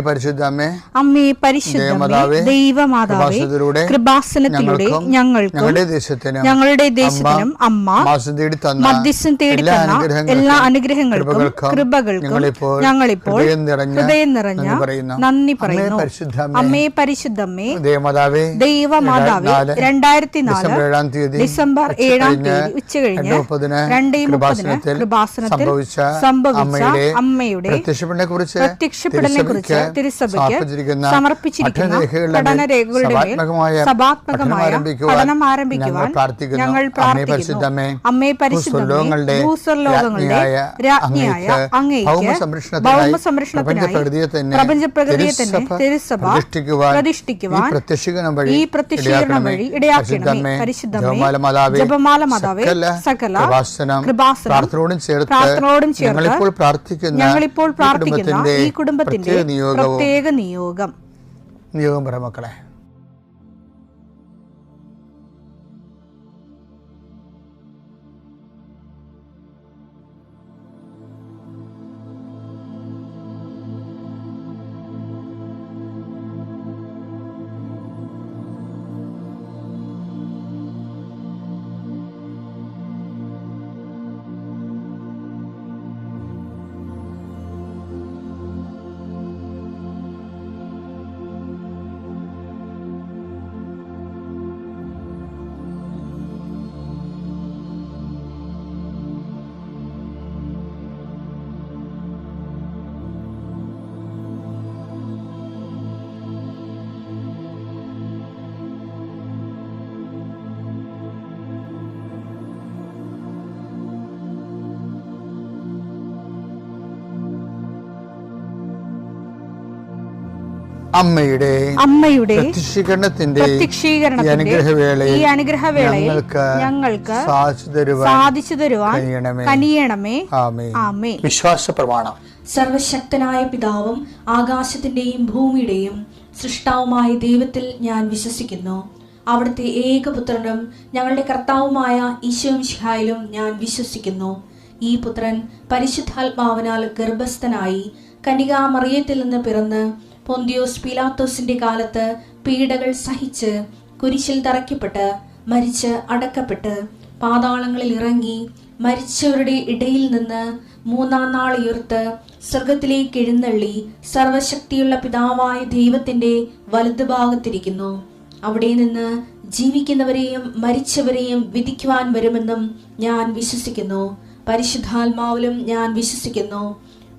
പരിശുദ്ധമ്മേ, അമ്മേ പരിശുദ്ധമേ, ദൈവമാതാവേ, കൃപാസനത്തിലൂടെ ഞങ്ങൾക്കും ഞങ്ങളുടെ ദേശത്തിനും അമ്മ മധ്യസ്ഥം തേടിത്തന്ന എല്ലാ അനുഗ്രഹങ്ങൾക്കും കൃപകൾക്കും ഞങ്ങളിപ്പോൾ ഹൃദയം നിറഞ്ഞ നന്ദി പറയുന്നു. അമ്മേ പരിശുദ്ധമ്മേ, ദൈവമാതാവേ, 2004 ഡിസംബർ 7 ഉച്ചകഴിഞ്ഞ് 2:30 കൃപാസനത്തിൽ സംഭവിച്ച അമ്മയുടെ പ്രത്യക്ഷപ്പെടലിനെ കുറിച്ച് തിരുസഭയ്ക്ക് സമർപ്പിച്ചിരിക്കുന്ന പഠനരേഖകളുടെ മേൽ സഭാത്മകമായ പഠനം ആരംഭിക്കുവാൻ ഞങ്ങൾ പ്രാർത്ഥിക്കുന്നു. അമ്മേ പരിശുദ്ധമേ, ഭൂസ്വർലോകങ്ങളുടെ രാജ്ഞിയായ അങ്ങേയ്ക്ക് ഭൗമസംരക്ഷണത്തിനായി പ്രപഞ്ചപ്രകൃതിയെ തന്നെ തിരുസഭ പ്രതിഷ്ഠിക്കുവാൻ ഈ പ്രത്യക്ഷീകരണം വഴി ഇടയാക്കണമേ. പരിശുദ്ധമേ, ജപമാല മാതാവേ, സകല കൃപാസനം പ്രാർത്ഥനയോടും ചേർത്ത് ഞങ്ങളിപ്പോൾ പ്രാർത്ഥിക്കുന്ന ഈ കുടുംബത്തിന്റെ പ്രത്യേക നിയോഗം പറ മക്കളെ. അമ്മയുടെ പ്രത്യക്ഷീകരണത്തിന്റെ ഈ അനുഗ്രഹവേളയിൽ ഞങ്ങൾക്ക് സാധിച്ചു തരുവാൻ കനിയണമേ. ആമേൻ. വിശ്വാസ പ്രമാണം. സർവശക്തനായ പിതാവും ആകാശത്തിന്റെയും ഭൂമിയുടെയും സൃഷ്ടാവുമായ ദൈവത്തിൽ ഞാൻ വിശ്വസിക്കുന്നു. അവിടുത്തെ ഏകപുത്രനും ഞങ്ങളുടെ കർത്താവുമായ ഈശോമിശിഹായിലും ഞാൻ വിശ്വസിക്കുന്നു. ഈ പുത്രൻ പരിശുദ്ധാത്മാവിനാൽ ഗർഭസ്ഥനായി കന്യകാമറിയത്തിൽ നിന്ന് പിറന്ന് പൊന്തിയോസ് പീലാത്തോസിന്റെ കാലത്ത് പീഡകൾ സഹിച്ച് കുരിശിൽ തറയ്ക്കപ്പെട്ട് മരിച്ച് അടക്കപ്പെട്ട് പാതാളങ്ങളിൽ ഇറങ്ങി മരിച്ചവരുടെ ഇടയിൽ നിന്ന് 3-ാം നാൾ ഉയർത്ത് സ്വർഗത്തിലേക്ക് എഴുന്നള്ളി സർവശക്തിയുള്ള പിതാവായ ദൈവത്തിന്റെ വലതുഭാഗത്തിരിക്കുന്നു. അവിടെ നിന്ന് ജീവിക്കുന്നവരെയും മരിച്ചവരെയും വിധിക്കുവാൻ വരുമെന്നും ഞാൻ വിശ്വസിക്കുന്നു. പരിശുദ്ധാത്മാവിലും ഞാൻ വിശ്വസിക്കുന്നു.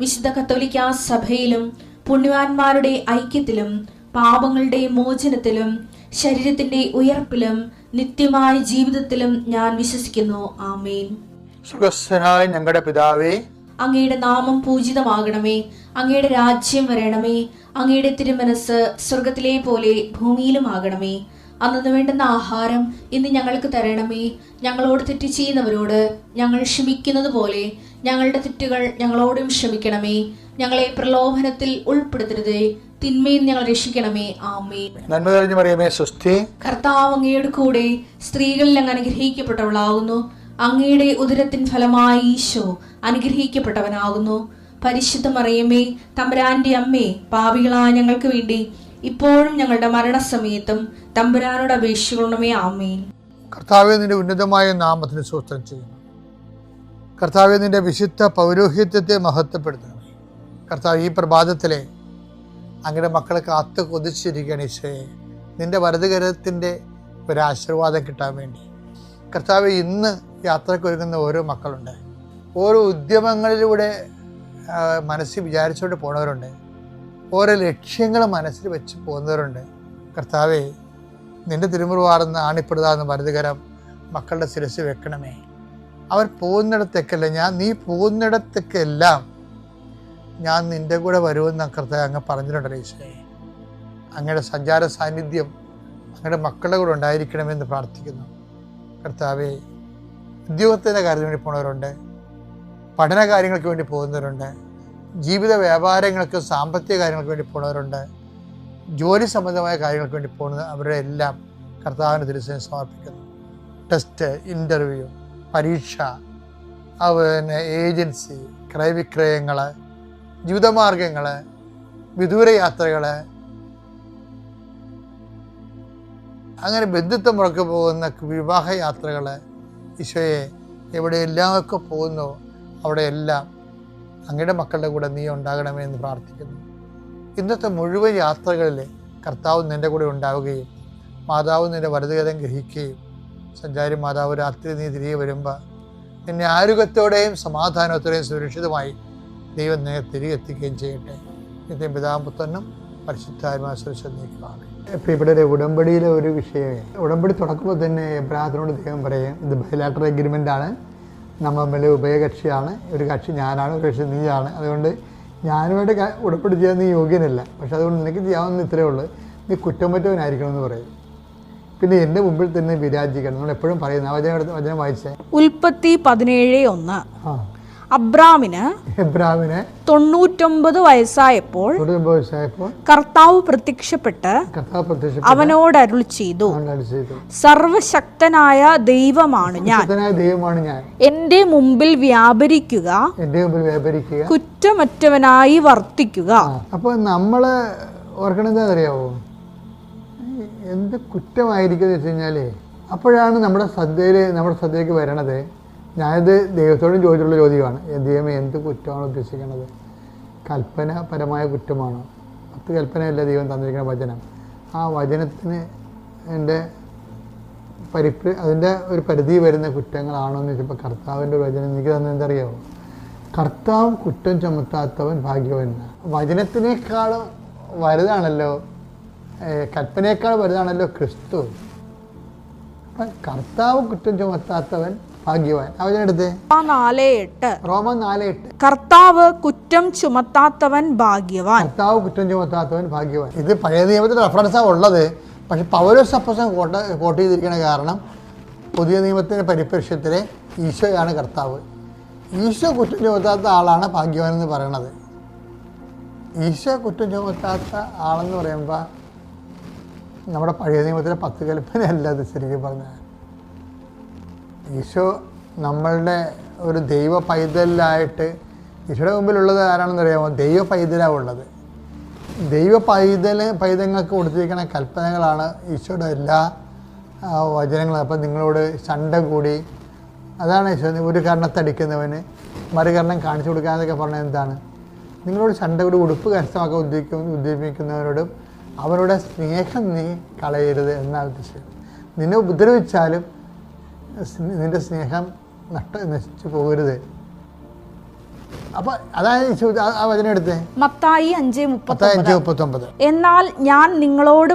വിശുദ്ധ കത്തോലിക്കാ സഭയിലും പുണ്യവാന്മാരുടെ ഐക്യത്തിലും പാപങ്ങളുടെ മോചനത്തിലും ശരീരത്തിന്റെ ഉയർപ്പിലും നിത്യമായ ജീവിതത്തിലും ഞാൻ വിശ്വസിക്കുന്നു. ആമേൻ. സ്വർഗ്ഗസ്ഥനായ ഞങ്ങളുടെ പിതാവേ, അങ്ങയുടെ നാമം പൂജിതമാകണമേ. അങ്ങയുടെ രാജ്യം വരണമേ. അങ്ങയുടെ തിരുമനസ് സ്വർഗത്തിലെ പോലെ ഭൂമിയിലും ആകണമേ. അന്നു വേണ്ടുന്ന ആഹാരം ഇന്ന് ഞങ്ങൾക്ക് തരണമേ. ഞങ്ങളോട് തെറ്റ് ചെയ്യുന്നവരോട് ഞങ്ങൾ ക്ഷമിക്കുന്നത് പോലെ ഞങ്ങളുടെ തെറ്റുകൾ ഞങ്ങളോടും ക്ഷമിക്കണമേ. ഞങ്ങളെ പ്രലോഭനത്തിൽ ഉൾപ്പെടുത്തരുതേ, തിന്മയിൽ ഞങ്ങൾ രക്ഷിക്കണമേ. ആമേൻ. നന്മ നിറഞ്ഞ മറിയമേ, സ്വസ്തി. കർത്താവ് അങ്ങയുടെ കൂടെ സ്ത്രീകളിൽ അങ്ങ് അനുഗ്രഹിക്കപ്പെട്ടവളാകുന്നു. അങ്ങയുടെ ഉദരത്തിൻ ഫലമായി ഈശോ അനുഗ്രഹിക്കപ്പെട്ടവനാകുന്നു. പരിശുദ്ധ മറിയമേ, തമ്പുരാന്റെ അമ്മേ, പാപികളായ ഞങ്ങൾക്ക് വേണ്ടി ഇപ്പോഴും ഞങ്ങളുടെ മരണസമയത്തും തമ്പുരാനോട് അപേക്ഷിക്കണമേ. ആമേൻ. കർത്താവേ, നിന്റെ ഉന്നതമായ നാമത്തിന് സ്തോത്രം ചെയ്യുന്നു. കർത്താവേ, നിന്റെ വിശുദ്ധ പൗരോഹിത്യത്തെ മഹത്വപ്പെടുത്തണമേ. കർത്താവ്, ഈ പ്രഭാതത്തിലെ അങ്ങയുടെ മക്കളെ കാത്തു കൊതിച്ചിരിക്കുകയാണ് ഈശോയെ, നിന്റെ വലതുകരത്തിൻ്റെ ഒരാശീർവാദം കിട്ടാൻ വേണ്ടി. കർത്താവ്, ഇന്ന് യാത്രക്കൊരുങ്ങുന്ന ഓരോ മക്കളുണ്ട്. ഓരോ ഉദ്യമങ്ങളിലൂടെ മനസ്സിൽ വിചാരിച്ചുകൊണ്ട് പോണവരുണ്ട്. ഓരോ ലക്ഷ്യങ്ങൾ മനസ്സിൽ വെച്ച് പോകുന്നവരുണ്ട്. കർത്താവേ, നിന്റെ തിരുമുറുവാർന്ന് ആണിപ്പെടുതാന്ന് വലതുകരം മക്കളുടെ ശിരസ് വെക്കണമേ. അവർ പോകുന്നിടത്തേക്കല്ല, നീ പോകുന്നിടത്തേക്കെല്ലാം ഞാൻ നിൻ്റെ കൂടെ വരുമെന്ന് കർത്താവ് അങ്ങ് പറഞ്ഞിട്ടുണ്ടല്ലോ ഈശോയെ. അങ്ങയുടെ സഞ്ചാര സാന്നിധ്യം അങ്ങയുടെ മക്കളുടെ കൂടെ ഉണ്ടായിരിക്കണമെന്ന് പ്രാർത്ഥിക്കുന്നു. കർത്താവേ, ഉദ്യോഗത്തിൻ്റെ കാര്യത്തിന് വേണ്ടി പോകുന്നവരുണ്ട്, പഠന കാര്യങ്ങൾക്ക് വേണ്ടി പോകുന്നവരുണ്ട്, ജീവിത വ്യാപാരങ്ങൾക്ക് സാമ്പത്തിക കാര്യങ്ങൾക്ക് വേണ്ടി പോകുന്നവരുണ്ട്, ജോലി സംബന്ധമായ കാര്യങ്ങൾക്ക് വേണ്ടി പോകുന്നത് അവരുടെ എല്ലാം കർത്താവിൻ്റെ തിരുസന്നിധിയിൽ സമർപ്പിക്കുന്നു. ടെസ്റ്റ്, ഇൻ്റർവ്യൂ, പരീക്ഷ, ഏജൻസി, ക്രയവിക്രയങ്ങൾ, ജീവിതമാർഗങ്ങൾ, വിദൂര യാത്രകൾ, അങ്ങനെ ബന്ധുത്വം മുറക്ക് പോകുന്ന വിവാഹ യാത്രകൾ, ഈശോയെ എവിടെയെല്ലാമൊക്കെ പോകുന്നു അവിടെയെല്ലാം അങ്ങയുടെ മക്കളുടെ കൂടെ നീ ഉണ്ടാകണമേ എന്ന് പ്രാർത്ഥിക്കുന്നു. ഇന്നത്തെ മുഴുവൻ യാത്രകളിൽ കർത്താവ് നിൻ്റെ കൂടെ ഉണ്ടാവുകയും മാതാവ് നിൻ്റെ വലതുകരം ഗ്രഹിക്കുകയും സഞ്ചാരി മാതാവ് രാത്രി നീ തിരികെ വരുമ്പോൾ നിന്നെ ആരോഗ്യത്തോടെയും സമാധാനത്തോടെയും സുരക്ഷിതമായി ദൈവം നിന്നെ തിരികെ എത്തിക്കുകയും ചെയ്യട്ടെ. നിത്യം പിതാവും പുത്രനും പരിശുദ്ധാത്മാവും ശ്രദ്ധിക്കുകയാണ്. പ്രിയപ്പെട്ടവരെ, ഉടമ്പടിയിലെ ഒരു വിഷയമേ, ഉടമ്പടി തുടക്കുമ്പോൾ തന്നെ എബ്രാഹത്തിനോട് ദൈവം പറയും, ഇത് ബൈലാറ്ററൽ എഗ്രിമെൻ്റ് ആണ്, നമ്മൾ തമ്മിൽ ഉഭയകക്ഷിയാണ്, ഒരു കക്ഷി ഞാനാണ്, ഒരു കക്ഷി നീയാണ്, അതുകൊണ്ട് ഞാനുമായിട്ട് ഉടമ്പടി ചെയ്യാൻ നീ യോഗ്യനല്ല, പക്ഷെ അതുകൊണ്ട് നിനക്ക് ചെയ്യാവുന്ന ഇത്രയേ ഉള്ളൂ, നീ കുറ്റമറ്റവനായിരിക്കണം എന്ന് പറയും. പിന്നെ എൻ്റെ മുമ്പിൽ തന്നെ വിരാജിക്കണം. നമ്മൾ എപ്പോഴും പറയുന്ന വചനം വായിച്ചേ, ഉൽപ്പത്തി 17:1. അബ്രാമിന് 99 വയസ്സായപ്പോൾ കർത്താവ് പ്രത്യക്ഷപ്പെട്ട് അവനോട് അരുളി ചെയ്തു, സർവശക്തനായ ദൈവമാണ് ഞാൻ, എന്റെ മുമ്പിൽ വ്യാപരിക്കുക, കുറ്റമറ്റവനായി വർത്തിക്കുക. അപ്പൊ നമ്മള് ഓർക്കണെന്താ അറിയാവോ, എന്ത് കുറ്റമായിരിക്കും എന്ന് വെച്ച് കഴിഞ്ഞാല് അപ്പോഴാണ് നമ്മുടെ ശ്രദ്ധയിലേക്ക് വരണത്. ഞാനിത് ദൈവത്തോടും ചോദിച്ചിട്ടുള്ള ചോദ്യമാണ്, ദൈവമേ എന്ത് കുറ്റമാണ് ഉദ്ദേശിക്കുന്നത്? കൽപ്പനപരമായ കുറ്റമാണോ? 10 കൽപ്പനയല്ല ദൈവം തന്നിരിക്കുന്ന വചനം. ആ വചനത്തിന് അതിൻ്റെ ഒരു പരിധി വരുന്ന കുറ്റങ്ങളാണോ എന്ന് വെച്ചപ്പോൾ കർത്താവിൻ്റെ ഒരു വചനം എനിക്ക് തന്നെ എന്തറിയാമോ, കർത്താവ് കുറ്റം ചുമത്താത്തവൻ ഭാഗ്യവൻ. വചനത്തിനേക്കാളും വലുതാണല്ലോ, കൽപ്പനയേക്കാൾ വലുതാണല്ലോ ക്രിസ്തു. അപ്പം കർത്താവ് കുറ്റം ചുമത്താത്തവൻ ഭാഗ്യവാൻ. അവനെടുത്ത് റോമ 4:8 കർത്താവ് കുറ്റം ചുമത്താത്തവൻ ഭാഗ്യവാൻ. കർത്താവ് കുറ്റം ചുമത്താത്തവൻ ഭാഗ്യവാൻ. ഇത് പഴയ നിയമത്തിൽ റെഫറൻസാണ് ഉള്ളത്, പക്ഷെ പൗലോസ് അപ്പോസ്തലൻ കോട്ട് ചെയ്തിരിക്കുന്ന കാരണം പുതിയ നിയമത്തിൻ്റെ പരിപ്രേക്ഷ്യത്തിലെ ഈശോയാണ് കർത്താവ്. ഈശോ കുറ്റം ചുമത്താത്ത ആളാണ് ഭാഗ്യവാൻ എന്ന് പറയണത്. ഈശോ കുറ്റം ചുമത്താത്ത ആളെന്ന് പറയുമ്പോൾ നമ്മുടെ പഴയ നിയമത്തിലെ 10 കൽപ്പനയല്ല അത് ശരിക്കും പറഞ്ഞാൽ. ഈശോ നമ്മളുടെ ഒരു ദൈവ പൈതലായിട്ട് ഈശോയുടെ മുമ്പിലുള്ളത് ആരാണെന്ന് അറിയാമോ? ദൈവ പൈതലാണ് ഉള്ളത്. ദൈവ പൈതങ്ങൾക്ക് കൊടുത്തിരിക്കുന്ന കൽപ്പനകളാണ് ഈശോയുടെ എല്ലാ വചനങ്ങളും. അപ്പം നിങ്ങളോട് ചണ്ട കൂടി, അതാണ് ഈശോ ഒരു കർണത്തടിക്കുന്നവന് മറുകർണം കാണിച്ചു കൊടുക്കാന്നൊക്കെ പറഞ്ഞാൽ എന്താണ്? നിങ്ങളോട് ചണ്ട കൂടി ഉടുപ്പ് കരസ്ഥമാക്കാൻ ഉദ്ദേശിക്കുന്നവരോടും അവരുടെ സ്നേഹം നീ കളയരുത് എന്നാണ് ഉദ്ദേശിച്ചത്. നിന്നെ ഉപദ്രവിച്ചാലും നിന്റെ സ്നേഹം നശിച്ചു പോകരുത്. അപ്പൊ അതായത് ആ വചനം എടുത്തേ, മത്തായി 5:39. എന്നാൽ ഞാൻ നിങ്ങളോട്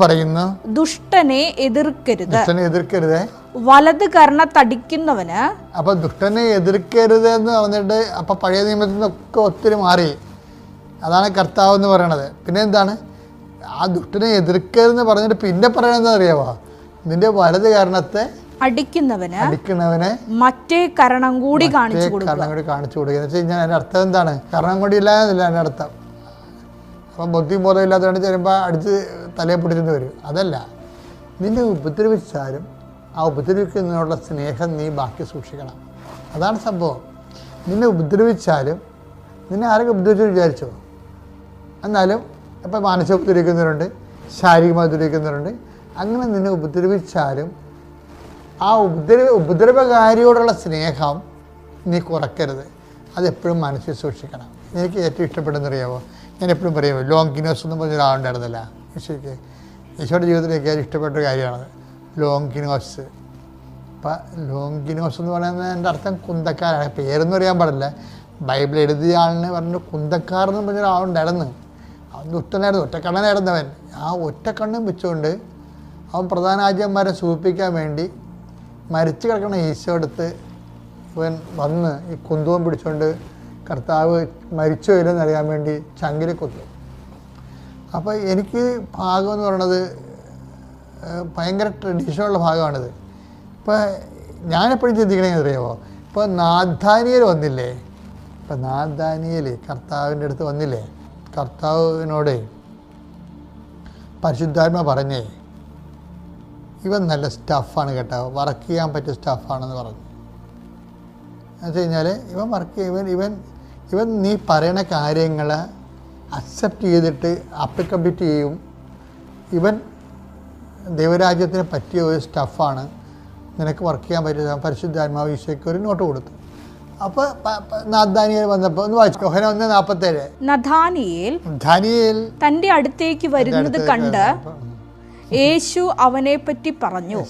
പറയുന്നു, ദുഷ്ടനെ എതിർക്കരുത്, വലത് കർണത്തടിക്കുന്നവന്. അപ്പൊ ദുഷ്ടനെ എതിർക്കരുത് എന്ന് പറഞ്ഞിട്ട് അപ്പൊ പഴയ നിയമത്തിൽ നിന്നൊക്കെ ഒത്തിരി മാറി. അതാണ് കർത്താവ് എന്ന് പറയണത്. പിന്നെ എന്താണ് ആ ദുഷ്ടനെ എതിർക്കരുതെന്ന് പറഞ്ഞിട്ട് പിന്നെ പറയണെന്താ അറിയാവോ? നിന്റെ വലത് കർണത്തെ അടിക്കുന്നവനെ മറ്റേ കരണം കൂടി കാണിച്ചു കൊടുക്കുക എന്ന് വെച്ച് കഴിഞ്ഞാൽ അതിൻ്റെ അർത്ഥം എന്താണ്? കരണം കൂടി ഇല്ലാന്നില്ല അതിൻ്റെ അർത്ഥം. അപ്പം ബുദ്ധിയും ബോധം ഇല്ലാത്തതുകൊണ്ട് ചിലപ്പോൾ അടിച്ച് തലയെ പിടിച്ചെന്ന് വരും. അതല്ല, നിന്നെ ഉപദ്രവിച്ചാലും ആ ഉപദ്രവിക്കുന്നതിനുള്ള സ്നേഹം നീ ബാക്കി സൂക്ഷിക്കണം. അതാണ് സംഭവം. നിന്നെ ഉപദ്രവിച്ചാലും, നിന്നെ ആരൊക്കെ ഉപദ്രവിച്ചു വിചാരിച്ചോ, എന്നാലും ഇപ്പം മാനസിക ഉപദ്രവിക്കുന്നവരുണ്ട്, ശാരീരികമായി ഉപദ്രവിക്കുന്നവരുണ്ട്. അങ്ങനെ നിന്നെ ഉപദ്രവിച്ചാലും ആ ഉപദ്രവകാരിയോടുള്ള സ്നേഹം നീ കുറയ്ക്കരുത്. അതെപ്പോഴും മനസ്സിൽ സൂക്ഷിക്കണം. എനിക്ക് ഏറ്റവും ഇഷ്ടപ്പെടുന്നറിയാമോ? ഞാൻ എപ്പോഴും പറയുമോ, ലോങ്കിനോസ് എന്ന് പറഞ്ഞ ഒരാളുണ്ടായിരുന്നില്ല ഈശോയ്ക്ക്. ഈശോയുടെ ജീവിതത്തിലേക്ക് ഏറ്റവും ഇഷ്ടപ്പെട്ട ഒരു കാര്യമാണത് ലോങ്കിനോസ്. അപ്പം ലോങ്കിനോസ് എന്ന് പറയുന്നത് എൻ്റെ അർത്ഥം കുന്തക്കാരാണ്. പേരൊന്നും അറിയാൻ പാടില്ല. ബൈബിൾ എഴുതിയ ആളിനെ പറഞ്ഞു കുന്തക്കാർ എന്ന് പറഞ്ഞ ഒരാളുണ്ടായിരുന്നു. അവൻ ദുഷ്ടനായിരുന്നു, ഒറ്റക്കണ്ണനായിരുന്നവൻ. ആ ഒറ്റക്കണ്ണും വെച്ചുകൊണ്ട് അവൻ പ്രധാന ആജ്യന്മാരെ സൂചിപ്പിക്കാൻ വേണ്ടി മരിച്ചു കിടക്കുന്ന ഈശോ എടുത്ത് ഇവൻ വന്ന് ഈ കുന്തവും പിടിച്ചുകൊണ്ട് കർത്താവ് മരിച്ചു വരില്ലെന്ന് അറിയാൻ വേണ്ടി ചങ്കിൽ കുത്തും. അപ്പോൾ എനിക്ക് ഭാഗം എന്ന് പറയണത് ഭയങ്കര ട്രഡീഷണലുള്ള ഭാഗമാണിത്. ഇപ്പോൾ ഞാനെപ്പോഴും ചിന്തിക്കണമെങ്കിൽ അറിയാമോ, ഇപ്പോൾ നാഥാനിയൽ വന്നില്ലേ, ഇപ്പം നാഥാനിയൽ കർത്താവിൻ്റെ അടുത്ത് വന്നില്ലേ, കർത്താവിനോട് പരിശുദ്ധാത്മ പറഞ്ഞേ ഇവൻ നല്ല സ്റ്റഫാണ് കേട്ടോ, വർക്ക് ചെയ്യാൻ പറ്റിയ സ്റ്റഫാണെന്ന് പറഞ്ഞു. എന്ന് വെച്ച് കഴിഞ്ഞാൽ ഇവൻ വർക്ക് ഇവൻ നീ പറയണ കാര്യങ്ങൾ അക്സെപ്റ്റ് ചെയ്തിട്ട് അപ്ലിക്കബിലിറ്റി ചെയ്യും. ഇവൻ ദൈവരാജ്യത്തിന് പറ്റിയ ഒരു സ്റ്റഫാണ്, നിനക്ക് വർക്ക് ചെയ്യാൻ പറ്റിയ പരിശുദ്ധാത്മാവ് ഈശോയ്ക്ക് ഒരു നോട്ട് കൊടുത്തു. അപ്പോൾ നഥാനിയേൽ വന്നപ്പോൾ ഒന്ന് വായിച്ചു. യോഹന്നാൻ 1:47. നഥാനിയേൽ തന്റെ അടുത്തേക്ക് വരുന്നത് കണ്ട് യേശു അവനെ പറ്റി പറഞ്ഞു,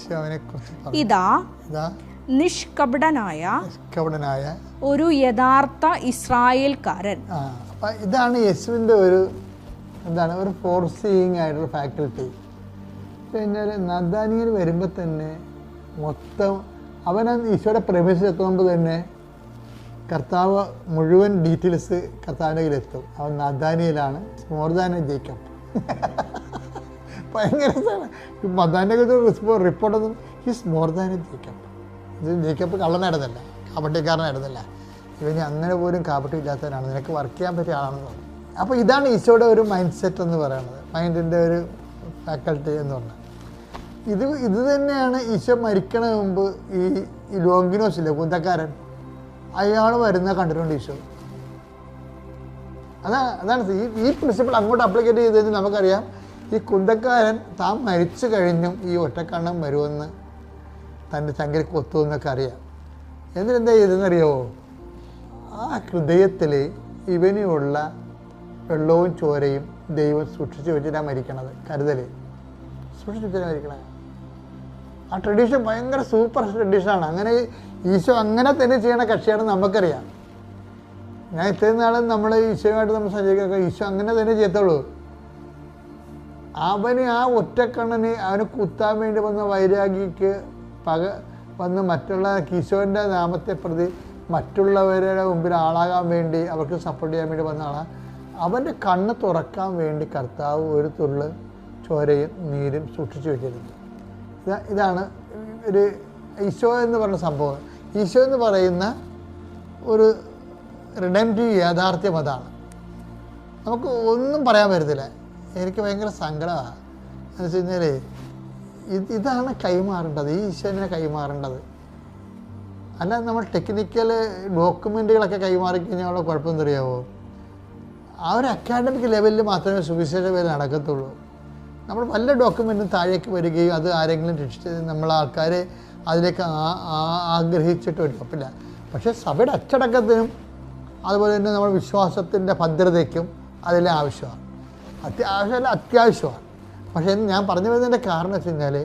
ഇതാ നിഷ്കപടനായ ഒരു യഥാർത്ഥ ഇസ്രായേൽക്കാരൻ. അപ്പം ഇതാണ് യേശുവിൻ്റെ ഒരു ഒരു ഫോർസീയിങ് ആയിട്ടുള്ള ഫാക്കൽറ്റി. പിന്നെ നഥാനിയേൽ വരുമ്പോൾ തന്നെ മൊത്തം അവൻ ഈശോയുടെ പ്രവേശിച്ച് എത്തുമ്പോൾ തന്നെ കർത്താവ് മുഴുവൻ ഡീറ്റെയിൽസ് കർത്താവിൻ്റെ കയ്യിലെത്തും. അവൻ നഥാനിയേലാണ്, മോർ ദാൻ എ ജേക്കബ്. ഭയങ്കര മതാൻ്റെ റിപ്പോർട്ടൊന്നും his more than a Jacob. ഇത് ജേക്കബ് കള്ളനായിരുന്നല്ല, കാപട്യക്കാരനായിരുന്നല്ല, ഇവന് അങ്ങനെ പോലും കാപട്യം ഇല്ലാത്തവനാണ്, നിനക്ക് വർക്ക് ചെയ്യാൻ പറ്റിയ ആളാണെന്ന് പറഞ്ഞു. അപ്പോൾ ഇതാണ് ഈശോയുടെ ഒരു മൈൻഡ് സെറ്റ് എന്ന് പറയുന്നത്, മൈൻഡിൻ്റെ ഒരു ഫാക്കൽറ്റി എന്ന് പറഞ്ഞാൽ. ഇത് തന്നെയാണ് ഈശോ മരിക്കണ മുമ്പ് ഈ ലോങ്കിനോസ് ഇല്ലേ, കുന്തക്കാരൻ, അയാൾ വരുന്ന കണ്ടിട്ടുണ്ട് ഈശോ. അതാണ് ഈ പ്രിൻസിപ്പിൾ അങ്ങോട്ട് അപ്ലിക്കേറ്റ് ചെയ്തതിന് നമുക്കറിയാം, ഈ കുന്തക്കാരൻ താൻ മരിച്ചു കഴിഞ്ഞും ഈ ഒറ്റക്കണ്ണം വരുമെന്ന് തൻ്റെ ചങ്കിൽ കൊത്തുമെന്നൊക്കെ അറിയാം. എന്നിട്ടെന്താ ചെയ്തെന്നറിയാമോ? ആ ഹൃദയത്തിൽ ഇവനുള്ള വെള്ളവും ചോരയും ദൈവം സൂക്ഷിച്ച് വെച്ചിട്ടാണ് മരിക്കണത്. കരുതൽ സൂക്ഷിച്ച് വെച്ചിട്ടാണ് മരിക്കണത്. ആ ട്രഡീഷൻ ഭയങ്കര സൂപ്പർ ട്രഡീഷനാണ്. അങ്ങനെ ഈശോ അങ്ങനെ തന്നെ ചെയ്യണ കക്ഷിയാണെന്ന് നമുക്കറിയാം. ഞാൻ ഇത്രയും നാളും നമ്മൾ ഈശോയുമായിട്ട് നമ്മൾ സഞ്ചരിക്കുക, ഈശോ അങ്ങനെ തന്നെ ചെയ്യത്തുള്ളൂ. അവന് ആ ഒറ്റക്കണ്ണന് അവന് കുത്താൻ വേണ്ടി വന്ന വൈരാഗിക്ക് വന്ന് മറ്റുള്ള ഈശോൻ്റെ നാമത്തെ പ്രതി മറ്റുള്ളവരുടെ മുമ്പിൽ ആളാകാൻ വേണ്ടി അവർക്ക് സപ്പോർട്ട് ചെയ്യാൻ വേണ്ടി വന്ന ആളാണ്. അവൻ്റെ കണ്ണ് തുറക്കാൻ വേണ്ടി കർത്താവ് ഒരു തുള്ളി ചോരയും നീരും സൂക്ഷിച്ചു വെച്ചിരുന്നു. ഇതാണ് ഒരു ഈശോ എന്ന് പറയുന്ന സംഭവം. ഈശോ എന്ന് പറയുന്ന ഒരു റിഡംപ്റ്റീവ് യാഥാർത്ഥ്യം അതാണ്. നമുക്ക് ഒന്നും പറയാൻ പറ്റത്തില്ല. എനിക്ക് ഭയങ്കര സങ്കടമാണ്. എന്ന് വെച്ച് കഴിഞ്ഞാൽ ഇതാണ് കൈമാറേണ്ടത്, ഈ ഈശോനെ കൈമാറേണ്ടത്. അല്ലാതെ നമ്മൾ ടെക്നിക്കൽ ഡോക്യുമെൻറ്റുകളൊക്കെ കൈമാറിക്കഴിഞ്ഞാൽ കുഴപ്പം അറിയാമോ? ആ ഒരു അക്കാഡമിക് ലെവലിൽ മാത്രമേ സുവിശേഷ വേല നടക്കത്തുള്ളൂ. നമ്മൾ വല്ല ഡോക്യുമെൻറ്റും താഴേക്ക് വരികയും അത് ആരെങ്കിലും നമ്മൾ ആൾക്കാരെ അതിലേക്ക് ആഗ്രഹിച്ചിട്ട് ഒരു കുഴപ്പമില്ല. പക്ഷേ സഭയുടെ അച്ചടക്കത്തിനും അതുപോലെ തന്നെ നമ്മുടെ വിശ്വാസത്തിൻ്റെ ഭദ്രതയ്ക്കും അതിലെ ആവശ്യമാണ്. ആവശ്യമല്ല, അത്യാവശ്യമാണ്. പക്ഷേ ഞാൻ പറഞ്ഞു വരുന്നതിൻ്റെ കാരണം വെച്ച് കഴിഞ്ഞാൽ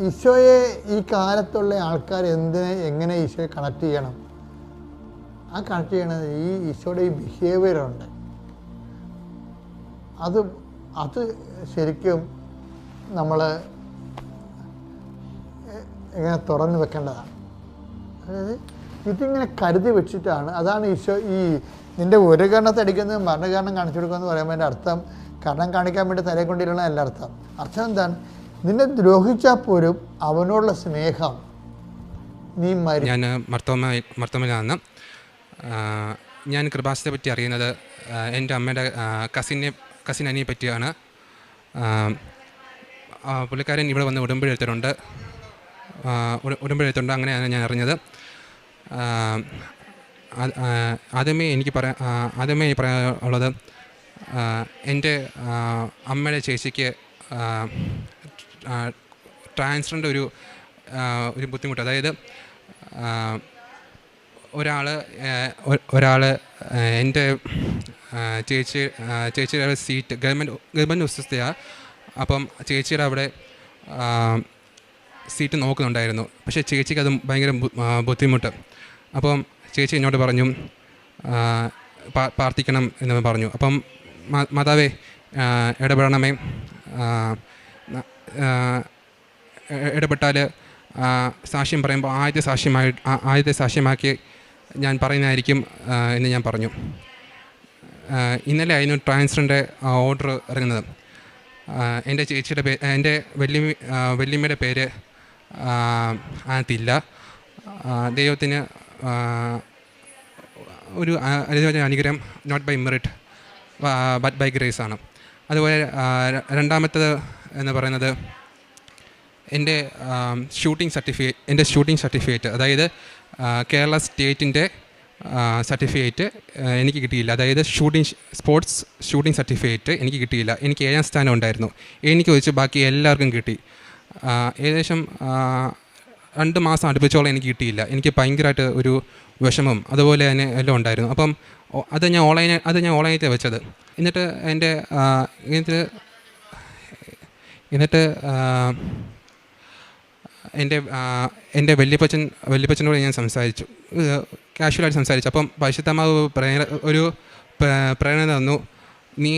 ഈശോയെ ഈ കാലത്തുള്ള ആൾക്കാർ എങ്ങനെ ഈശോയെ കണക്ട് ചെയ്യണം, ആ കണക്ട് ചെയ്യണത് ഈ ഈശോയുടെ ഈ ബിഹേവിയറുണ്ട്. അത് ശരിക്കും നമ്മൾ ഇങ്ങനെ തുറന്നു വെക്കേണ്ടതാണ്. അതായത് ഇതിങ്ങനെ കരുതി വെച്ചിട്ടാണ്. അതാണ് ഈശോ നിൻ്റെ ഒരു കരണത്തെ അടിക്കുന്നത് മരണകാരണം കാണിച്ചു കൊടുക്കുമെന്ന് പറയുമ്പോൾ എൻ്റെ അർത്ഥം കരണം കാണിക്കാൻ വേണ്ടി തലയെ കൊണ്ടിരുന്ന അല്ല അർത്ഥം. അർത്ഥം എന്താണ്? നിന്നെ ദ്രോഹിച്ചാൽ പോലും അവനോടുള്ള സ്നേഹം നീ ഞാൻ മർത്തോമയിലാണ്. ഞാൻ കൃപാസത്തെ പറ്റി അറിയുന്നത് എൻ്റെ അമ്മയുടെ കസിൻ അനിയെ പറ്റിയാണ്. പുള്ളിക്കാരൻ ഇവിടെ വന്ന് ഉടമ്പടി എടുത്തിട്ടുണ്ട്. അങ്ങനെയാണ് ഞാൻ അറിഞ്ഞത്. ആദ്യമേ എനിക്ക് പറയാനുള്ളത്, എൻ്റെ അമ്മയുടെ ചേച്ചിക്ക് ട്രാൻസ്ഫറിൻ്റെ ഒരു ബുദ്ധിമുട്ട്. അതായത് ഒരാൾ എൻ്റെ ചേച്ചിയുടെ സീറ്റ് ഗവൺമെൻറ് ഉദ്യോഗസ്ഥയാണ്. അപ്പം ചേച്ചിയുടെ അവിടെ സീറ്റ് നോക്കുന്നുണ്ടായിരുന്നു. പക്ഷേ ചേച്ചിക്ക് അത് ഭയങ്കര ബുദ്ധിമുട്ട്. അപ്പം ചേച്ചി എന്നോട് പറഞ്ഞു പ്രാർത്ഥിക്കണം എന്ന് പറഞ്ഞു. അപ്പം മാതാവേ ഇടപെടണമേ, ഇടപെട്ടാൽ സാക്ഷ്യം പറയുമ്പോൾ ആദ്യത്തെ സാക്ഷ്യമാക്കി ഞാൻ പറയുന്നതായിരിക്കും എന്ന് ഞാൻ പറഞ്ഞു. ഇന്നലെ ആയിരുന്നു ട്രാൻസ്ഫറിൻ്റെ ഓർഡർ ഇറങ്ങുന്നത്. എൻ്റെ ചേച്ചിയുടെ എൻ്റെ വല്യമ്മയുടെ പേര് അതിനകത്തില്ല. ദൈവത്തിന് ഒരു അനുഗ്രഹം, not by merit but by grace ആണ്. അതുപോലെ രണ്ടാമത്തേത് എന്ന് പറയുന്നത് എൻ്റെ ഷൂട്ടിംഗ് സർട്ടിഫിക്കറ്റ്, അതായത് കേരള സ്റ്റേറ്റിൻ്റെ സർട്ടിഫിക്കറ്റ് എനിക്ക് കിട്ടിയില്ല. അതായത് സ്പോർട്സ് ഷൂട്ടിംഗ് സർട്ടിഫിക്കറ്റ് എനിക്ക് കിട്ടിയില്ല. എനിക്ക് 7ാം സ്ഥാനം ഉണ്ടായിരുന്നു. എനിക്ക് വെച്ച് ബാക്കി എല്ലാവർക്കും കിട്ടി. ഏകദേശം 2 മാസം അടുപ്പിച്ചോളം എനിക്ക് കിട്ടിയില്ല. എനിക്ക് ഭയങ്കരമായിട്ട് ഒരു വിഷമം അതുപോലെ തന്നെ എല്ലാം ഉണ്ടായിരുന്നു. അപ്പം അത് ഞാൻ ഓൺലൈനായിട്ട് വെച്ചത്. എന്നിട്ട് എൻ്റെ വല്യപ്പച്ചനോട് ഞാൻ സംസാരിച്ചു, കാഷ്വലായിട്ട് സംസാരിച്ചു. അപ്പം പരിശുദ്ധമാവ് പ്രേരണ തന്നു, നീ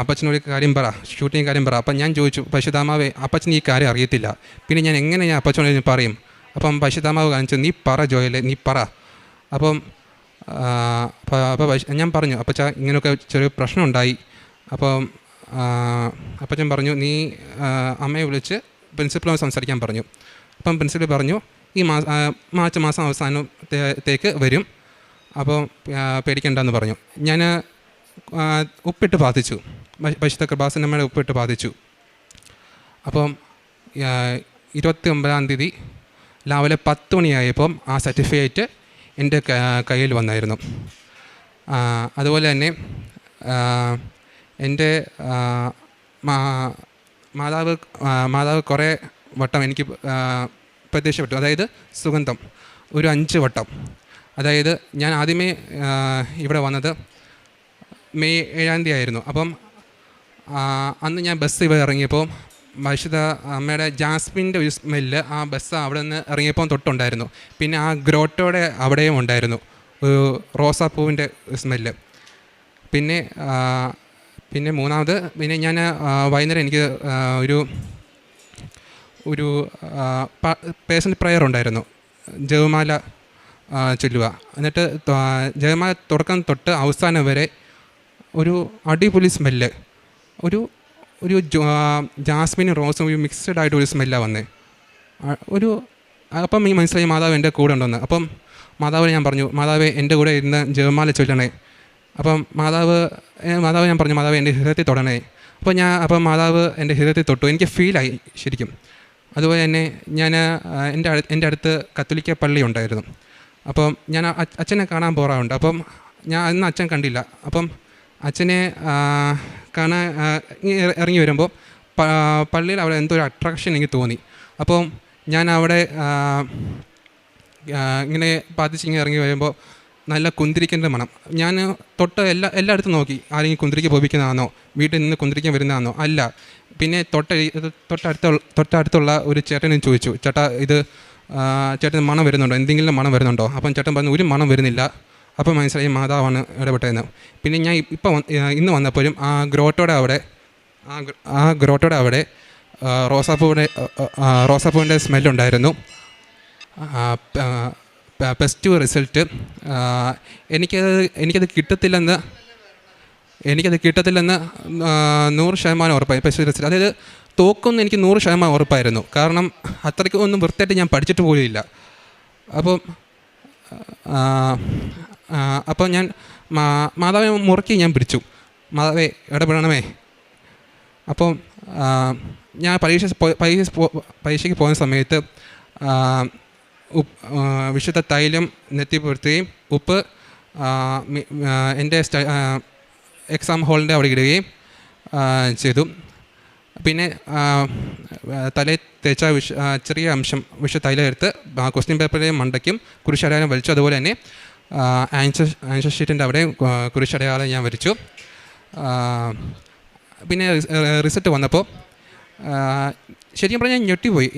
അപ്പച്ചനോട് കാര്യം പറ, ഷൂട്ടിങ് കാര്യം പറ. അപ്പം ഞാൻ ചോദിച്ചു, പരിശുദ്ധമാവേ, അപ്പച്ചൻ ഈ കാര്യം അറിയത്തില്ല, പിന്നെ ഞാൻ എങ്ങനെ അപ്പച്ചനോട് പറയും? അപ്പം പരിശുദ്ധമാവ് കാണിച്ചു, നീ പറ ജോയലെ, നീ പറ. അപ്പം ഞാൻ പറഞ്ഞു, അപ്പച്ച ഇങ്ങനെയൊക്കെ ചെറിയ പ്രശ്നമുണ്ടായി. അപ്പം അപ്പച്ചൻ പറഞ്ഞു, നീ അമ്മയെ വിളിച്ച് പ്രിൻസിപ്പളോട് സംസാരിക്കാൻ പറഞ്ഞു. അപ്പം പ്രിൻസിപ്പൽ പറഞ്ഞു, ഈ മാർച്ച് മാസം അവസാനത്തേക്ക് വരും, അപ്പോൾ പേടിക്കണ്ടെന്ന് പറഞ്ഞു. ഞാൻ ഉപ്പിട്ട് പ്രാർത്ഥിച്ചു, പരിശുദ്ധ കൃപാസനമ്മയുടെ ഉപ്പിട്ട് പ്രാർത്ഥിച്ചു. അപ്പം 29-ാം തീയതി രാവിലെ 10 മണിയായപ്പം ആ സർട്ടിഫിക്കറ്റ് എൻ്റെ കയ്യിൽ വന്നായിരുന്നു. അതുപോലെ തന്നെ എൻ്റെ മാതാവ് കുറേ വട്ടം എനിക്ക് പ്രത്യക്ഷപ്പെട്ടു. അതായത് സുഗന്ധം ഒരു 5 വട്ടം. അതായത് ഞാൻ ആദ്യമേ ഇവിടെ വന്നത് മെയ് 7-ാം തീയതി ആയിരുന്നു. അപ്പം അന്ന് ഞാൻ ബസ് ഇവിടെ ഇറങ്ങിയപ്പോൾ പരിശുദ്ധ അമ്മയുടെ ജാസ്മിൻ്റെ ഒരു സ്മെല്ല് ആ ബസ് അവിടെ നിന്ന് ഇറങ്ങിയപ്പോൾ തൊട്ടുണ്ടായിരുന്നു. പിന്നെ ആ ഗ്രോട്ടോയുടെ അവിടെയും ഉണ്ടായിരുന്നു ഒരു റോസാപ്പൂവിൻ്റെ സ്മെല്ല്. പിന്നെ മൂന്നാമത് ഞാൻ വൈകുന്നേരം എനിക്ക് ഒരു പേഴ്സണൽ പ്രയർ ഉണ്ടായിരുന്നു, ജപമാല ചൊല്ലുക. എന്നിട്ട് ജപമാല തുടക്കം തൊട്ട് അവസാനം വരെ ഒരു അടിപൊളി സ്മെല്ല്, ഒരു ജാസ്മിനും റോസും ഒരു മിക്സഡ് ആയിട്ട് ഒരു സ്മെല്ലാണ് വന്നത്. അപ്പം ഈ മനസ്സിലായി മാതാവ് എൻ്റെ കൂടെ ഉണ്ടെന്ന്. അപ്പം മാതാവിനെ ഞാൻ പറഞ്ഞു, മാതാവേ എൻ്റെ കൂടെ ഇരുന്ന് ജപമാല ചൊല്ലണേ. അപ്പം മാതാവ് ഞാൻ പറഞ്ഞു, മാതാവ് എൻ്റെ ഹൃദയത്തിൽ തൊടണേ. അപ്പം മാതാവ് എൻ്റെ ഹൃദയത്തിൽ തൊട്ടു. എനിക്ക് ഫീലായി ശരിക്കും. അതുപോലെ തന്നെ എൻ്റെ അടുത്ത് കത്തോലിക്ക പള്ളി ഉണ്ടായിരുന്നു. അപ്പം ഞാൻ അച്ഛനെ കാണാൻ പോകാറുണ്ട്. അപ്പം അന്ന് അച്ഛൻ കണ്ടില്ല. അപ്പം അച്ഛനെ കാണാൻ ഇറങ്ങി വരുമ്പോൾ പള്ളിയിൽ അവിടെ എന്തോ ഒരു അട്രാക്ഷൻ എനിക്ക് തോന്നി. അപ്പം ഞാൻ അവിടെ ഇങ്ങനെ പ്രാർത്ഥിച്ചിങ്ങനെ ഇറങ്ങി വരുമ്പോൾ നല്ല കുന്തിരിക്കൻ്റെ മണം. ഞാൻ എല്ലായിടത്തും നോക്കി, ആരെങ്കിലും കുന്തിരിക്ക പോപിക്കുന്നതാണോ, വീട്ടിൽ നിന്ന് കുന്തിരിക്കാൻ വരുന്നതാണോ? അല്ല. പിന്നെ തൊട്ടടുത്തുള്ള ഒരു ചേട്ടനും ചോദിച്ചു, ചേട്ടന് മണം വരുന്നുണ്ടോ, എന്തെങ്കിലും മണം വരുന്നുണ്ടോ? അപ്പം ചേട്ടൻ പറഞ്ഞു, ഒരു മണം വരുന്നില്ല. അപ്പം മനസ്സിലായി മാതാവാണ് ഇടപെട്ടതെന്ന്. പിന്നെ ഞാൻ ഇന്ന് വന്നപ്പോഴും ആ ഗ്രോട്ടോയുടെ അവിടെ റോസാപ്പൂവിൻ്റെ സ്മെല്ലുണ്ടായിരുന്നു. +2 റിസൾട്ട് എനിക്കത് കിട്ടത്തില്ലെന്ന് 100% ഉറപ്പായി. +2 റിസൾട്ട്, അതായത് തോക്കുമെന്ന് എനിക്ക് 100% ഉറപ്പായിരുന്നു. കാരണം അത്രയ്ക്ക് ഒന്നും വൃത്തിയായിട്ട് ഞാൻ പഠിച്ചിട്ട് പോലുമില്ല. അപ്പോൾ ഞാൻ മാതാവിനെ മുറുക്കി ഞാൻ പിടിച്ചു, മാതാവേ ഇടപെടണമേ. അപ്പം ഞാൻ പരീക്ഷയ്ക്ക് പോകുന്ന സമയത്ത് വിശുദ്ധ തൈലം നെറ്റിപ്പുറത്തുകയും ഉപ്പ് എൻ്റെ എക്സാം ഹാളിൻ്റെ അവിടെ ഇടുകയും ചെയ്തു. പിന്നെ തലയിൽ തേച്ച ചെറിയ അംശം വിശുദ്ധ തൈലം എടുത്ത് ക്വസ്റ്റ്യൻ പേപ്പറിലെ മണ്ടയ്ക്കും കുരിശടയാളം വലിച്ചു. അതുപോലെ തന്നെ ആൻസർ ഷീറ്റിൻ്റെ അവിടെ കുരിശടയാളം ഞാൻ വരച്ചു. പിന്നെ റിസൾട്ട് വന്നപ്പോൾ ശരിക്കും പറഞ്ഞാൽ ഞാൻ ഞെട്ടിപ്പോയി.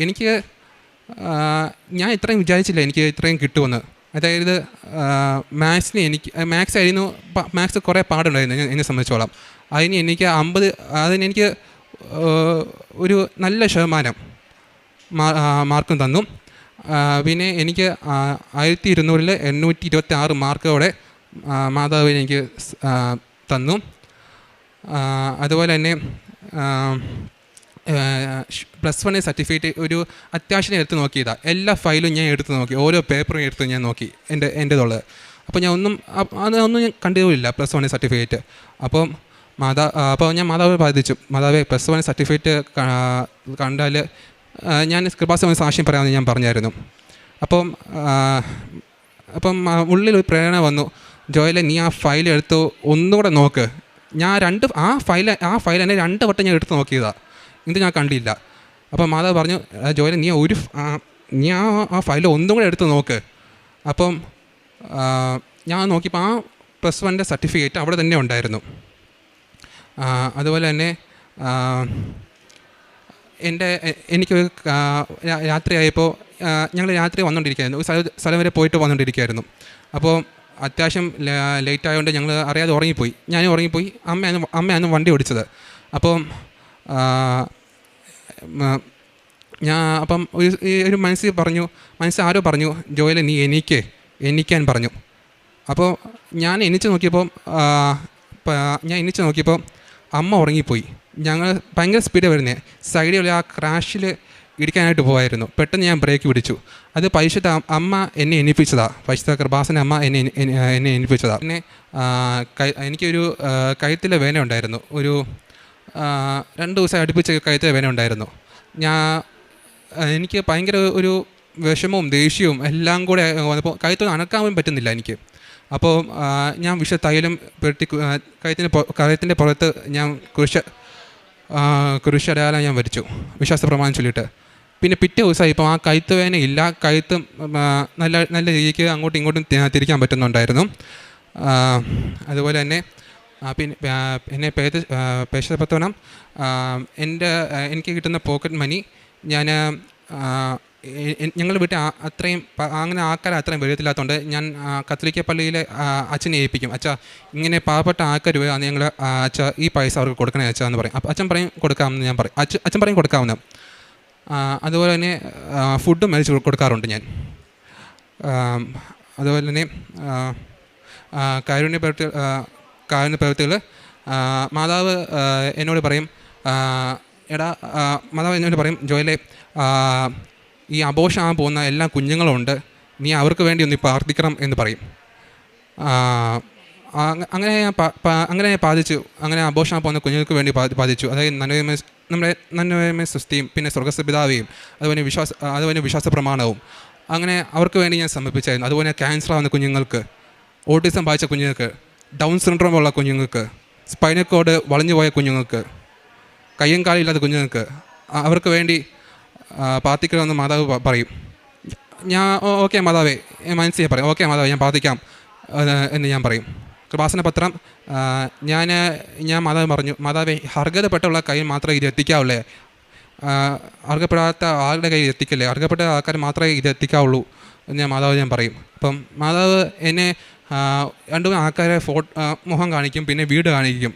ഞാൻ ഇത്രയും വിചാരിച്ചില്ല എനിക്ക് ഇത്രയും കിട്ടുമെന്ന്. അതായത് മാത്സ് ആയിരുന്നു, മാത്സ് കുറേ പാടുണ്ടായിരുന്നു എന്നെ സംബന്ധിച്ചോളം. അതിനെനിക്ക് ഒരു നല്ല ശതമാനം മാർക്കും തന്നു. പിന്നെ എനിക്ക് 1200-ൽ 826 മാർക്കോടെ മാതാവ് എനിക്ക് തന്നു. അതുപോലെ തന്നെ +1 സർട്ടിഫിക്കറ്റ് ഒരു അത്യാവശ്യം എടുത്ത് നോക്കിയതാണ്. എല്ലാ ഫയലും ഞാൻ എടുത്ത് നോക്കി, ഓരോ പേപ്പറും എടുത്ത് ഞാൻ നോക്കി എൻ്റെതുള്ളത്. അപ്പോൾ ഞാൻ അതൊന്നും ഞാൻ കണ്ടുപോയില്ല +1 സർട്ടിഫിക്കറ്റ്. അപ്പോൾ ഞാൻ മാതാവ് ബാധിച്ചു, മാതാവെ +1 സർട്ടിഫിക്കറ്റ് കണ്ടാൽ ഞാൻ കൃപാസന സാക്ഷ്യം പറയാമെന്ന് ഞാൻ പറഞ്ഞായിരുന്നു. അപ്പം അപ്പം ഉള്ളിലൊരു പ്രേരണ വന്നു, ജോയലെ നീ ആ ഫയൽ എടുത്ത് ഒന്നുകൂടെ നോക്ക്. ഞാൻ ആ ഫയൽ തന്നെ 2 വട്ടം ഞാൻ എടുത്ത് നോക്കിയതാണ്, ഇത് ഞാൻ കണ്ടില്ല. അപ്പം മാതാവ് പറഞ്ഞു, ജോയലെ നീ ആ ഫയൽ ഒന്നും കൂടെ എടുത്ത് നോക്ക്. അപ്പം ഞാൻ നോക്കിയപ്പോൾ ആ +1 സർട്ടിഫിക്കറ്റ് അവിടെ തന്നെ ഉണ്ടായിരുന്നു. അതുപോലെ തന്നെ എനിക്ക് രാത്രിയായപ്പോൾ ഞങ്ങൾ രാത്രി വന്നുകൊണ്ടിരിക്കുകയായിരുന്നു, ഒരു സ്ഥലം വരെ പോയിട്ട് വന്നുകൊണ്ടിരിക്കുകയായിരുന്നു. അപ്പോൾ അത്യാവശ്യം ലേറ്റ് ആയതുകൊണ്ട് ഞങ്ങൾ അറിയാതെ ഉറങ്ങിപ്പോയി. ഞാനും ഉറങ്ങിപ്പോയി, അമ്മയാണ് വണ്ടി ഓടിച്ചത്. അപ്പം അപ്പം ഒരു മനസ്സിൽ ആരോ പറഞ്ഞു, ജോയലെ നീ എണീക്കാൻ പറഞ്ഞു. അപ്പോൾ ഞാൻ എണീച്ച് നോക്കിയപ്പോൾ അമ്മ ഉറങ്ങിപ്പോയി. ഞങ്ങൾ ഭയങ്കര സ്പീഡ് വരുന്നത്, സൈഡിൽ ആ ക്രാഷിൽ ഇടിക്കാനായിട്ട് പോകായിരുന്നു. പെട്ടെന്ന് ഞാൻ ബ്രേക്ക് പിടിച്ചു. അത് പരിശുദ്ധ അമ്മ എന്നെ എണീപ്പിച്ചതാണ്, പരിശുദ്ധ കൃപാസന അമ്മ എന്നെ എണീപ്പിച്ചതാണ്. പിന്നെ എനിക്കൊരു കഴുത്തിലെ വേദന ഉണ്ടായിരുന്നു, ഒരു 2 ദിവസം അടുപ്പിച്ച് കഴുത്തിലെ വേദന ഉണ്ടായിരുന്നു. എനിക്ക് ഭയങ്കര ഒരു വിഷമവും ദേഷ്യവും എല്ലാം കൂടെ വന്നപ്പോൾ കഴുത്തൊന്നും അനക്കാൻ പറ്റുന്നില്ല എനിക്ക്. അപ്പോൾ ഞാൻ തൈലം പുരട്ടി കഴുത്തിൻ്റെ പുറത്ത് ഞാൻ കുരിശടയാളം ഞാൻ വരച്ചു, വിശ്വാസ പ്രമാണം ചൊല്ലിയിട്ട്. പിന്നെ പിറ്റേ ദിവസമായി ഇപ്പോൾ ആ കഴുത്ത് വേദന ഇല്ല, കഴുത്ത് നല്ല രീതിക്ക് അങ്ങോട്ടും ഇങ്ങോട്ടും തിരിക്കാൻ പറ്റുന്നുണ്ടായിരുന്നു. അതുപോലെ തന്നെ പിന്നെ പേശപ്പത്തോണം എനിക്ക് കിട്ടുന്ന പോക്കറ്റ് മണി ഞങ്ങൾ വീട്ടിൽ അത്രയും അങ്ങനെ ആൾക്കാർ അത്രയും വരത്തില്ലാത്തതുകൊണ്ട് ഞാൻ കത്തോലിക്ക പള്ളിയിലെ അച്ഛനെ ഏൽപ്പിക്കും. അച്ഛാ ഇങ്ങനെ പാവപ്പെട്ട ആൾക്കാർ അത് ഞങ്ങൾ അച്ഛാ ഈ പൈസ അവർക്ക് കൊടുക്കണേ അച്ഛാ എന്ന് പറയും. അപ്പോൾ അച്ഛൻ പറയും കൊടുക്കാമെന്ന് ഞാൻ പറയും, അച്ഛൻ പറയും കൊടുക്കാമെന്ന്. അതുപോലെ തന്നെ ഫുഡും മേടിച്ച് കൊടുക്കാറുണ്ട് ഞാൻ. അതുപോലെ തന്നെ കാരുണ്യ പ്രവൃത്തികൾ മാതാവ് എന്നോട് പറയും, മാതാവ് എന്നോട് പറയും, ജോയലെ ഈ അബോർഷൻ ആകാൻ പോകുന്ന എല്ലാ കുഞ്ഞുങ്ങളുണ്ട്, നീ അവർക്ക് വേണ്ടി ഒന്ന് പ്രാർത്ഥിക്കണം എന്ന് പറയും. അങ്ങനെ ബാധിച്ചു. അങ്ങനെ അബോർഷൻ ആകാൻ പോകുന്ന കുഞ്ഞുങ്ങൾക്ക് വേണ്ടി ബാധിച്ചു. അതായത് നമ്മുടെ നന്മ സൃഷ്ടിയും പിന്നെ സ്വർഗസ്ഥപിതാവേയും അതുപോലെ വിശ്വാസ പ്രമാണവും അങ്ങനെ അവർക്ക് വേണ്ടി ഞാൻ സമർപ്പിച്ചായിരുന്നു. അതുപോലെ ക്യാൻസർ ആവുന്ന കുഞ്ഞുങ്ങൾക്ക്, ഓട്ടിസം ബാധിച്ച കുഞ്ഞുങ്ങൾക്ക്, ഡൗൺ സിൻഡ്രോം ഉള്ള കുഞ്ഞുങ്ങൾക്ക്, സ്പൈനൽ കോഡ് വളഞ്ഞു പോയ കുഞ്ഞുങ്ങൾക്ക്, കയ്യും കാലും ഇല്ലാത്ത കുഞ്ഞുങ്ങൾക്ക് അവർക്ക് വേണ്ടി പ്രാർത്ഥിക്കണമെന്ന് മാതാവ് പറയും. ഞാൻ ഓക്കെ മാതാവേ മനസ്സിൽ പറയും, ഓക്കെ മാതാവേ ഞാൻ പ്രാർത്ഥിക്കാം എന്ന് ഞാൻ പറയും. കൃപാസന പത്രം ഞാൻ മാതാവ് പറഞ്ഞു, മാതാവേ അർഹതപ്പെട്ടുള്ള കയ്യിൽ മാത്രമേ ഇത് എത്തിക്കാവുള്ളേ, അർഹതപ്പെടാത്ത ആളുടെ കയ്യിൽ എത്തിക്കല്ലേ, അർഹതപ്പെട്ട ആൾക്കാർ മാത്രമേ ഇത് എത്തിക്കാവുള്ളൂ എന്ന് ഞാൻ പറയും. അപ്പം മാതാവ് എന്നെ 2 ആൾക്കാരെ മുഖം കാണിക്കും, പിന്നെ വീട് കാണിക്കും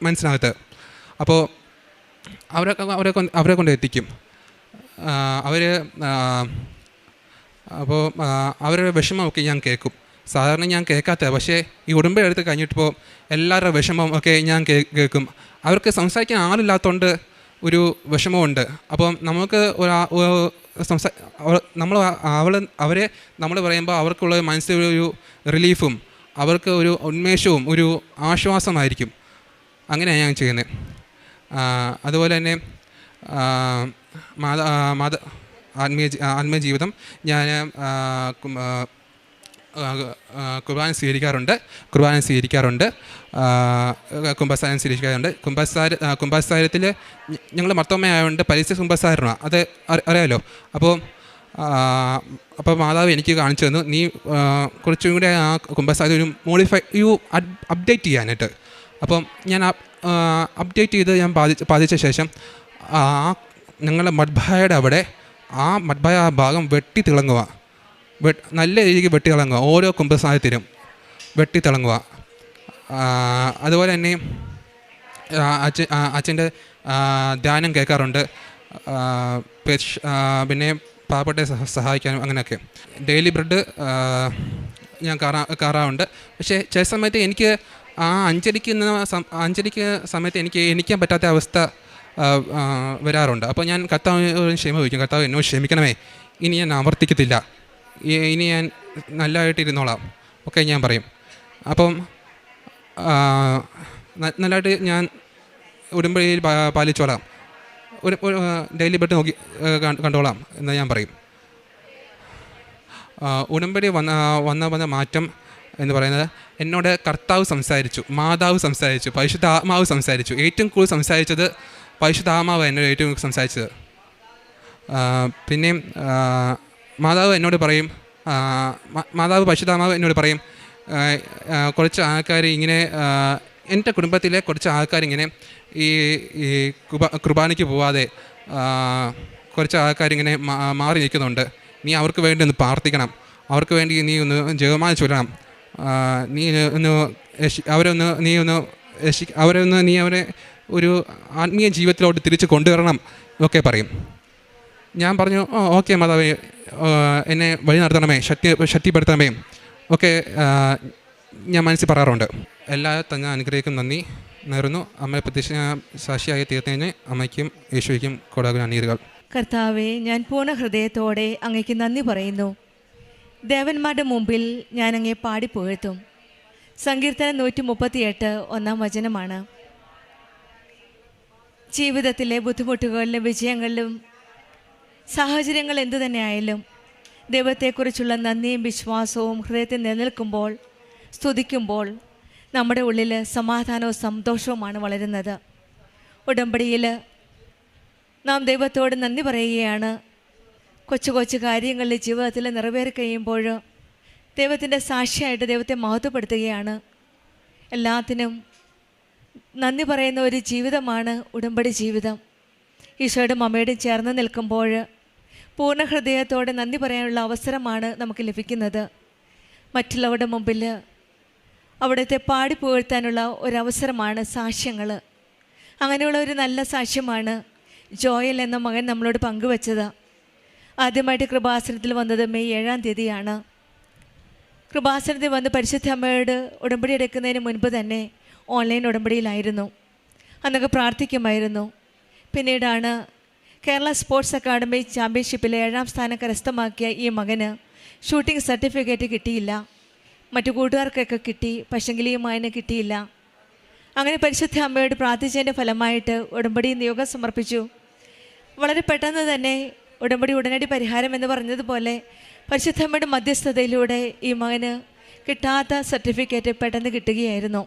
മനസ്സിനകത്ത്. അപ്പോൾ അവരെ കൊണ്ട് എത്തിക്കും. അപ്പോൾ അവരുടെ വിഷമമൊക്കെ ഞാൻ കേൾക്കും. സാധാരണ ഞാൻ കേൾക്കാത്ത, പക്ഷേ ഈ ഉടമ്പടി എടുത്ത് കഴിഞ്ഞിട്ടിപ്പോൾ എല്ലാവരുടെ വിഷമം ഒക്കെ ഞാൻ കേൾക്കും. അവർക്ക് സംസാരിക്കാൻ ആളില്ലാത്തതുകൊണ്ട് ഒരു വിഷമമുണ്ട്. അപ്പം നമുക്ക് അവരെ നമ്മൾ പറയുമ്പോൾ അവർക്കുള്ള മനസ്സിലൊരു റിലീഫും അവർക്ക് ഒരു ഉന്മേഷവും ഒരു ആശ്വാസമായിരിക്കും. അങ്ങനെയാണ് ഞാൻ ചെയ്യുന്നത്. അതുപോലെ തന്നെ ആത്മീയ ജീവിതം ഞാൻ കുർബാന സ്വീകരിക്കാറുണ്ട്, കുംഭസാരം സ്വീകരിക്കാറുണ്ട്. കുംഭസാരത്തിൽ ഞങ്ങൾ മർത്തോമയായതുകൊണ്ട് പരിസ്ഥിതി കുംഭസാരമാണ്, അത് അറിയാമല്ലോ. അപ്പോൾ മാതാവ് എനിക്ക് കാണിച്ചു തന്നു, നീ കുറച്ചും കൂടെ ആ കുംഭസാരം ഒരു അപ്ഡേറ്റ് ചെയ്യാനായിട്ട്. അപ്പം ഞാൻ അപ്ഡേറ്റ് ചെയ്ത് ഞാൻ ബാധിച്ച ശേഷം ഞങ്ങളുടെ മഡ്ബായയുടെ അവിടെ ആ മഡ്ബായ ആ ഭാഗം വെട്ടി തിളങ്ങുക, നല്ല രീതിക്ക് വെട്ടി തിളങ്ങുക, ഓരോ കുംഭസാരത്തിലും വെട്ടി തിളങ്ങുക. അതുപോലെ തന്നെ അച്ഛൻ്റെ ധ്യാനം കേൾക്കാറുണ്ട്, പിന്നെ പാവപ്പെട്ടെ സഹായിക്കാനും അങ്ങനെയൊക്കെ. ഡെയിലി ബ്രെഡ് ഞാൻ കയറാറുണ്ട്. പക്ഷേ ചില സമയത്ത് എനിക്ക് ആ അഞ്ചലിക്ക് സമയത്ത് എനിക്ക് എണീക്കാൻ പറ്റാത്ത അവസ്ഥ വരാറുണ്ട്. അപ്പോൾ ഞാൻ കർത്താവിനോട് ക്ഷമ ചോദിക്കും, കർത്താവ് എന്നോട് ക്ഷമിക്കണമേ, ഇനി ഞാൻ ആവർത്തിക്കത്തില്ല, ഇനി ഞാൻ നല്ലതായിട്ട് ഇരുന്നോളാം ഒക്കെ ഞാൻ പറയും. അപ്പം നല്ലതായിട്ട് ഞാൻ ഉടമ്പടിയിൽ പാലിച്ചോളാം, ഡെയിലി ബെഡ് നോക്കി കണ്ടോളാം എന്ന് ഞാൻ പറയും. ഉടമ്പടി വന്ന മാറ്റം എന്ന് പറയുന്നത് എന്നോട് കർത്താവ് സംസാരിച്ചു, മാതാവ് സംസാരിച്ചു, പരിശുദ്ധ ആത്മാവ് സംസാരിച്ചു. ഏറ്റവും കൂടുതൽ സംസാരിച്ചത് പരിശുദ്ധ ആത്മാവ് എന്നോട് ഏറ്റവും കൂടുതൽ സംസാരിച്ചത്. പിന്നെയും മാതാവ് എന്നോട് പറയും, മാതാവ് പരിശുദ്ധ ആത്മാവ് എന്നോട് പറയും, കുറച്ച് ആൾക്കാർ ഇങ്ങനെ എൻ്റെ കുടുംബത്തിലെ കുറച്ച് ആൾക്കാരിങ്ങനെ ഈ കുർബാനയ്ക്ക് പോവാതെ കുറച്ച് ആൾക്കാരിങ്ങനെ മാറി നിൽക്കുന്നുണ്ട്. നീ അവർക്ക് വേണ്ടി ഒന്ന് പ്രാർത്ഥിക്കണം, അവർക്ക് വേണ്ടി നീ ഒന്ന് ജപമാല ചൊല്ലണം, നീ ഒന്ന് അവരെ ഒരു ആത്മീയ ജീവിതത്തിലോട്ട് തിരിച്ച് കൊണ്ടുവരണം ഒക്കെ പറയും. ഞാൻ പറഞ്ഞു, ഓക്കെ മാതാവേ, എന്നെ വഴി നടത്തണമേ, ശക്തിപ്പെടുത്തണമേ ഒക്കെ ഞാൻ മനസ്സിൽ പറയാറുണ്ട്. എല്ലാ തന്നെ അനുഗ്രഹിക്കും നന്ദി നേരുന്നു. അമ്മയെ പ്രത്യക്ഷ സാക്ഷിയായി തീർന്നതിന് അമ്മയ്ക്കും യേശുവിനും കൊടാകുന്ന അനീറുകൾ. കർത്താവെ, ഞാൻ പൂർണ്ണ ഹൃദയത്തോടെ അങ്ങയ്ക്ക് നന്ദി പറയുന്നു. ദേവന്മാരുടെ മുമ്പിൽ ഞാൻ അങ്ങയെ പാടിപ്പുകഴ്ത്തും. സങ്കീർത്തനം 138 1-ാം വചനമാണ്. ജീവിതത്തിലെ ബുദ്ധിമുട്ടുകളിലും വിജയങ്ങളിലും സാഹചര്യങ്ങൾ എന്തു തന്നെയായാലും ദൈവത്തെക്കുറിച്ചുള്ള നന്ദിയും വിശ്വാസവും ഹൃദയത്തിൽ നിലനിൽക്കുമ്പോൾ, സ്തുതിക്കുമ്പോൾ നമ്മുടെ ഉള്ളിൽ സമാധാനവും സന്തോഷവുമാണ് വളരുന്നത്. ഉടമ്പടിയിൽ നാം ദൈവത്തോട് നന്ദി പറയുകയാണ്. കൊച്ചു കൊച്ചു കാര്യങ്ങളിൽ ജീവിതത്തിൽ നിറവേറി കഴിയുമ്പോൾ ദൈവത്തിൻ്റെ സാക്ഷിയായിട്ട് ദൈവത്തെ മഹത്വപ്പെടുത്തുകയാണ്. എല്ലാത്തിനും നന്ദി പറയുന്ന ഒരു ജീവിതമാണ് ഉടമ്പടി ജീവിതം. ഈശോയുടെയും അമ്മയുടെയും ചേർന്ന് നിൽക്കുമ്പോൾ പൂർണ്ണ ഹൃദയത്തോടെ നന്ദി പറയാനുള്ള അവസരമാണ് നമുക്ക് ലഭിക്കുന്നത്. മറ്റുള്ളവരുടെ മുമ്പിൽ അവിടുത്തെ പാടി പുകഴ്ത്താനുള്ള ഒരവസരമാണ് സാക്ഷ്യങ്ങൾ. അങ്ങനെയുള്ള ഒരു നല്ല സാക്ഷ്യമാണ് ജോയൽ എന്ന മകൻ നമ്മളോട് പങ്കുവച്ചത്. ആദ്യമായിട്ട് കൃപാസനത്തിൽ വന്നത് മെയ് 7-ാം തീയതിയാണ്. കൃപാസനത്തിൽ വന്ന് പരിശുദ്ധ അമ്മയോട് ഉടമ്പടി എടുക്കുന്നതിന് മുൻപ് തന്നെ ഓൺലൈൻ ഉടമ്പടിയിലായിരുന്നു. അന്നൊക്കെ പ്രാർത്ഥിക്കുമായിരുന്നു. പിന്നീടാണ് കേരള സ്പോർട്സ് അക്കാഡമി ചാമ്പ്യൻഷിപ്പിൽ 7-ാം സ്ഥാനം കരസ്ഥമാക്കിയ ഈ മകന് ഷൂട്ടിംഗ് സർട്ടിഫിക്കറ്റ് കിട്ടിയില്ല. മറ്റു കൂട്ടുകാർക്കൊക്കെ കിട്ടി, പക്ഷെങ്കിൽ ഈ മകന് കിട്ടിയില്ല. അങ്ങനെ പരിശുദ്ധ അമ്മയോട് പ്രാർത്ഥിച്ചതിൻ്റെ ഫലമായിട്ട് ഉടമ്പടി നിയോഗം സമർപ്പിച്ചു. വളരെ പെട്ടെന്ന് തന്നെ ഉടമ്പടി ഉടനടി പരിഹാരം എന്ന് പറഞ്ഞതുപോലെ പരിശുദ്ധ അമ്മയുടെ മധ്യസ്ഥതയിലൂടെ ഈ മകന് കിട്ടാത്ത സർട്ടിഫിക്കറ്റ് പെട്ടെന്ന് കിട്ടുകയായിരുന്നു.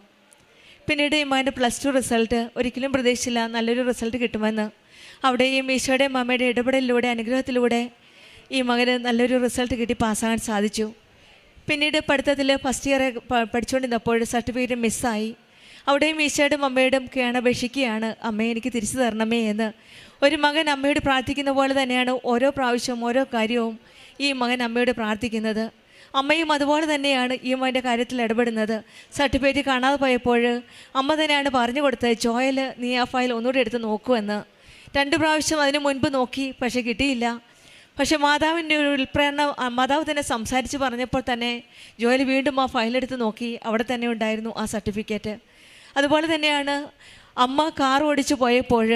പിന്നീട് ഈ മകൻ്റെ +2 റിസൾട്ട് ഒരിക്കലും പ്രതീക്ഷിച്ചില്ല നല്ലൊരു റിസൾട്ട് കിട്ടുമെന്ന്. അവിടെയും ഈശോയുടെയും അമ്മയുടെ ഇടപെടലിലൂടെ അനുഗ്രഹത്തിലൂടെ ഈ മകന് നല്ലൊരു റിസൾട്ട് കിട്ടി പാസ്സാകാൻ സാധിച്ചു. പിന്നീട് പഠിത്തത്തിൽ ഫസ്റ്റ് ഇയർ പഠിച്ചുകൊണ്ടിരുന്നപ്പോൾ സർട്ടിഫിക്കറ്റ് മിസ്സായി. അവിടെയും ഈശോയുടെയും അമ്മയുടെയും കേണപേക്ഷിക്കുകയാണ്, അമ്മയെ എനിക്ക് തിരിച്ചു തരണമേ എന്ന്. ഒരു മകൻ അമ്മയോട് പ്രാർത്ഥിക്കുന്ന പോലെ തന്നെയാണ് ഓരോ പ്രാവശ്യവും ഓരോ കാര്യവും ഈ മകൻ അമ്മയോട് പ്രാർത്ഥിക്കുന്നത്. അമ്മയും അതുപോലെ തന്നെയാണ് ഈ മകൻ്റെ കാര്യത്തിൽ ഇടപെടുന്നത്. സർട്ടിഫിക്കറ്റ് കാണാതെ പോയപ്പോൾ അമ്മ തന്നെയാണ് പറഞ്ഞു കൊടുത്തത്, ജോയൽ നീ ആ ഫയൽ ഒന്നുകൂടി എടുത്ത് നോക്കുമെന്ന്. 2 പ്രാവശ്യം അതിന് മുൻപ് നോക്കി, പക്ഷേ കിട്ടിയില്ല. പക്ഷേ മാതാവിൻ്റെ ഒരു ഉൾപ്രേരണ മാതാവ് തന്നെ സംസാരിച്ച് പറഞ്ഞപ്പോൾ തന്നെ ജോയൽ വീണ്ടും ആ ഫയലെടുത്ത് നോക്കി. അവിടെ തന്നെ ഉണ്ടായിരുന്നു ആ സർട്ടിഫിക്കറ്റ്. അതുപോലെ തന്നെയാണ് അമ്മ കാർ ഓടിച്ചു പോയപ്പോൾ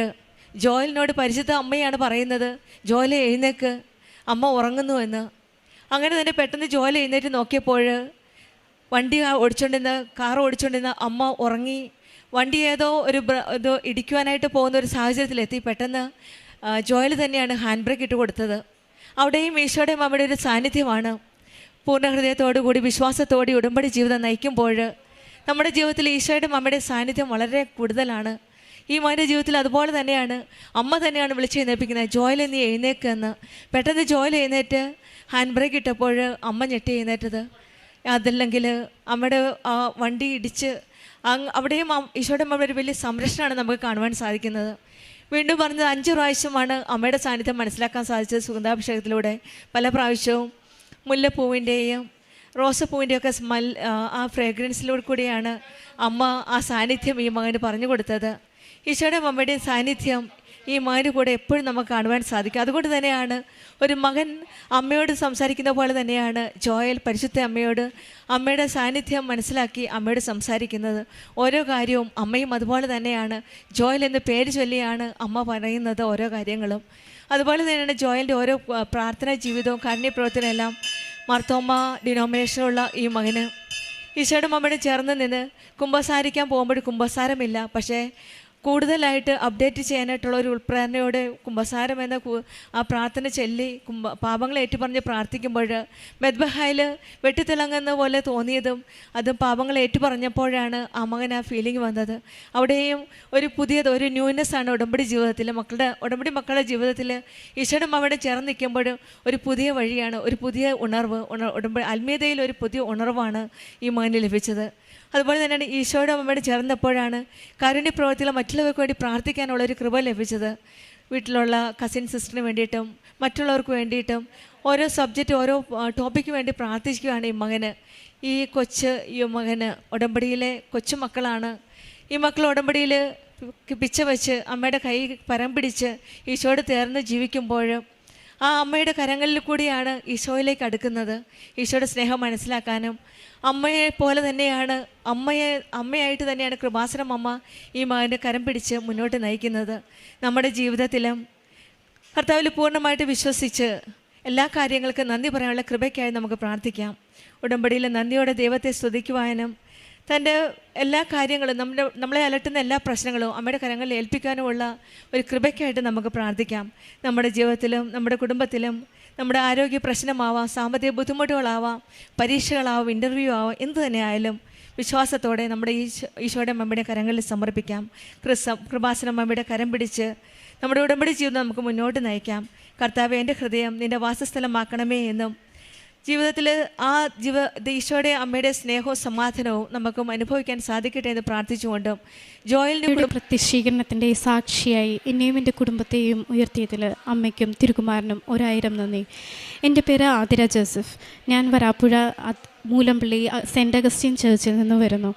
ജോയലിനോട് പരിശുദ്ധ അമ്മയാണ് പറയുന്നത്, ജോയൽ എഴുന്നേക്ക്, അമ്മ ഉറങ്ങുന്നുവെന്ന്. അങ്ങനെ തന്നെ പെട്ടെന്ന് ജോയൽ എഴുന്നേറ്റ് നോക്കിയപ്പോൾ വണ്ടി കാർ ഓടിച്ചുകൊണ്ടിരുന്ന അമ്മ ഉറങ്ങി. വണ്ടി ഏതോ ഇടിക്കുവാനായിട്ട് പോകുന്ന ഒരു സാഹചര്യത്തിലെത്തി. പെട്ടെന്ന് ജോയൽ തന്നെയാണ് ഹാൻഡ് ബ്രേക്ക് ഇട്ട് കൊടുത്തത്. അവിടെയും ഈശോയുടെയും അമ്മയുടെ ഒരു സാന്നിധ്യമാണ്. പൂർണ്ണ ഹൃദയത്തോടു കൂടി വിശ്വാസത്തോടെ ഉടമ്പടി ജീവിതം നയിക്കുമ്പോൾ നമ്മുടെ ജീവിതത്തിൽ ഈശോയുടെയും അമ്മയുടെ സാന്നിധ്യം വളരെ കൂടുതലാണ്. ഈ മകൻ്റെ ജീവിതത്തിൽ അതുപോലെ തന്നെയാണ്. അമ്മ തന്നെയാണ് വിളിച്ച് എഴുന്നേൽപ്പിക്കുന്നത്, ജോയൽ നീ എഴുന്നേക്ക് എന്ന്. പെട്ടെന്ന് ജോയൽ എഴുന്നേറ്റ് ഹാൻഡ് ബ്രേക്ക് ഇട്ടപ്പോൾ അമ്മ ഞെട്ടി എഴുന്നേറ്റത്. അതല്ലെങ്കിൽ അമ്മയുടെ വണ്ടി ഇടിച്ച് അവിടെയും ഈശോയുടെ അമ്മയുടെ ഒരു വലിയ സംരക്ഷണമാണ് നമുക്ക് കാണുവാൻ സാധിക്കുന്നത്. വീണ്ടും പറഞ്ഞത് 5 പ്രാവശ്യമാണ് അമ്മയുടെ സാന്നിധ്യം മനസ്സിലാക്കാൻ സാധിച്ചത് സുഗന്ധാഭിഷേകത്തിലൂടെ. പല പ്രാവശ്യവും മുല്ലപ്പൂവിൻ്റെയും റോസപ്പൂവിൻ്റെയൊക്കെ ആ ഫ്രേഗ്രൻസിലൂടെ കൂടിയാണ് അമ്മ ആ സാന്നിധ്യം ഈ മകന് പറഞ്ഞു കൊടുത്തത്. ഈശോയുടെ അമ്മയുടെയും സാന്നിധ്യം ഈ മകന് കൂടെ എപ്പോഴും നമുക്ക് കാണുവാൻ സാധിക്കും. അതുകൊണ്ട് തന്നെയാണ് ഒരു മകൻ അമ്മയോട് സംസാരിക്കുന്ന പോലെ തന്നെയാണ് ജോയൽ പരിശുദ്ധ അമ്മയോട് അമ്മയുടെ സാന്നിധ്യം മനസ്സിലാക്കി അമ്മയോട് സംസാരിക്കുന്നത്. ഓരോ കാര്യവും അമ്മയും അതുപോലെ തന്നെയാണ്. ജോയൽ എന്ന് പേര് ചൊല്ലിയാണ് അമ്മ പറയുന്നത് ഓരോ കാര്യങ്ങളും. അതുപോലെ തന്നെയാണ് ജോയലിൻ്റെ ഓരോ പ്രാർത്ഥനാ ജീവിതവും കാരുണ്യപ്രവർത്തനം എല്ലാം. മാർത്തോമ ഡിനോമിനേഷനുള്ള ഈ മകന് ഈശോയുടെ അമ്മയുടെ ചേർന്ന് നിന്ന് കുമ്പസാരിക്കാൻ പോകുമ്പോൾ കുമ്പസാരമില്ല, പക്ഷേ കൂടുതലായിട്ട് അപ്ഡേറ്റ് ചെയ്യാനായിട്ടുള്ള ഒരു ഉൾപ്രേരണയോടെ കുമ്പസാരം എന്ന ആ പ്രാർത്ഥന ചൊല്ലി പാപങ്ങളെ ഏറ്റുപറഞ്ഞ് പ്രാർത്ഥിക്കുമ്പോൾ ബെത്ലഹേമിൽ വെട്ടിത്തിളങ്ങുന്ന പോലെ തോന്നിയതും അതും പാപങ്ങളെ ഏറ്റുപറഞ്ഞപ്പോഴാണ് ആ മകൻ ആ ഫീലിംഗ് വന്നത്. അവിടെയും ഒരു ന്യൂനെസ് ആണ് ഉടമ്പടി ജീവിതത്തിൽ, ഉടമ്പടി മക്കളുടെ ജീവിതത്തിൽ ഈശോയുടെ അവിടെ ചേർന്ന് നിൽക്കുമ്പോൾ ഒരു പുതിയ വഴിയാണ്, ഒരു പുതിയ ഉണർവ്, ഉടമ്പടി ആത്മീയതയിൽ ഒരു പുതിയ ഉണർവാണ് ഈ മകന് ലഭിച്ചത്. അതുപോലെ തന്നെയാണ് ഈശോയുടെ അമ്മയോട് ചേർന്നപ്പോഴാണ് കാരുണ്യ പ്രവൃത്തിയിൽ മറ്റുള്ളവർക്ക് വേണ്ടി പ്രാർത്ഥിക്കാനുള്ളൊരു കൃപ ലഭിച്ചത്. വീട്ടിലുള്ള കസിൻ സിസ്റ്ററിന് വേണ്ടിയിട്ടും മറ്റുള്ളവർക്ക് വേണ്ടിയിട്ടും ഓരോ സബ്ജക്റ്റ്, ഓരോ ടോപ്പിക്ക് വേണ്ടി പ്രാർത്ഥിക്കുകയാണ് ഈ മകന് ഉടമ്പടിയിലെ കൊച്ചുമക്കളാണ്. ഈ മക്കൾ ഉടമ്പടിയിൽ പിച്ച വെച്ച് അമ്മയുടെ കൈ പരം പിടിച്ച് ഈശോയോട് ചേർന്ന് ജീവിക്കുമ്പോൾ ആ അമ്മയുടെ കരങ്ങളിൽ കൂടിയാണ് ഈശോയിലേക്ക് അടുക്കുന്നത്. ഈശോയുടെ സ്നേഹം മനസ്സിലാക്കാനും അമ്മയെ പോലെ തന്നെയാണ്, അമ്മയായിട്ട് തന്നെയാണ് കൃപാസനം അമ്മ ഈ മകൻ്റെ കരം പിടിച്ച് മുന്നോട്ട് നയിക്കുന്നത്. നമ്മുടെ ജീവിതത്തിലും കർത്താവിൽ പൂർണ്ണമായിട്ട് വിശ്വസിച്ച് എല്ലാ കാര്യങ്ങൾക്കും നന്ദി പറയാനുള്ള കൃപയ്ക്കായി നമുക്ക് പ്രാർത്ഥിക്കാം. ഉടമ്പടിയിൽ നന്ദിയോടെ ദൈവത്തെ സ്തുതിക്കുവാനും തൻ്റെ എല്ലാ കാര്യങ്ങളും നമ്മളെ അലട്ടുന്ന എല്ലാ പ്രശ്നങ്ങളും അമ്മയുടെ കരങ്ങളിൽ ഏൽപ്പിക്കാനുമുള്ള ഒരു കൃപയ്ക്കായിട്ട് നമുക്ക് പ്രാർത്ഥിക്കാം. നമ്മുടെ ജീവിതത്തിലും നമ്മുടെ കുടുംബത്തിലും നമ്മുടെ ആരോഗ്യ പ്രശ്നമാവാം, സാമ്പത്തിക ബുദ്ധിമുട്ടുകളാവാം, പരീക്ഷകളാവാം, ഇൻ്റർവ്യൂ ആവാം, എന്തു തന്നെ ആയാലും വിശ്വാസത്തോടെ നമ്മുടെ ഈശോയുടെ അമ്മയുടെ കരങ്ങളിൽ സമർപ്പിക്കാം. കൃപാസനം അമ്മയുടെ കരം പിടിച്ച് നമ്മുടെ ഉടമ്പടി ജീവിതം നമുക്ക് മുന്നോട്ട് നയിക്കാം. കർത്താവേ, എൻ്റെ ഹൃദയം നിൻ്റെ വാസസ്ഥലമാക്കണമേ എന്നും ജീവിതത്തിൽ ഈശോയുടെ അമ്മയുടെ സ്നേഹവും സമാധാനവും നമുക്കും അനുഭവിക്കാൻ സാധിക്കട്ടെ എന്ന് പ്രാർത്ഥിച്ചുകൊണ്ടും ജോയലിൻ്റെ പ്രത്യക്ഷീകരണത്തിൻ്റെ സാക്ഷിയായി എന്നെയും എൻ്റെ കുടുംബത്തെയും ഉയർത്തിയതിൽ അമ്മയ്ക്കും തിരുകുമാരനും 1000 നന്ദി. എൻ്റെ പേര് ആതിര ജോസഫ്. ഞാൻ വരാപ്പുഴ മൂലമ്പള്ളി സെൻറ്റ് അഗസ്റ്റിൻ ചർച്ചിൽ നിന്ന് വരുന്നു.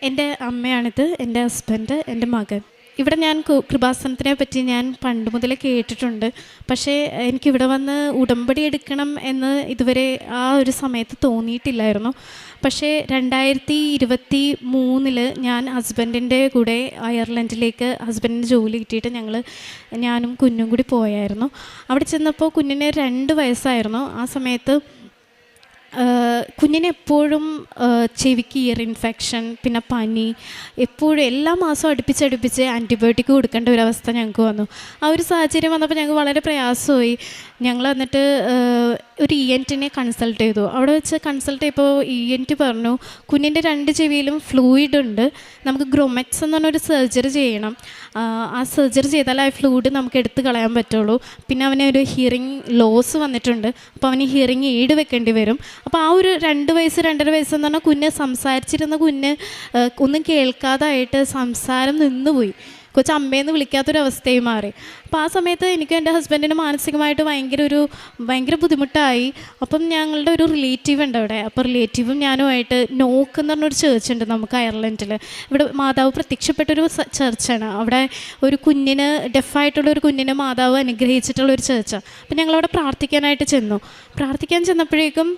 എൻ്റെ അമ്മയാണിത്, എൻ്റെ ഹസ്ബൻഡ്, എൻ്റെ മകൻ. ഇവിടെ ഞാൻ കൃപാസനത്തിനെ പറ്റി ഞാൻ പണ്ട് മുതലേ കേട്ടിട്ടുണ്ട്. പക്ഷേ എനിക്കിവിടെ വന്ന് ഉടമ്പടി എടുക്കണം എന്ന് ഇതുവരെ ആ ഒരു സമയത്ത് തോന്നിയിട്ടില്ലായിരുന്നു. പക്ഷേ 2023 ഞാൻ ഹസ്ബൻഡിൻ്റെ കൂടെ അയർലൻഡിലേക്ക് ഹസ്ബൻഡിന് ജോലി കിട്ടിയിട്ട് ഞാനും കുഞ്ഞും കൂടി പോയായിരുന്നു. അവിടെ ചെന്നപ്പോൾ കുഞ്ഞിന് 2 വയസ്സായിരുന്നു. ആ സമയത്ത് കുഞ്ഞിന് എപ്പോഴും ചെവിക്ക് ഇയർ ഇൻഫെക്ഷൻ, പിന്നെ പനി, എപ്പോഴും എല്ലാ മാസവും അടുപ്പിച്ച് ആൻറ്റിബയോട്ടിക് കൊടുക്കേണ്ട ഒരവസ്ഥ ഞങ്ങൾക്ക് വന്നു. ആ ഒരു സാഹചര്യം വന്നപ്പോൾ ഞങ്ങൾക്ക് വളരെ പ്രയാസമായി. ഞങ്ങൾ എന്നിട്ട് ഒരു ENT കൺസൾട്ട് ചെയ്തു. അവിടെ വെച്ച് കൺസൾട്ട് ചെയ്തപ്പോൾ ENT പറഞ്ഞു, കുഞ്ഞിൻ്റെ 2 ചെവിയിലും ഫ്ലൂയിഡ് ഉണ്ട്, നമുക്ക് ഗ്രോമെക്സ് എന്ന് പറഞ്ഞൊരു സർജറി ചെയ്യണം. ആ സർജറി ചെയ്താൽ ആ ഫ്ലൂയിഡ് നമുക്ക് എടുത്ത് കളയാൻ പറ്റുള്ളൂ. പിന്നെ അവന് ഒരു ഹിയറിങ് ലോസ് വന്നിട്ടുണ്ട്, അപ്പോൾ അവന് ഹിയറിങ് എയ്ഡ് വെക്കേണ്ടി വരും. അപ്പോൾ ആ ഒരു 2 വയസ്സ് 2.5 വയസ്സെന്ന് പറഞ്ഞാൽ കുഞ്ഞ് സംസാരിച്ചിരുന്ന കുഞ്ഞ് ഒന്നും കേൾക്കാതായിട്ട് സംസാരം നിന്നുപോയി. കൊച്ചമ്മയെന്ന് വിളിക്കാത്തൊരവസ്ഥയായി മാറി. അപ്പോൾ ആ സമയത്ത് എനിക്കും എൻ്റെ ഹസ്ബൻഡിന് മാനസികമായിട്ട് ഭയങ്കര ബുദ്ധിമുട്ടായി. അപ്പം ഞങ്ങളുടെ ഒരു റിലേറ്റീവ് ഉണ്ട് അവിടെ. അപ്പോൾ റിലേറ്റീവും ഞാനുമായിട്ട് നോക്ക് എന്ന് പറഞ്ഞൊരു ചേർച്ച് ഉണ്ട് നമുക്ക് അയർലൻഡിൽ. ഇവിടെ മാതാവ് പ്രത്യക്ഷപ്പെട്ടൊരു ചർച്ചാണ്. അവിടെ ഒരു കുഞ്ഞിന്, ഡെഫായിട്ടുള്ളൊരു കുഞ്ഞിനെ മാതാവ് അനുഗ്രഹിച്ചിട്ടുള്ളൊരു ചേർച്ചാണ്. അപ്പം ഞങ്ങളവിടെ പ്രാർത്ഥിക്കാനായിട്ട് പ്രാർത്ഥിക്കാൻ ചെന്നപ്പോഴേക്കും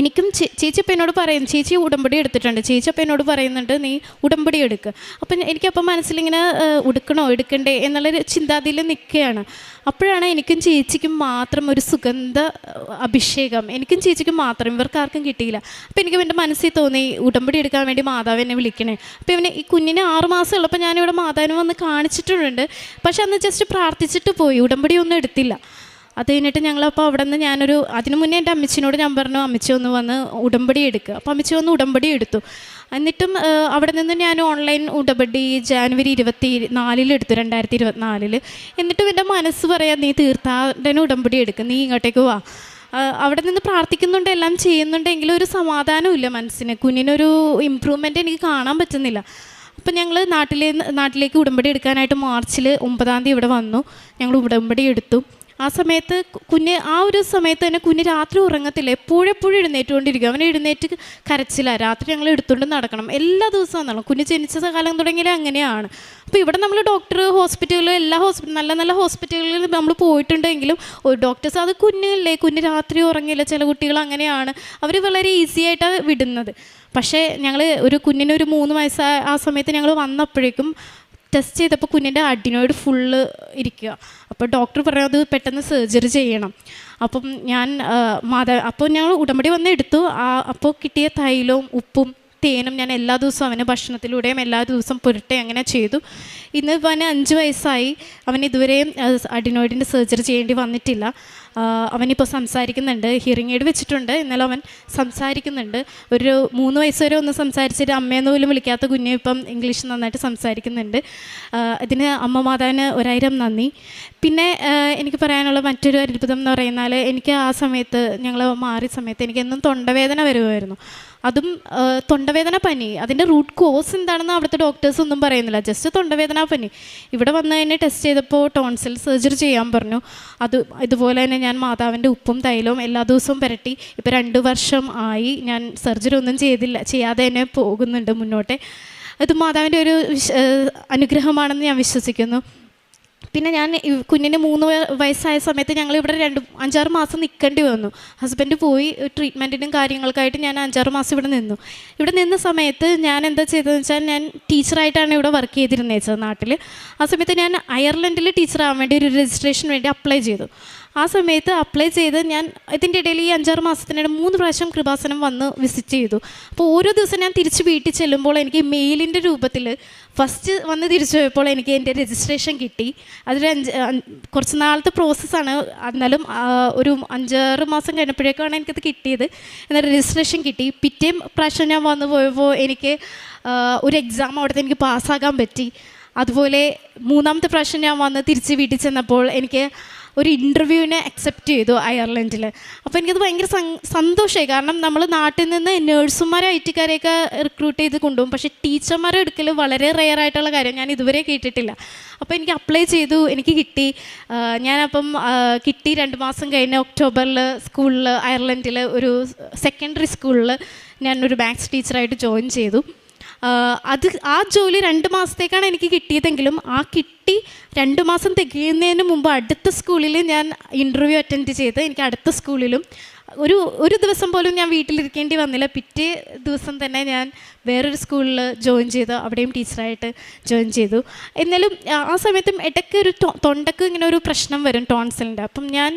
എനിക്കും ചേച്ചി അപ്പം എന്നോട് പറയും, ചേച്ചി ഉടമ്പടി എടുത്തിട്ടുണ്ട്, ചേച്ചി അപ്പം എന്നോട് പറയുന്നുണ്ട് നീ ഉടമ്പടി എടുക്കുക. അപ്പം എനിക്കപ്പം മനസ്സിലിങ്ങനെ എടുക്കണ്ടേ എന്നുള്ളൊരു ചിന്താതിയിൽ നിൽക്കുകയാണ്. അപ്പോഴാണ് എനിക്കും ചേച്ചിക്കും മാത്രം ഒരു സുഗന്ധ അഭിഷേകം, എനിക്കും ചേച്ചിക്കും മാത്രം, ഇവർക്കാർക്കും കിട്ടിയില്ല. അപ്പോൾ എനിക്ക് എൻ്റെ മനസ്സിൽ തോന്നി ഉടമ്പടി എടുക്കാൻ വേണ്ടി മാതാവ് എന്നെ വിളിക്കണേ. അപ്പോൾ ഈ കുഞ്ഞിന് 6 മാസം ഉള്ളപ്പോൾ ഞാനിവിടെ മാതാവിനെ വന്ന് കാണിച്ചിട്ടുണ്ട്. പക്ഷെ അന്ന് ജസ്റ്റ് പ്രാർത്ഥിച്ചിട്ട് പോയി, ഉടമ്പടി ഒന്നും എടുത്തില്ല. അത് കഴിഞ്ഞിട്ട് ഞങ്ങളപ്പോൾ അവിടെ നിന്ന് അതിനു മുന്നേ എൻ്റെ അമ്മച്ചിനോട് ഞാൻ പറഞ്ഞു, അമ്മച്ചി ഒന്ന് വന്ന് ഉടമ്പടി എടുക്കുക. അപ്പോൾ അമ്മച്ചി വന്ന് ഉടമ്പടി എടുത്തു. എന്നിട്ടും അവിടെ നിന്ന് ഞാൻ ഓൺലൈൻ ഉടമ്പടി ജനുവരി 24 എടുത്തു, 2024. എന്നിട്ടും എൻ്റെ മനസ്സ് പറയാം, നീ തീർത്ഥാടന ഉടമ്പടി എടുക്കുക, നീ ഇങ്ങോട്ടേക്ക് വാ. അവിടെ നിന്ന് പ്രാർത്ഥിക്കുന്നുണ്ട്, എല്ലാം ചെയ്യുന്നുണ്ടെങ്കിലും ഒരു സമാധാനമില്ല മനസ്സിന്. കുഞ്ഞിനൊരു ഇമ്പ്രൂവ്മെൻ്റ് എനിക്ക് കാണാൻ പറ്റുന്നില്ല. അപ്പം ഞങ്ങൾ നാട്ടിലേക്ക് ഉടമ്പടി എടുക്കാനായിട്ട് മാർച്ചിൽ 9 ഇവിടെ വന്നു. ഞങ്ങൾ ഉടമ്പടി എടുത്തു. ആ സമയത്ത് ആ ഒരു സമയത്ത് തന്നെ കുഞ്ഞ് രാത്രി ഉറങ്ങത്തില്ല, എപ്പോഴും എഴുന്നേറ്റുകൊണ്ടിരിക്കും. അവനെ എഴുന്നേറ്റ് കരച്ചില്ല. രാത്രി ഞങ്ങൾ എടുത്തുകൊണ്ട് നടക്കണം, എല്ലാ ദിവസവും നടക്കണം. കുഞ്ഞ് ജനിച്ച കാലം തുടങ്ങിയാലേ അങ്ങനെയാണ്. അപ്പോൾ ഇവിടെ നമ്മൾ ഹോസ്പിറ്റലുകൾ, നല്ല ഹോസ്പിറ്റലുകളിൽ നമ്മൾ പോയിട്ടുണ്ടെങ്കിലും ഡോക്ടേഴ്സ് അത് കുഞ്ഞ് രാത്രി ഉറങ്ങില്ല, ചില കുട്ടികൾ അങ്ങനെയാണ്, അവർ വളരെ ഈസി ആയിട്ടാണ് വിടുന്നത്. പക്ഷേ ഒരു കുഞ്ഞിന് 3 വയസ്സായ ആ സമയത്ത് ഞങ്ങൾ വന്നപ്പോഴേക്കും ടെസ്റ്റ് ചെയ്തപ്പോൾ കുഞ്ഞിൻ്റെ അഡിനോയിഡ് ഫുള്ള് ഇരിക്കുക. അപ്പോൾ ഡോക്ടർ പറയുന്നത് പെട്ടെന്ന് സർജറി ചെയ്യണം. അപ്പോൾ ഞങ്ങൾ ഉടമ്പടി വന്ന് എടുത്തു. അപ്പോൾ കിട്ടിയ തൈലവും ഉപ്പും തേനും ഞാൻ എല്ലാ ദിവസവും അവന് ഭക്ഷണത്തിലൂടെയും എല്ലാ ദിവസവും പുരട്ടെ അങ്ങനെ ചെയ്തു. ഇന്ന് അവന് 5 വയസ്സായി. അവൻ ഇതുവരെയും അഡിനോയിഡിൻ്റെ സർജറി ചെയ്യേണ്ടി വന്നിട്ടില്ല. അവനിപ്പോൾ സംസാരിക്കുന്നുണ്ട്. ഹിയറിംഗ് എയ്ഡ് വെച്ചിട്ടുണ്ട്, എന്നാലും അവൻ സംസാരിക്കുന്നുണ്ട്. ഒരു 3 വയസ്സ് വരെ ഒന്ന് സംസാരിച്ചിട്ട് അമ്മയെന്ന് പോലും വിളിക്കാത്ത കുഞ്ഞ് ഇപ്പം ഇംഗ്ലീഷ് നന്നായിട്ട് സംസാരിക്കുന്നുണ്ട്. ഇതിന് അമ്മ മാതാവിന് 1000 നന്ദി. പിന്നെ എനിക്ക് പറയാനുള്ള മറ്റൊരു അത്ഭുതം എന്ന് പറയുന്നാൽ, എനിക്ക് ആ സമയത്ത് ഞങ്ങൾ മാറിയ സമയത്ത് എനിക്ക് എന്നും തൊണ്ടവേദന വരുമായിരുന്നു. അതും തൊണ്ടവേദന പനി. അതിൻ്റെ റൂട്ട് കോസ് എന്താണെന്ന് അവിടുത്തെ ഡോക്ടേഴ്സ് ഒന്നും പറയുന്നില്ല, ജസ്റ്റ് തൊണ്ടവേദന പനി. ഇവിടെ വന്ന് തന്നെ ടെസ്റ്റ് ചെയ്തപ്പോൾ ടോൺസിൽ സർജറി ചെയ്യാൻ പറഞ്ഞു. ഇതുപോലെ തന്നെ ഞാൻ മാതാവിൻ്റെ ഉപ്പും തൈലവും എല്ലാ ദിവസവും പുരട്ടി. ഇപ്പോൾ 2 വർഷം ആയി. ഞാൻ സർജറി ഒന്നും ചെയ്യാതെ തന്നെ പോകുന്നുണ്ട് മുന്നോട്ട്. ഇത് മാതാവിൻ്റെ ഒരു അനുഗ്രഹമാണെന്ന് ഞാൻ വിശ്വസിക്കുന്നു. പിന്നെ ഞാൻ കുഞ്ഞിന് 3 വയസ്സായ സമയത്ത് ഞങ്ങളിവിടെ 5-6 മാസം നിൽക്കേണ്ടി വന്നു. ഹസ്ബൻഡ് പോയി ട്രീറ്റ്മെൻറ്റിനും കാര്യങ്ങൾക്കായിട്ട് ഞാൻ 5-6 മാസം ഇവിടെ നിന്നു. ഇവിടെ നിന്ന സമയത്ത് ഞാൻ എന്താ ചെയ്തതെന്ന് വെച്ചാൽ, ഞാൻ ടീച്ചറായിട്ടാണ് ഇവിടെ വർക്ക് ചെയ്തിരുന്നത് നാട്ടിൽ. ആ സമയത്ത് ഞാൻ അയർലൻഡിൽ ടീച്ചറാകാൻ വേണ്ടി ഒരു രജിസ്ട്രേഷന് വേണ്ടി അപ്ലൈ ചെയ്തു. ആ സമയത്ത് അപ്ലൈ ചെയ്ത് ഞാൻ ഇതിൻ്റെ ഇടയിൽ ഈ 5-6 മാസത്തിനിടെ 3 പ്രാവശ്യം കൃപാസനം വന്ന് വിസിറ്റ് ചെയ്തു. അപ്പോൾ ഓരോ ദിവസം ഞാൻ തിരിച്ച് വീട്ടിൽ ചെല്ലുമ്പോൾ എനിക്ക് മെയിലിൻ്റെ രൂപത്തിൽ ഫസ്റ്റ് വന്ന് തിരിച്ചു പോയപ്പോൾ എനിക്ക് എൻ്റെ രജിസ്ട്രേഷൻ കിട്ടി. അതൊരു കുറച്ച് നാളത്തെ പ്രോസസ്സാണ്, എന്നാലും ഒരു 5-6 മാസം കഴിഞ്ഞപ്പോഴേക്കാണ് എനിക്കത് കിട്ടിയത്. എന്നാൽ രജിസ്ട്രേഷൻ കിട്ടി. പിറ്റേ പ്രാവശ്യം ഞാൻ വന്നു പോയപ്പോൾ എനിക്ക് ഒരു എക്സാം അവിടുത്തെ എനിക്ക് പാസ്സാക്കാൻ പറ്റി. അതുപോലെ 3ാമത്തെ പ്രാവശ്യം ഞാൻ വന്ന് തിരിച്ച് വീട്ടിൽ ചെന്നപ്പോൾ എനിക്ക് ഒരു ഇൻ്റർവ്യൂവിനെ അക്സെപ്റ്റ് ചെയ്തു അയർലൻഡിൽ. അപ്പോൾ എനിക്കത് ഭയങ്കര സന്തോഷമായി. കാരണം നമ്മൾ നാട്ടിൽ നിന്ന് നേഴ്സുമാരെ IT-കാരെയൊക്കെ റിക്രൂട്ട് ചെയ്ത് കൊണ്ടുപോകും, പക്ഷേ ടീച്ചർമാരെ എടുക്കൽ വളരെ റെയർ ആയിട്ടുള്ള കാര്യം ഞാൻ ഇതുവരെ കേട്ടിട്ടില്ല. അപ്പോൾ എനിക്ക് അപ്ലൈ ചെയ്തു, എനിക്ക് കിട്ടി. ഞാനപ്പം കിട്ടി 2 മാസം കഴിഞ്ഞ് ഒക്ടോബറിൽ സ്കൂളിൽ അയർലൻഡിൽ ഒരു സെക്കൻഡറി സ്കൂളിൽ ഞാനൊരു മാത്സ് ടീച്ചറായിട്ട് ജോയിൻ ചെയ്തു. ആ ജോലി 2 മാസത്തേക്കാണ് എനിക്ക് കിട്ടിയതെങ്കിലും ആ കിട്ടി 2 മാസം തികയുന്നതിന് മുമ്പ് അടുത്ത സ്കൂളിൽ ഞാൻ ഇൻ്റർവ്യൂ അറ്റൻഡ് ചെയ്ത് എനിക്ക് അടുത്ത സ്കൂളിലും ഒരു ദിവസം പോലും ഞാൻ വീട്ടിലിരിക്കേണ്ടി വന്നില്ല. പിറ്റേ ദിവസം തന്നെ ഞാൻ വേറൊരു സ്കൂളിൽ ജോയിൻ ചെയ്തു, അവിടെയും ടീച്ചറായിട്ട് ജോയിൻ ചെയ്തു. എന്നാലും ആ സമയത്തും ഇടയ്ക്ക് ഒരു തൊണ്ടക്ക് ഇങ്ങനെ ഒരു പ്രശ്നം വരും, ടോൺസിലിൻ്റെ. അപ്പം ഞാൻ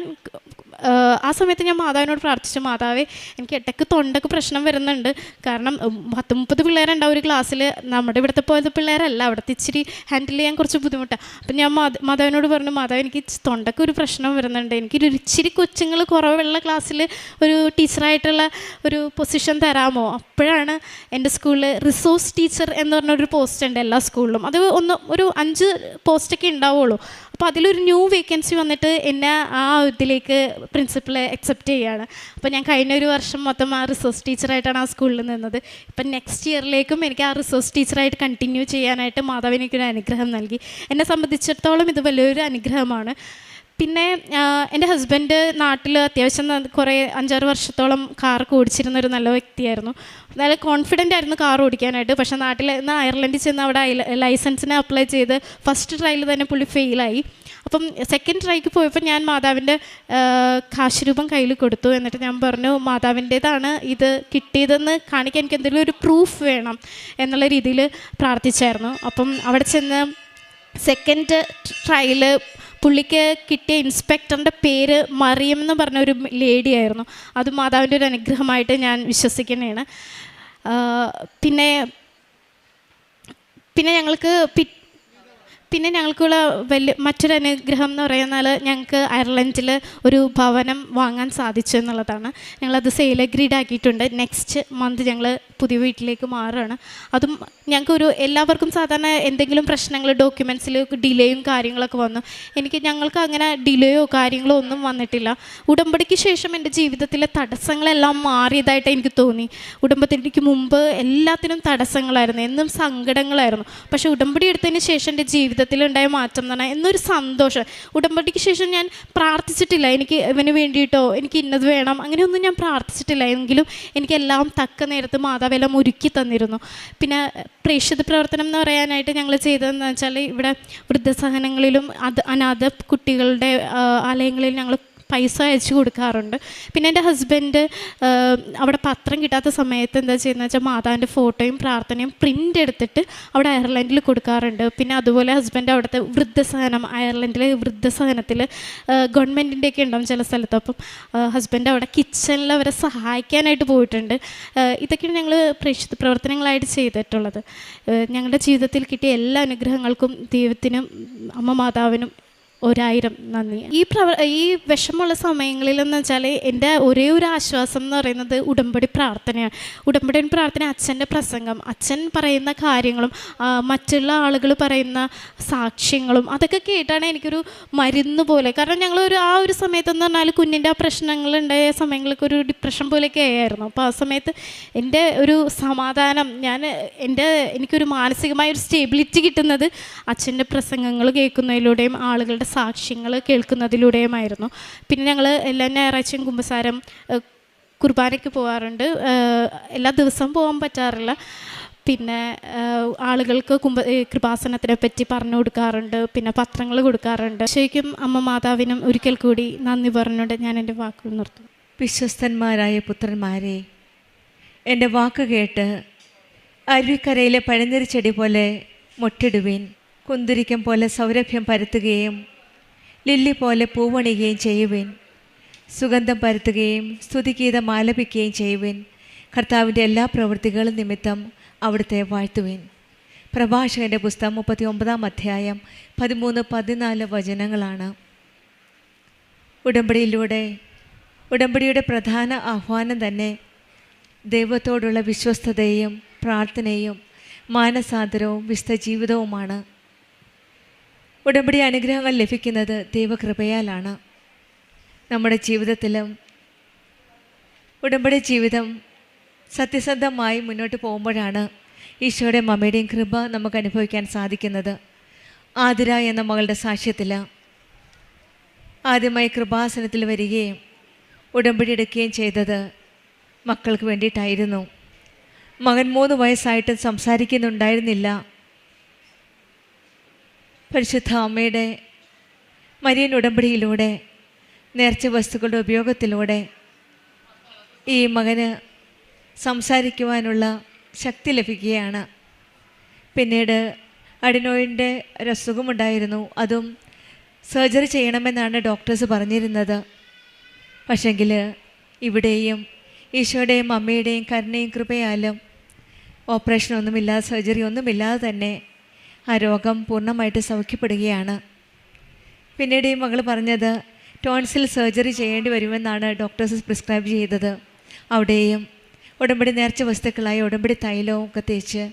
ആ സമയത്ത് ഞാൻ മാതാവിനോട് പ്രാർത്ഥിച്ചു, മാതാവേ എനിക്ക് ഇടയ്ക്ക് തൊണ്ടക്ക് പ്രശ്നം വരുന്നുണ്ട്. കാരണം 10-30 പിള്ളേരുണ്ടാവും ഒരു ക്ലാസ്സിൽ. നമ്മുടെ ഇവിടുത്തെ പോലത്തെ പിള്ളേരല്ല, അവിടുത്തെ ഇച്ചിരി ഹാൻഡിൽ ചെയ്യാൻ കുറച്ച് ബുദ്ധിമുട്ടാണ്. അപ്പം ഞാൻ മാതാവിനോട് പറഞ്ഞു, മാതാവ് എനിക്ക് തൊണ്ടക്ക് ഒരു പ്രശ്നം വരുന്നുണ്ട്, എനിക്കൊരു ഇച്ചിരി കൊച്ചുങ്ങൾ കുറവുള്ള ക്ലാസ്സിൽ ഒരു ടീച്ചറായിട്ടുള്ള ഒരു പൊസിഷൻ തരാമോ? അപ്പോഴാണ് എൻ്റെ സ്കൂളിൽ റിസോഴ്സ് ടീച്ചർ എന്ന് പറഞ്ഞൊരു പോസ്റ്റ് ഉണ്ട് എല്ലാ സ്കൂളിലും. അത് ഒരു 5 പോസ്റ്റൊക്കെ ഉണ്ടാവുള്ളൂ. അപ്പോൾ അതിലൊരു ന്യൂ വേക്കൻസി വന്നിട്ട് എന്നെ ആ ഇതിലേക്ക് പ്രിൻസിപ്പൾ അക്സെപ്റ്റ് ചെയ്യുകയാണ്. അപ്പോൾ ഞാൻ കഴിഞ്ഞ ഒരു വർഷം മൊത്തം ആ റിസോഴ്സ് ടീച്ചറായിട്ടാണ് ആ സ്കൂളിൽ നിന്നത്. ഇപ്പം നെക്സ്റ്റ് ഇയറിലേക്കും എനിക്ക് ആ റിസോഴ്സ് ടീച്ചറായിട്ട് കണ്ടിന്യൂ ചെയ്യാനായിട്ട് മാതാവ് എനിക്കൊരു അനുഗ്രഹം നൽകി. എന്നെ സംബന്ധിച്ചിടത്തോളം ഇത് വലിയൊരു അനുഗ്രഹമാണ്. പിന്നെ എൻ്റെ ഹസ്ബൻഡ് നാട്ടിൽ അത്യാവശ്യം കുറേ 5-6 വർഷത്തോളം കാറൊക്കെ ഓടിച്ചിരുന്ന ഒരു നല്ല വ്യക്തിയായിരുന്നു. നല്ല കോൺഫിഡൻ്റ് ആയിരുന്നു കാർ ഓടിക്കാനായിട്ട്. പക്ഷേ നാട്ടിൽ നിന്ന് അയർലൻഡിൽ ചെന്ന് അവിടെ ലൈസൻസിന് അപ്ലൈ ചെയ്ത് ഫസ്റ്റ് ട്രയൽ തന്നെ പുള്ളി ഫെയിലായി. അപ്പം സെക്കൻഡ് ട്രൈക്ക് പോയപ്പോൾ ഞാൻ മാതാവിൻ്റെ കാശ് രൂപം കയ്യിൽ കൊടുത്തു. എന്നിട്ട് ഞാൻ പറഞ്ഞു, മാതാവിൻ്റേതാണ് ഇത് കിട്ടിയതെന്ന് കാണിക്കാൻ എനിക്ക് എന്തെങ്കിലും ഒരു പ്രൂഫ് വേണം എന്നുള്ള രീതിയിൽ പ്രാർത്ഥിച്ചായിരുന്നു. അപ്പം അവിടെ ചെന്ന് സെക്കൻഡ് ട്രയൽ പുള്ളിക്ക് കിട്ടിയ ഇൻസ്പെക്ടറിൻ്റെ പേര് മറിയം എന്ന് പറഞ്ഞ ഒരു ലേഡി ആയിരുന്നു. അത് മാതാവിൻ്റെ ഒരു അനുഗ്രഹമായിട്ട് ഞാൻ വിശ്വസിക്കുന്നതാണ്. പിന്നെ ഞങ്ങൾക്കുള്ള മറ്റൊരു അനുഗ്രഹം എന്ന് പറയുന്നാൽ ഞങ്ങൾക്ക് അയർലൻഡിൽ ഒരു ഭവനം വാങ്ങാൻ സാധിച്ചു എന്നുള്ളതാണ്. ഞങ്ങളത് സെയിൽ അഗ്രീഡ് ആക്കിയിട്ടുണ്ട്. നെക്സ്റ്റ് മന്ത് ഞങ്ങൾ പുതിയ വീട്ടിലേക്ക് മാറുകയാണ്. അതും ഞങ്ങൾക്കൊരു എല്ലാവർക്കും സാധാരണ എന്തെങ്കിലും പ്രശ്നങ്ങൾ ഡോക്യുമെൻറ്റ്സിൽ ഡിലേയും കാര്യങ്ങളൊക്കെ വന്നു. ഞങ്ങൾക്ക് അങ്ങനെ ഡിലേയോ കാര്യങ്ങളോ ഒന്നും വന്നിട്ടില്ല. ഉടമ്പടിക്ക് ശേഷം എൻ്റെ ജീവിതത്തിലെ തടസ്സങ്ങളെല്ലാം മാറിയതായിട്ട് എനിക്ക് തോന്നി. ഉടമ്പടിക്ക് മുമ്പ് എല്ലാത്തിനും തടസ്സങ്ങളായിരുന്നു, എന്നും സങ്കടങ്ങളായിരുന്നു. പക്ഷേ ഉടമ്പടി എടുത്തതിന് ശേഷം എൻ്റെ ജീവിതത്തിലുണ്ടായ മാറ്റം എന്ന് പറഞ്ഞാൽ എന്നൊരു സന്തോഷം. ഉടമ്പടിക്ക് ശേഷം ഞാൻ പ്രാർത്ഥിച്ചിട്ടില്ല, എനിക്ക് ഇവന് വേണ്ടിയിട്ടോ എനിക്ക് ഇന്നത് വേണം അങ്ങനെയൊന്നും ഞാൻ പ്രാർത്ഥിച്ചിട്ടില്ല. എങ്കിലും എനിക്കെല്ലാം തക്ക നേരത്ത് മാതാവെല്ലാം ഒരുക്കി തന്നിരുന്നു. പിന്നെ പ്രേക്ഷിത പ്രവർത്തനം എന്ന് പറയാനായിട്ട് ഞങ്ങൾ ചെയ്തതെന്ന് വെച്ചാൽ ഇവിടെ വൃദ്ധസഹനങ്ങളിലും അനാഥ കുട്ടികളുടെ ആലയങ്ങളിൽ ഞങ്ങൾ പൈസ അയച്ചു കൊടുക്കാറുണ്ട്. പിന്നെ എൻ്റെ ഹസ്ബൻഡ് അവിടെ പത്രം കിട്ടാത്ത സമയത്ത് എന്താ ചെയ്യുന്നത് വെച്ചാൽ മാതാവിൻ്റെ ഫോട്ടോയും പ്രാർത്ഥനയും പ്രിൻ്റ് എടുത്തിട്ട് അവിടെ അയർലൻഡിൽ കൊടുക്കാറുണ്ട്. പിന്നെ അതുപോലെ ഹസ്ബൻഡ് അവിടുത്തെ വൃദ്ധസദനം, അയർലൻഡിലെ വൃദ്ധസദനത്തിൽ ഗവൺമെൻറ്റിൻ്റെയൊക്കെ ഉണ്ടാവും ചില സ്ഥലത്ത്. അപ്പം ഹസ്ബൻഡ് അവിടെ കിച്ചണിൽ അവരെ സഹായിക്കാനായിട്ട് പോയിട്ടുണ്ട്. ഇതൊക്കെയാണ് ഞങ്ങൾ പ്രേക്ഷിത പ്രവർത്തനങ്ങളായിട്ട് ചെയ്തിട്ടുള്ളത്. ഞങ്ങളുടെ ജീവിതത്തിൽ കിട്ടിയ എല്ലാ അനുഗ്രഹങ്ങൾക്കും ദൈവത്തിനും അമ്മ മാതാവിനും 1000 നന്ദി. ഈ വിഷമമുള്ള സമയങ്ങളിലെന്ന് വെച്ചാൽ എൻ്റെ ഒരേ ഒരു ആശ്വാസം എന്ന് പറയുന്നത് ഉടമ്പടി പ്രാർത്ഥനയാണ്. ഉടമ്പടി പ്രാർത്ഥന, അച്ഛൻ്റെ പ്രസംഗം, അച്ഛൻ പറയുന്ന കാര്യങ്ങളും മറ്റുള്ള ആളുകൾ പറയുന്ന സാക്ഷ്യങ്ങളും അതൊക്കെ കേട്ടാണ് എനിക്കൊരു മരുന്ന് പോലെ. കാരണം ഞങ്ങളൊരു ആ ഒരു സമയത്തെന്ന് പറഞ്ഞാൽ കുഞ്ഞിൻ്റെ ആ പ്രശ്നങ്ങളുണ്ടായ സമയങ്ങളൊക്കെ ഒരു ഡിപ്രഷൻ പോലെയൊക്കെ ആയിരുന്നു. അപ്പോൾ ആ സമയത്ത് എൻ്റെ ഒരു സമാധാനം, എനിക്കൊരു മാനസികമായ ഒരു സ്റ്റെബിലിറ്റി കിട്ടുന്നത് അച്ഛൻ്റെ പ്രസംഗങ്ങൾ കേൾക്കുന്നതിലൂടെയും ആളുകളുടെ സാക്ഷ്യങ്ങൾ കേൾക്കുന്നതിലൂടെയുമായിരുന്നു. പിന്നെ ഞങ്ങൾ എല്ലാ ഞായറാഴ്ചയും കുമ്പസാരം കുർബാനയ്ക്ക് പോകാറുണ്ട്. എല്ലാ ദിവസവും പോകാൻ പറ്റാറില്ല. പിന്നെ ആളുകൾക്ക് കൃപാസനത്തിനെ പറ്റി പറഞ്ഞു കൊടുക്കാറുണ്ട്. പിന്നെ പത്രങ്ങൾ കൊടുക്കാറുണ്ട്. ശരിക്കും അമ്മ മാതാവിനും ഒരിക്കൽ കൂടി നന്ദി പറഞ്ഞുകൊണ്ട് ഞാൻ എൻ്റെ വാക്കുകൾ നിർത്തുന്നു. വിശ്വസ്തന്മാരായ പുത്രന്മാരെ, എൻ്റെ വാക്ക് കേട്ട് അരുവിക്കരയിലെ പഴനിരി ചെടി പോലെ മൊട്ടിടുവിൻ. കുന്തിരിക്കം പോലെ സൗരഭ്യം പരത്തുകയും ലില്ലി പോലെ പൂവണിയുകയും ചെയ്യുവിൻ. സുഗന്ധം പരത്തുകയും സ്തുതിഗീതം ആലപിക്കുകയും ചെയ്യുവിൻ. കർത്താവിൻ്റെ എല്ലാ പ്രവൃത്തികളും നിമിത്തം അവിടുത്തെ വാഴ്ത്തുവിൻ. പ്രഭാഷകൻ്റെ പുസ്തകം 39 അധ്യായം 13-14 വചനങ്ങളാണ്. ഉടമ്പടിയുടെ പ്രധാന ആഹ്വാനം തന്നെ ദൈവത്തോടുള്ള വിശ്വസ്തതയും പ്രാർത്ഥനയും മാനസാന്തരവും വിശുദ്ധ ജീവിതവുമാണ്. ഉടമ്പടി അനുഗ്രഹങ്ങൾ ലഭിക്കുന്നത് ദൈവകൃപയാലാണ്. നമ്മുടെ ജീവിതത്തിലും ഉടമ്പടി ജീവിതം സത്യസന്ധമായി മുന്നോട്ട് പോകുമ്പോഴാണ് ഈശോയുടെയും അമ്മയുടെയും കൃപ നമുക്ക് അനുഭവിക്കാൻ സാധിക്കുന്നത്. ആതിര എന്ന മകളുടെ സാക്ഷ്യത്തിൽ ആദ്യമായി കൃപാസനത്തിൽ വരികയും ഉടമ്പടി എടുക്കുകയും ചെയ്തത് മക്കൾക്ക് വേണ്ടിയിട്ടായിരുന്നു. മകൻ 3 വയസ്സായിട്ടും സംസാരിക്കുന്നുണ്ടായിരുന്നില്ല. പരിശുദ്ധ അമ്മയുടെ മരിയൻ ഉടമ്പടിയിലൂടെ, നേർച്ച വസ്തുക്കളുടെ ഉപയോഗത്തിലൂടെ ഈ മകന് സംസാരിക്കുവാനുള്ള ശക്തി ലഭിക്കുകയാണ്. പിന്നീട് അഡിനോയിഡിൻ്റെ ഒരു അസുഖമുണ്ടായിരുന്നു. അതും സർജറി ചെയ്യണമെന്നാണ് ഡോക്ടേഴ്സ് പറഞ്ഞിരുന്നത്. പക്ഷെങ്കിൽ ഇവിടെയും ഈശോയുടെയും അമ്മയുടെയും കരുണയും കൃപയാലും ഓപ്പറേഷനൊന്നുമില്ലാതെ, സർജറി ഒന്നുമില്ലാതെ തന്നെ ആ രോഗം പൂർണ്ണമായിട്ട് സൗഖ്യപ്പെടുകയാണ്. പിന്നീട് ഈ മകൾ പറഞ്ഞത് ടോൺസിൽ സർജറി ചെയ്യേണ്ടി വരുമെന്നാണ് ഡോക്ടേഴ്സ് പ്രിസ്ക്രൈബ് ചെയ്തത്. അവിടെയും ഉടമ്പടി നേർച്ച വസ്തുക്കളായ ഉടമ്പടി തൈലവും ഒക്കെ തേച്ച്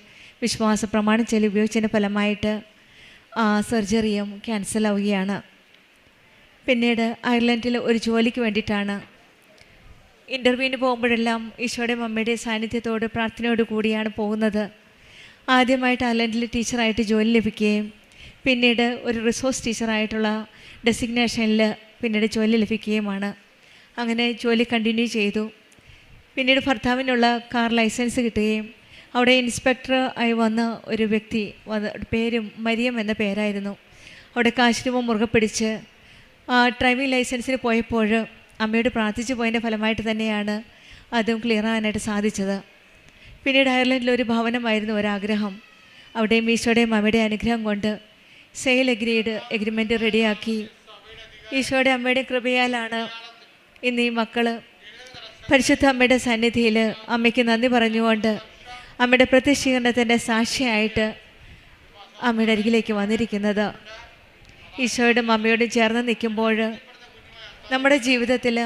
വിശ്വാസ പ്രമാണം ചൊല്ലി ഉപയോഗിച്ചതിൻ്റെ ഫലമായിട്ട് ആ സർജറിയും ക്യാൻസലാവുകയാണ്. പിന്നീട് അയർലൻഡിൽ ഒരു ജോലിക്ക് വേണ്ടിയിട്ടാണ്. ഇൻ്റർവ്യൂവിന് പോകുമ്പോഴെല്ലാം ഈശോയുടെയും അമ്മയുടെയും സാന്നിധ്യത്തോട് പ്രാർത്ഥനയോട് കൂടിയാണ് പോകുന്നത്. ആദ്യമായിട്ട് അയർലൻഡിൽ ടീച്ചറായിട്ട് ജോലി ലഭിക്കുകയും പിന്നീട് ഒരു റിസോഴ്സ് ടീച്ചറായിട്ടുള്ള ഡെസിഗ്നേഷനിൽ പിന്നീട് ജോലി ലഭിക്കുകയുമാണ്. അങ്ങനെ ജോലി കണ്ടിന്യൂ ചെയ്തു. പിന്നീട് ഭർത്താവിനുള്ള കാർ ലൈസൻസ് കിട്ടുകയും അവിടെ ഇൻസ്പെക്ടർ ആയി വന്ന ഒരു വ്യക്തി പേരും മരിയം എന്ന പേരായിരുന്നു. അവിടെ കാശ്രൂപം മുറുകെ പിടിച്ച് ഡ്രൈവിംഗ് ലൈസൻസിന് പോയപ്പോൾ അമ്മയോട് പ്രാർത്ഥിച്ചു പോയതിൻ്റെ ഫലമായിട്ട് തന്നെയാണ് അതും ക്ലിയർ ആകാനായിട്ട് സാധിച്ചത്. പിന്നീട് അയർലൻഡിൽ ഒരു ഭവനമായിരുന്നു ഒരാഗ്രഹം. അവിടെയും ഈശോയുടെയും അമ്മയുടെയും അനുഗ്രഹം കൊണ്ട് സെയിൽ എഗ്രിമെൻറ്റ് റെഡിയാക്കി. ഈശോയുടെ അമ്മയുടെ കൃപയാലാണ് ഇന്ന് ഈ മക്കൾ പരിശുദ്ധ അമ്മയുടെ സന്നിധിയിൽ അമ്മയ്ക്ക് നന്ദി പറഞ്ഞുകൊണ്ട് അമ്മയുടെ പ്രത്യക്ഷീകരണത്തിൻ്റെ സാക്ഷിയായിട്ട് അമ്മയുടെ അരികിലേക്ക് വന്നിരിക്കുന്നത്. ഈശോയുടെ അമ്മയോട് ചേർന്ന് നിൽക്കുമ്പോൾ നമ്മുടെ ജീവിതത്തിൽ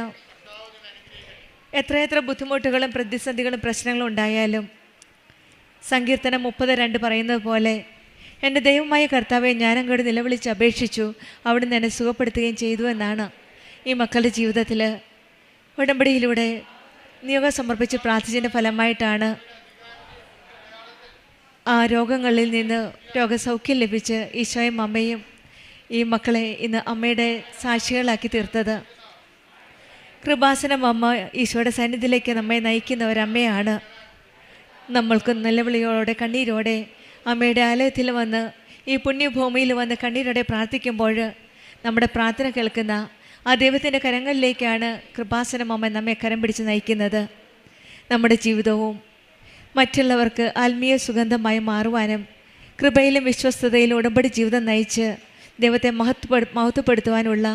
എത്രയെത്ര ബുദ്ധിമുട്ടുകളും പ്രതിസന്ധികളും പ്രശ്നങ്ങളും ഉണ്ടായാലും സങ്കീർത്തനം 30:2 പറയുന്നത് പോലെ എൻ്റെ ദൈവമായ കർത്താവെ ഞാനങ്ങോട്ട് നിലവിളിച്ച് അപേക്ഷിച്ചു, അവിടുന്ന് എന്നെ സുഖപ്പെടുത്തുകയും ചെയ്തു എന്നാണ് ഈ മക്കളുടെ ജീവിതത്തിൽ ഉടമ്പടിയിലൂടെ നിയോഗം സമർപ്പിച്ച് പ്രാർത്ഥിച്ചതിൻ്റെ ഫലമായിട്ടാണ് ആ രോഗങ്ങളിൽ നിന്ന് രോഗസൗഖ്യം ലഭിച്ച് ഈശോയും അമ്മയും ഈ മക്കളെ ഇന്ന് അമ്മയുടെ സാക്ഷികളാക്കി തീർത്തത്. കൃപാസനം അമ്മ ഈശോയുടെ സന്നിധിയിലേക്ക് നമ്മെ നയിക്കുന്ന ഒരമ്മയാണ്. നമ്മൾക്ക് നിലവിളിയോടെ കണ്ണീരോടെ അമ്മയുടെ ആലയത്തിൽ വന്ന് ഈ പുണ്യഭൂമിയിൽ വന്ന് കണ്ണീരോടെ പ്രാർത്ഥിക്കുമ്പോൾ നമ്മുടെ പ്രാർത്ഥന കേൾക്കുന്ന ആ ദൈവത്തിൻ്റെ കരങ്ങളിലേക്കാണ് കൃപാസനം അമ്മ നമ്മെ കരം പിടിച്ച് നയിക്കുന്നത്. നമ്മുടെ ജീവിതവും മറ്റുള്ളവർക്ക് ആത്മീയ സുഗന്ധമായി മാറുവാനും കൃപയിലും വിശ്വസ്തതയിലും ഉടമ്പടി ജീവിതം നയിച്ച് ദൈവത്തെ മഹത്വപ്പെടുത്തുവാനുള്ള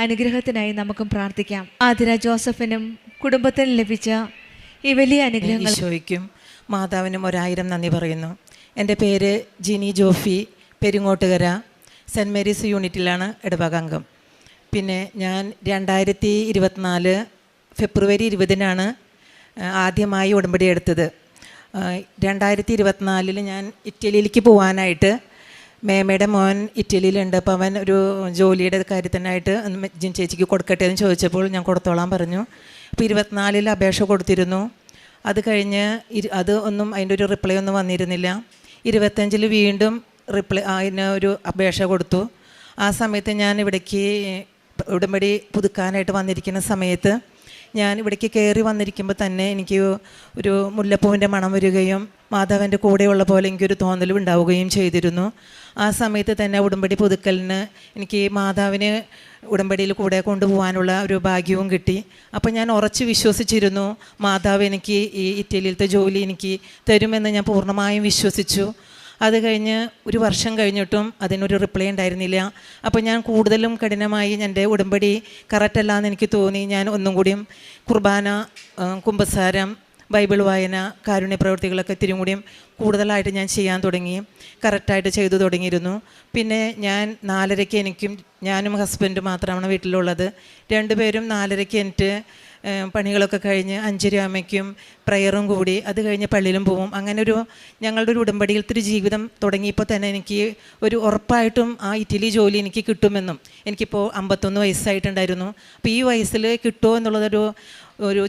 അനുഗ്രഹത്തിനായി നമുക്കും പ്രാർത്ഥിക്കാം. ആതിര ജോസഫിനും കുടുംബത്തിനും ലഭിച്ച ഈ വലിയ അനുഗ്രഹങ്ങൾ ഈശോയ്ക്കും മാതാവിനും 1000 നന്ദി പറയുന്നു. എൻ്റെ പേര് ജിനി ജോഫി, പെരിങ്ങോട്ടുകര സെൻറ്റ് മേരീസ് യൂണിറ്റിലാണ് ഇടവകാംഗം. പിന്നെ ഞാൻ 2024 ഫെബ്രുവരി 20 ആദ്യമായി ഉടമ്പടി എടുത്തത്. 2024 ഞാൻ ഇറ്റലിയിലേക്ക് പോകാനായിട്ട്, മേമയുടെ മോൻ ഇറ്റലിയിലുണ്ട്, അപ്പോൾ അവൻ ഒരു ജോലിയുടെ കാര്യത്തിനായിട്ട് ജിൻ ചേച്ചിക്ക് കൊടുക്കട്ടെ എന്ന് ചോദിച്ചപ്പോൾ ഞാൻ കൊടുത്തോളാൻ പറഞ്ഞു. അപ്പോൾ 24 അപേക്ഷ കൊടുത്തിരുന്നു. അത് കഴിഞ്ഞ് അത് ഒന്നും അതിൻ്റെ ഒരു റിപ്ലൈ ഒന്നും വന്നിരുന്നില്ല. 25 വീണ്ടും അതിന് ഒരു അപേക്ഷ കൊടുത്തു. ആ സമയത്ത് ഞാൻ ഇവിടേക്ക് ഉടമ്പടി പുതുക്കാനായിട്ട് വന്നിരിക്കുന്ന സമയത്ത് ഞാൻ ഇവിടേക്ക് കയറി വന്നിരിക്കുമ്പോൾ തന്നെ എനിക്ക് ഒരു മുല്ലപ്പൂവിൻ്റെ മണം വരികയും മാതാവിൻ്റെ കൂടെയുള്ള പോലെ എനിക്കൊരു തോന്നലും ഉണ്ടാവുകയും ചെയ്തിരുന്നു. ആ സമയത്ത് തന്നെ ഉടമ്പടി പുതുക്കലിന് എനിക്ക് മാതാവിന് ഉടമ്പടിയിൽ കൂടെ കൊണ്ടുപോകാനുള്ള ഒരു ഭാഗ്യവും കിട്ടി. അപ്പോൾ ഞാൻ ഉറച്ച് വിശ്വസിച്ചിരുന്നു മാതാവ് എനിക്ക് ഈ ഇറ്റലിയിലത്തെ ജോലി എനിക്ക് തരുമെന്ന് ഞാൻ പൂർണ്ണമായും വിശ്വസിച്ചു. അത് കഴിഞ്ഞ് ഒരു വർഷം കഴിഞ്ഞിട്ടും അതിനൊരു റിപ്ലൈ ഉണ്ടായിരുന്നില്ല. അപ്പോൾ ഞാൻ കൂടുതലും കഠിനമായി എൻ്റെ ഉടമ്പടി കറക്റ്റല്ലാന്ന് എനിക്ക് തോന്നി. ഞാൻ ഒന്നും കൂടിയും കുർബാന, കുമ്പസാരം, ബൈബിൾ വായന, കാരുണ്യ പ്രവൃത്തികളൊക്കെ ഇത്തിരി കൂടിയും കൂടുതലായിട്ട് ഞാൻ ചെയ്യാൻ തുടങ്ങി, കറക്റ്റായിട്ട് ചെയ്തു തുടങ്ങിയിരുന്നു. പിന്നെ ഞാൻ 4:30 ഞാനും ഹസ്ബൻഡും മാത്രമാണ് വീട്ടിലുള്ളത്. 2 പേരും 4:30 എനിക്ക് പണികളൊക്കെ കഴിഞ്ഞ് 5:00 പ്രയറും കൂടി അത് കഴിഞ്ഞ് പള്ളിയിലും പോവും. അങ്ങനെ ഞങ്ങളുടെ ഒരു ഉടമ്പടിയിലത്തെ ഒരു ജീവിതം തുടങ്ങിയപ്പോൾ തന്നെ എനിക്ക് ഒരു ഉറപ്പായിട്ടും ആ ഇറ്റലി ജോലി എനിക്ക് കിട്ടുമെന്നും, എനിക്കിപ്പോൾ 51 വയസ്സായിട്ടുണ്ടായിരുന്നു. അപ്പോൾ ഈ വയസ്സിൽ കിട്ടുമോ എന്നുള്ളതൊരു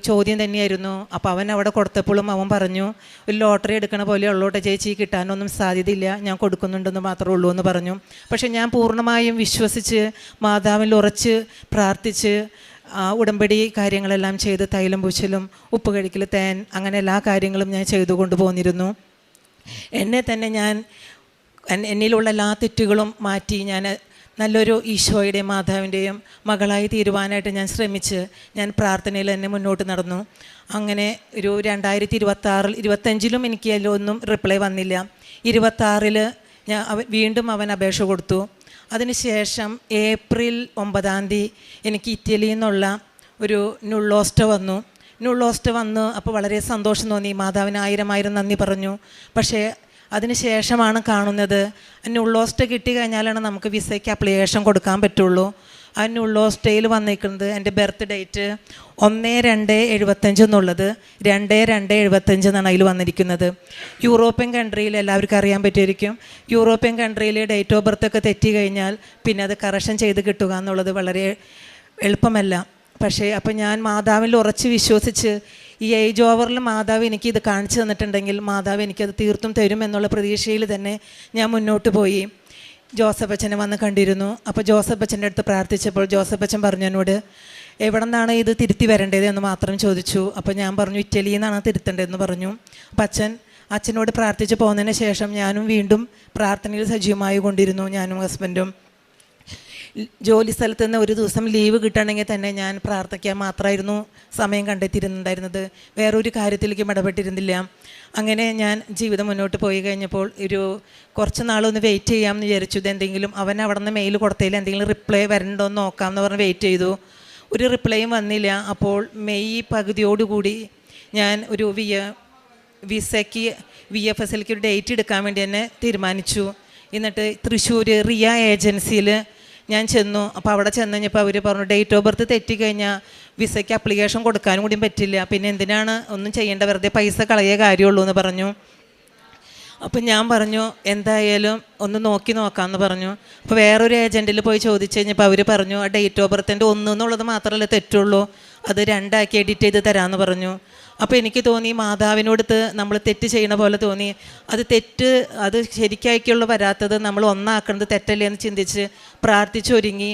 ചോദ്യം തന്നെയായിരുന്നു. അപ്പോൾ അവൻ അവിടെ കൊടുത്തപ്പോഴും അവൻ പറഞ്ഞു, ഒരു ലോട്ടറി എടുക്കണ പോലെ ഉള്ളോട്ടെ ചേച്ചി, കിട്ടാനൊന്നും സാധ്യതയില്ല, ഞാൻ കൊടുക്കുന്നുണ്ടെന്ന് മാത്രമേ ഉള്ളൂ എന്ന് പറഞ്ഞു. പക്ഷേ ഞാൻ പൂർണ്ണമായും വിശ്വസിച്ച് മാതാവിൽ ഉറച്ച് പ്രാർത്ഥിച്ച് ഉടമ്പടി കാര്യങ്ങളെല്ലാം ചെയ്ത് തൈലം പൂച്ചലും ഉപ്പ് കഴിക്കൽ, തേൻ, അങ്ങനെ എല്ലാ കാര്യങ്ങളും ഞാൻ ചെയ്തു കൊണ്ടുപോന്നിരുന്നു. എന്നെ തന്നെ എന്നിലുള്ള എല്ലാ തെറ്റുകളും മാറ്റി ഞാൻ നല്ലൊരു ഈശോയുടെയും മാതാവിൻ്റെയും മകളായി തീരുവാനായിട്ട് ഞാൻ ശ്രമിച്ച് ഞാൻ പ്രാർത്ഥനയിൽ തന്നെ മുന്നോട്ട് നടന്നു. അങ്ങനെ ഒരു 2026 25 എനിക്ക് അതിലൊന്നും റിപ്ലൈ വന്നില്ല. 26 വീണ്ടും അവൻ അപേക്ഷ കൊടുത്തു. അതിനുശേഷം ഏപ്രിൽ 9 എനിക്ക് ഇറ്റലിയിൽ നിന്നുള്ള ഒരു നുള്ളോസ്റ്റ് വന്നു. അപ്പോൾ വളരെ സന്തോഷം തോന്നി, മാതാവിന് 1000 നന്ദി പറഞ്ഞു. പക്ഷേ അതിന് ശേഷമാണ് കാണുന്നത് നുള്ളോസ്റ്റ് കിട്ടിക്കഴിഞ്ഞാലാണ് നമുക്ക് വിസയ്ക്ക് അപ്ലിക്കേഷൻ കൊടുക്കാൻ പറ്റുള്ളൂ. ആ നുള്ളോസ്റ്റയിൽ വന്നിരിക്കുന്നത് എൻ്റെ ബർത്ത് ഡേറ്റ് 1/2/75 എന്നുള്ളത് 2/2/75 എന്നാണ് അതിൽ വന്നിരിക്കുന്നത്. യൂറോപ്യൻ കൺട്രിയിൽ എല്ലാവർക്കും അറിയാൻ പറ്റുമായിരിക്കും, യൂറോപ്യൻ കൺട്രിയിൽ ഡേറ്റ് ഓഫ് ബർത്ത് ഒക്കെ തെറ്റി കഴിഞ്ഞാൽ പിന്നെ അത് കറക്ഷൻ ചെയ്ത് കിട്ടുക എന്നുള്ളത് വളരെ എളുപ്പമല്ല. പക്ഷേ അപ്പം ഞാൻ മാതാവിൽ ഉറച്ച് വിശ്വസിച്ച് ഈ ഏജ് ഓവറിൽ മാതാവ് എനിക്കിത് കാണിച്ചു തന്നിട്ടുണ്ടെങ്കിൽ മാതാവ് എനിക്കത് തീർത്തും തരുമെന്നുള്ള പ്രതീക്ഷയിൽ തന്നെ ഞാൻ മുന്നോട്ട് പോയി. ജോസഫ് അച്ഛനെ വന്ന് കണ്ടിരുന്നു. അപ്പോൾ ജോസഫ് അച്ഛൻ്റെ അടുത്ത് പ്രാർത്ഥിച്ചപ്പോൾ ജോസഫ് അച്ഛൻ പറഞ്ഞു എന്നോട്, എവിടെ നിന്നാണ് ഇത് തിരുത്തി വരേണ്ടത് എന്ന് മാത്രം ചോദിച്ചു. അപ്പോൾ ഞാൻ പറഞ്ഞു, ഇറ്റലിയിൽ നിന്നാണ് തിരുത്തേണ്ടതെന്ന് പറഞ്ഞു. അപ്പോൾ അച്ഛനോട് പ്രാർത്ഥിച്ച് പോകുന്നതിന് ശേഷം ഞാനും വീണ്ടും പ്രാർത്ഥനയിൽ സജീവമായി കൊണ്ടിരുന്നു. ഞാനും ഹസ്ബൻഡും ജോലി സ്ഥലത്ത് നിന്ന് ഒരു ദിവസം ലീവ് കിട്ടണമെങ്കിൽ തന്നെ ഞാൻ പ്രാർത്ഥിക്കാൻ മാത്രമായിരുന്നു സമയം കണ്ടെത്തിയിരുന്നുണ്ടായിരുന്നത്. വേറൊരു കാര്യത്തിലേക്കും ഇടപെട്ടിരുന്നില്ല. അങ്ങനെ ഞാൻ ജീവിതം മുന്നോട്ട് പോയി കഴിഞ്ഞപ്പോൾ കുറച്ച് നാളൊന്ന് വെയിറ്റ് ചെയ്യാമെന്ന് വിചാരിച്ചു. ഇതെന്തെങ്കിലും അവൻ അവിടെ നിന്ന് മെയിൽ കൊടുത്തതിൽ എന്തെങ്കിലും റിപ്ലൈ വരണ്ടോ എന്ന് നോക്കാമെന്ന് പറഞ്ഞ് വെയിറ്റ് ചെയ്തു. ഒരു റിപ്ലൈയും വന്നില്ല. അപ്പോൾ മെയ് പകുതിയോടുകൂടി ഞാൻ ഒരു വിസയ്ക്ക് VFSലേക്ക് ഒരു ഡേറ്റ് എടുക്കാൻ വേണ്ടി തന്നെ തീരുമാനിച്ചു. എന്നിട്ട് തൃശ്ശൂർ റിയ ഏജൻസിയിൽ ഞാൻ ചെന്നു. അപ്പോൾ അവിടെ ചെന്ന് കഴിഞ്ഞപ്പോൾ അവർ പറഞ്ഞു, ഡേറ്റ് ഓഫ് ബർത്ത് തെറ്റിക്കഴിഞ്ഞാൽ വിസയ്ക്ക് അപ്ലിക്കേഷൻ കൊടുക്കാനും കൂടിയും പറ്റില്ല, പിന്നെ എന്തിനാണ് ഒന്നും ചെയ്യേണ്ട, വെറുതെ പൈസ കളയേ കാര്യമുള്ളൂ എന്ന് പറഞ്ഞു. അപ്പം ഞാൻ പറഞ്ഞു എന്തായാലും ഒന്ന് നോക്കാമെന്ന് പറഞ്ഞു. അപ്പോൾ വേറൊരു ഏജൻറ്റിൽ പോയി ചോദിച്ചു കഴിഞ്ഞപ്പോൾ അവർ പറഞ്ഞു, ആ ഡേറ്റ് ഓഫ് ബർത്തിൻ്റെ 1 എന്നുള്ളത് മാത്രമല്ലേ തെറ്റുള്ളൂ, അത് 2 ആക്കി എഡിറ്റ് ചെയ്ത് തരാമെന്ന് പറഞ്ഞു. അപ്പോൾ എനിക്ക് തോന്നി മാതാവിനോടുത്ത് നമ്മൾ തെറ്റ് ചെയ്യണ പോലെ തോന്നി. അത് ശരിക്കായിക്കുള്ള വരാത്തത് നമ്മൾ 1 ആക്കുന്നത് തെറ്റല്ലേ എന്ന് ചിന്തിച്ച് പ്രാർത്ഥിച്ചൊരുങ്ങി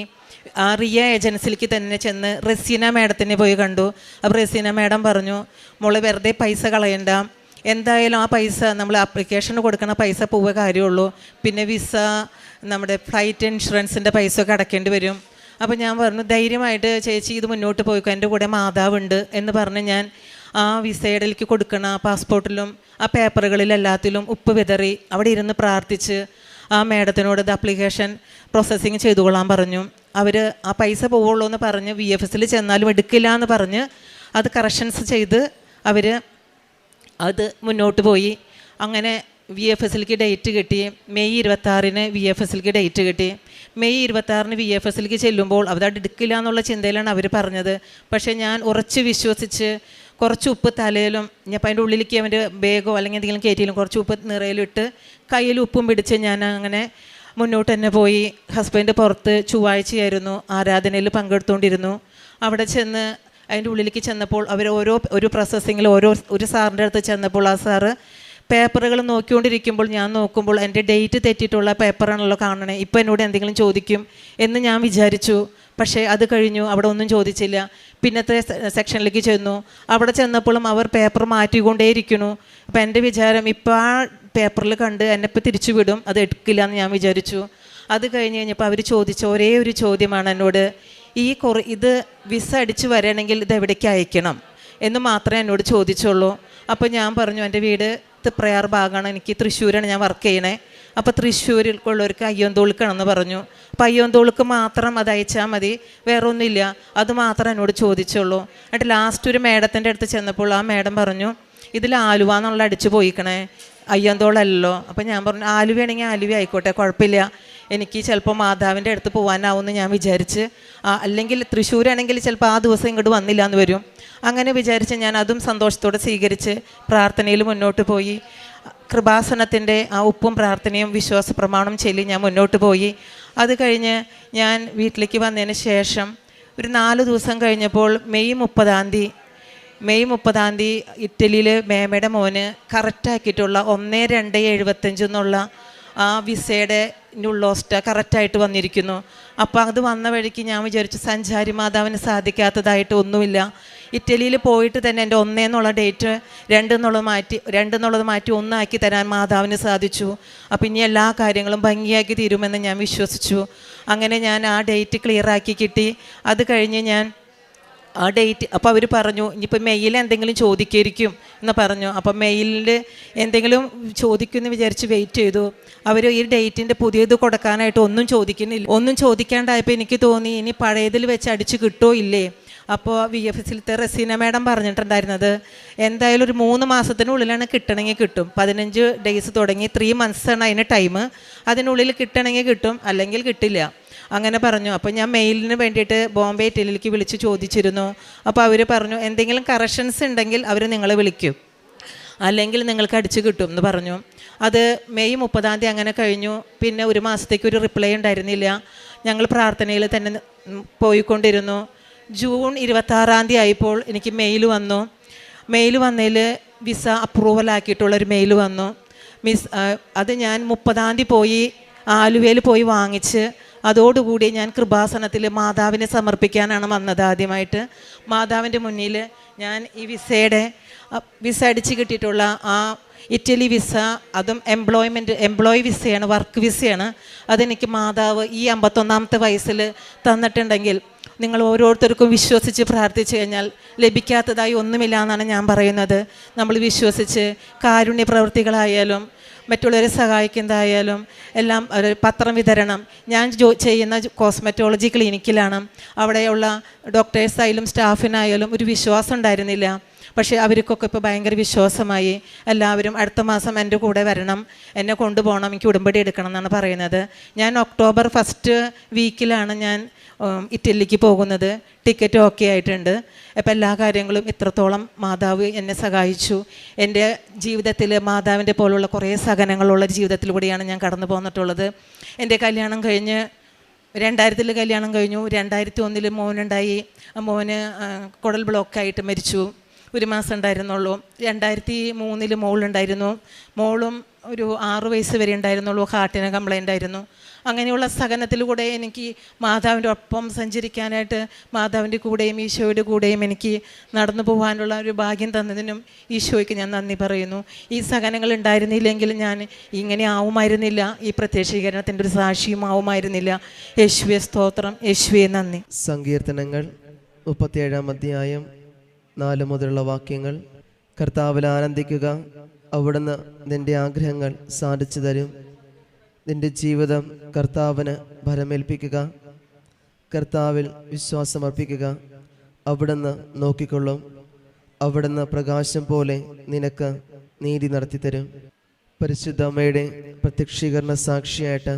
ആ റിയ ഏജൻസിയിലേക്ക് തന്നെ ചെന്ന് റസീന മാഡത്തിനെ പോയി കണ്ടു. അപ്പോൾ റസീന മാഡം പറഞ്ഞു, മോളെ വെറുതെ പൈസ കളയണ്ട, എന്തായാലും ആ പൈസ നമ്മൾ ആപ്ലിക്കേഷന് കൊടുക്കണ പൈസ പോവുക കാര്യമുള്ളൂ, പിന്നെ വിസ, നമ്മുടെ ഫ്ലൈറ്റ് ഇൻഷുറൻസിൻ്റെ പൈസ ഒക്കെ അടയ്ക്കേണ്ടി വരും, അപ്പോൾ ഞാൻ പറഞ്ഞു ധൈര്യമായിട്ട് ചേച്ചി ഇത് മുന്നോട്ട് പോയിക്കോ, എൻ്റെ കൂടെ മാതാവുണ്ട് എന്ന് പറഞ്ഞ് ഞാൻ ആ വിസയിലേക്ക് കൊടുക്കണ പാസ്പോർട്ടിലും ആ പേപ്പറുകളിലെല്ലാത്തിലും ഉപ്പ് വിതറി അവിടെ ഇരുന്ന് പ്രാർത്ഥിച്ച് ആ മേഡത്തിനോട് ഇത് ആപ്ലിക്കേഷൻ പ്രോസസ്സിങ് ചെയ്തുകൊള്ളാൻ പറഞ്ഞു. അവർ ആ പൈസ പോവുള്ളൂ എന്ന് പറഞ്ഞ് VFSൽ ചെന്നാലും എടുക്കില്ല എന്ന് പറഞ്ഞ് അത് കറക്ഷൻസ് ചെയ്ത് അവർ അത് മുന്നോട്ട് പോയി. അങ്ങനെ VFSലേക്ക് ഡേറ്റ് കിട്ടി. മെയ് 26 VFSലേക്ക് ഡേറ്റ് കിട്ടി. മെയ് 26 VFSലേക്ക് ചെല്ലുമ്പോൾ അത് എടുക്കില്ല എന്നുള്ള ചിന്തയിലാണ് അവർ പറഞ്ഞത്. പക്ഷേ ഞാൻ ഉറച്ച് വിശ്വസിച്ച് കുറച്ച് ഉപ്പ് തലയിലും ഞാൻ അപ്പം അതിൻ്റെ ഉള്ളിലേക്ക് അവൻ്റെ ബാഗോ അല്ലെങ്കിൽ എന്തെങ്കിലും കയറ്റിയിലും കുറച്ച് ഉപ്പ് നിറയിലിട്ട് കയ്യിൽ ഉപ്പും പിടിച്ച് ഞാൻ അങ്ങനെ മുന്നോട്ട് തന്നെ പോയി. ഹസ്ബൻഡ് പുറത്ത് ചൊവ്വാഴ്ചയായിരുന്നു ആരാധനയിൽ പങ്കെടുത്തുകൊണ്ടിരുന്നു. അവിടെ ചെന്ന് അതിൻ്റെ ഉള്ളിലേക്ക് ചെന്നപ്പോൾ അവർ ഒരു പ്രോസസ്സിങ്ങിൽ ഒരു സാറിൻ്റെ അടുത്ത് ചെന്നപ്പോൾ ആ സാറ് പേപ്പറുകൾ നോക്കിക്കൊണ്ടിരിക്കുമ്പോൾ ഞാൻ നോക്കുമ്പോൾ എൻ്റെ ഡേറ്റ് തെറ്റിയിട്ടുള്ള പേപ്പറാണല്ലോ കാണണേ, ഇപ്പം എന്നോട് എന്തെങ്കിലും ചോദിക്കും എന്ന് ഞാൻ വിചാരിച്ചു. പക്ഷേ അത് കഴിഞ്ഞു, അവിടെ ഒന്നും ചോദിച്ചില്ല. പിന്നത്തെ സെക്ഷനിലേക്ക് ചെന്നു. അവിടെ ചെന്നപ്പോഴും അവർ പേപ്പർ മാറ്റിക്കൊണ്ടേയിരിക്കുന്നു. അപ്പം എൻ്റെ വിചാരം ഇപ്പോൾ ആ പേപ്പറിൽ കണ്ട് എന്നെ ഇപ്പോൾ തിരിച്ചു വിടും, അത് എടുക്കില്ല എന്ന് ഞാൻ വിചാരിച്ചു. അത് കഴിഞ്ഞ് കഴിഞ്ഞപ്പോൾ അവർ ചോദിച്ച ഒരേ ഒരു ചോദ്യമാണ് എന്നോട്, ഇത് വിസ അടിച്ച് വരണമെങ്കിൽ ഇത് എവിടേക്ക് അയക്കണം എന്ന് മാത്രമേ എന്നോട് ചോദിച്ചുള്ളൂ. അപ്പോൾ ഞാൻ പറഞ്ഞു എൻ്റെ വീട് പ്രയാർ ഭാഗമാണ്, എനിക്ക് തൃശ്ശൂരാണ് ഞാൻ വർക്ക് ചെയ്യണേ. അപ്പോൾ തൃശ്ശൂരിലുള്ളവർക്ക് അയ്യന്തോളിക്കാണെന്ന് പറഞ്ഞു. അപ്പോൾ അയ്യന്തോളിക്ക് മാത്രം അത് അയച്ചാൽ മതി, വേറെ ഒന്നുമില്ല, അത് മാത്രം എന്നോട് ചോദിച്ചുള്ളൂ. എന്നിട്ട് ലാസ്റ്റ് ഒരു മേഡത്തിൻ്റെ അടുത്ത് ചെന്നപ്പോൾ ആ മേഡം പറഞ്ഞു ഇതിൽ ആലുവ എന്നുള്ള അടിച്ചു പോയിക്കണേ, അയ്യന്തോളല്ലോ. അപ്പോൾ ഞാൻ പറഞ്ഞു ആലുവയാണെങ്കിൽ ആലുവ ആയിക്കോട്ടെ, കുഴപ്പമില്ല, എനിക്ക് ചിലപ്പോൾ മാതാവിൻ്റെ അടുത്ത് പോകാനാവുമെന്ന് ഞാൻ വിചാരിച്ച്, അല്ലെങ്കിൽ തൃശ്ശൂരാണെങ്കിൽ ചിലപ്പോൾ ആ ദിവസം ഇങ്ങോട്ട് വന്നില്ല എന്ന് വരും. അങ്ങനെ വിചാരിച്ച് ഞാൻ അതും സന്തോഷത്തോടെ സ്വീകരിച്ച് പ്രാർത്ഥനയിൽ മുന്നോട്ട് പോയി. കൃപാസനത്തിൻ്റെ ആ ഉപ്പും പ്രാർത്ഥനയും വിശ്വാസ പ്രമാണം ചൊല്ലി ഞാൻ മുന്നോട്ട് പോയി. അത് കഴിഞ്ഞ് ഞാൻ വീട്ടിലേക്ക് വന്നതിന് ശേഷം ഒരു 4 ദിവസം കഴിഞ്ഞപ്പോൾ മെയ് 30 ഇറ്റലിയിൽ മേമയുടെ മോന് കറക്റ്റാക്കിയിട്ടുള്ള 1/2/75 എന്നുള്ള ആ വിസയുടെ ഉള്ളോസ്റ്റ കറക്റ്റായിട്ട് വന്നിരിക്കുന്നു. അപ്പോൾ അത് വന്ന വഴിക്ക് ഞാൻ വിചാരിച്ചു സഞ്ചാരി മാതാവിന് സാധിക്കാത്തതായിട്ട് ഒന്നുമില്ല. ഇറ്റലിയിൽ പോയിട്ട് തന്നെ എൻ്റെ 1 എന്നുള്ള ഡേറ്റ് 2 എന്നുള്ളത് മാറ്റി 1 ആക്കി തരാൻ മാതാവിന് സാധിച്ചു. അപ്പം ഇനി എല്ലാ കാര്യങ്ങളും ഭംഗിയാക്കി തീരുമെന്ന് ഞാൻ വിശ്വസിച്ചു. അങ്ങനെ ഞാൻ ആ ഡേറ്റ് ക്ലിയറാക്കി കിട്ടി. അത് കഴിഞ്ഞ് ഞാൻ ആ ഡേറ്റ് അപ്പോൾ അവർ പറഞ്ഞു ഇനിയിപ്പോൾ മെയിൽ എന്തെങ്കിലും ചോദിക്കായിരിക്കും എന്ന് പറഞ്ഞു. അപ്പോൾ മെയിലിൽ എന്തെങ്കിലും ചോദിക്കുമെന്ന് വിചാരിച്ച് വെയിറ്റ് ചെയ്തു. അവർ ഈ ഡേറ്റിൻ്റെ പുതിയത് കൊടുക്കാനായിട്ട് ഒന്നും ചോദിക്കുന്നില്ല. ഒന്നും ചോദിക്കാണ്ടായപ്പോൾ എനിക്ക് തോന്നി ഇനി പഴയതിൽ വെച്ച് അടിച്ച് കിട്ടുമോ ഇല്ലേ. അപ്പോൾ VFSലത്തെ റസീന മാഡം പറഞ്ഞിട്ടുണ്ടായിരുന്നത് എന്തായാലും ഒരു 3 മാസത്തിനുള്ളിലാണ് കിട്ടണമെങ്കിൽ കിട്ടും. 15 ഡേയ്സ് തുടങ്ങി 3 മന്ത്സാണ് അതിന് ടൈം. അതിനുള്ളിൽ കിട്ടണമെങ്കിൽ കിട്ടും, അല്ലെങ്കിൽ കിട്ടില്ല അങ്ങനെ പറഞ്ഞു. അപ്പോൾ ഞാൻ മെയിലിന് വേണ്ടിയിട്ട് ബോംബെ ഇറ്റലിയിലേക്ക് വിളിച്ച് ചോദിച്ചിരുന്നു. അപ്പോൾ അവർ പറഞ്ഞു എന്തെങ്കിലും കറക്ഷൻസ് ഉണ്ടെങ്കിൽ അവർ നിങ്ങളെ വിളിക്കും, അല്ലെങ്കിൽ നിങ്ങൾക്ക് അടിച്ച് കിട്ടും എന്ന് പറഞ്ഞു. അത് മെയ് 30 അങ്ങനെ കഴിഞ്ഞു. പിന്നെ 1 മാസത്തേക്ക് ഒരു റിപ്ലൈ ഉണ്ടായിരുന്നില്ല. ഞങ്ങൾ പ്രാർത്ഥനയിൽ തന്നെ പോയിക്കൊണ്ടിരുന്നു. ജൂൺ 26 ആയപ്പോൾ എനിക്ക് മെയിൽ വന്നു. മെയിൽ വന്നതിൽ വിസ അപ്രൂവലാക്കിയിട്ടുള്ളൊരു മെയിൽ വന്നു. അത് ഞാൻ 30 പോയി ആലുവയിൽ പോയി വാങ്ങിച്ച് അതോടുകൂടി ഞാൻ കൃപാസനത്തിൽ മാതാവിനെ സമർപ്പിക്കാനാണ് വന്നത്. ആദ്യമായിട്ട് മാതാവിൻ്റെ മുന്നിൽ ഞാൻ ഈ വിസ അടിച്ച് കിട്ടിയിട്ടുള്ള ആ ഇറ്റലി വിസ, അതും എംപ്ലോയി വിസയാണ്, വർക്ക് വിസയാണ്. അതെനിക്ക് മാതാവ് ഈ 51ാമത്തെ വയസ്സിൽ തന്നിട്ടുണ്ടെങ്കിൽ നിങ്ങൾ ഓരോരുത്തർക്കും വിശ്വസിച്ച് പ്രാർത്ഥിച്ചു കഴിഞ്ഞാൽ ലഭിക്കാത്തതായി ഒന്നുമില്ല എന്നാണ് ഞാൻ പറയുന്നത്. നമ്മൾ വിശ്വസിച്ച് കാരുണ്യ പ്രവൃത്തികളായാലും മറ്റുള്ളവരെ സഹായിക്കുന്നതായാലും എല്ലാം പത്രം വിതരണം. ഞാൻ ചെയ്യുന്ന കോസ്മെറ്റോളജി ക്ലിനിക്കിലാണ്. അവിടെയുള്ള ഡോക്ടേഴ്സായാലും സ്റ്റാഫിനായാലും ഒരു വിശ്വാസം ഉണ്ടായിരുന്നില്ല. പക്ഷേ അവർക്കൊക്കെ ഇപ്പോൾ ഭയങ്കര വിശ്വാസമായി. എല്ലാവരും അടുത്ത മാസം എൻ്റെ കൂടെ വരണം, എന്നെ കൊണ്ടുപോകണം, എനിക്ക് ഉടമ്പടി എടുക്കണം എന്നാണ് പറയുന്നത്. ഞാൻ ഒക്ടോബർ 1st വീക്കിലാണ് ഞാൻ ഇറ്റലിക്ക് പോകുന്നത്. ടിക്കറ്റ് ഓക്കെ ആയിട്ടുണ്ട്. അപ്പോൾ എല്ലാ കാര്യങ്ങളും ഇത്രത്തോളം മാതാവ് എന്നെ സഹായിച്ചു. എൻ്റെ ജീവിതത്തിൽ മാതാവിൻ്റെ പോലുള്ള കുറേ സഹനങ്ങളുള്ള ജീവിതത്തിലൂടെയാണ് ഞാൻ കടന്നു പോന്നിട്ടുള്ളത്. എൻ്റെ കല്യാണം കഴിഞ്ഞ് 2000 കല്യാണം കഴിഞ്ഞു. 2001 മോനുണ്ടായി. മോന് കുടൽ ബ്ലോക്കായിട്ട് മരിച്ചു. 1 മാസം ഉണ്ടായിരുന്നുള്ളൂ. 2003 മോളുണ്ടായിരുന്നു. മോളും ഒരു 6 വയസ്സ് വരെ ഉണ്ടായിരുന്നുള്ളൂ. ഹാർട്ടിന് കംപ്ലൈൻ്റ് ആയിരുന്നു. അങ്ങനെയുള്ള സഹനത്തിലൂടെ എനിക്ക് മാതാവിൻ്റെ ഒപ്പം സഞ്ചരിക്കാനായിട്ട് മാതാവിൻ്റെ കൂടെയും ഈശോയുടെ കൂടെയും എനിക്ക് നടന്നു പോകാനുള്ള ഒരു ഭാഗ്യം തന്നതിനും ഈശോയ്ക്ക് ഞാൻ നന്ദി പറയുന്നു. ഈ സഹനങ്ങൾ ഉണ്ടായിരുന്നില്ലെങ്കിൽ ഞാൻ ഇങ്ങനെ ആവുമായിരുന്നില്ല, ഈ പ്രത്യക്ഷീകരണത്തിൻ്റെ ഒരു സാക്ഷിയും ആവുമായിരുന്നില്ല. യേശുവേ സ്തോത്രം, യേശുവേ നന്ദി. സങ്കീർത്തനങ്ങൾ 37-ാം അധ്യായം 4 മുതലുള്ള വാക്യങ്ങൾ. കർത്താവിൽ ആനന്ദിക്കുക, അവിടുന്ന് നിൻ്റെ ആഗ്രഹങ്ങൾ സാധിച്ചു തരും. നിൻ്റെ ജീവിതം കർത്താവിന് ഭരമേൽപ്പിക്കുക. കർത്താവിൽ വിശ്വാസമർപ്പിക്കുക, അവിടുന്ന് നോക്കിക്കൊള്ളും. അവിടുന്ന് പ്രകാശം പോലെ നിനക്ക് നീതി നടത്തിത്തരും. പരിശുദ്ധ അമ്മയുടെ പ്രത്യക്ഷീകരണ സാക്ഷിയായിട്ട്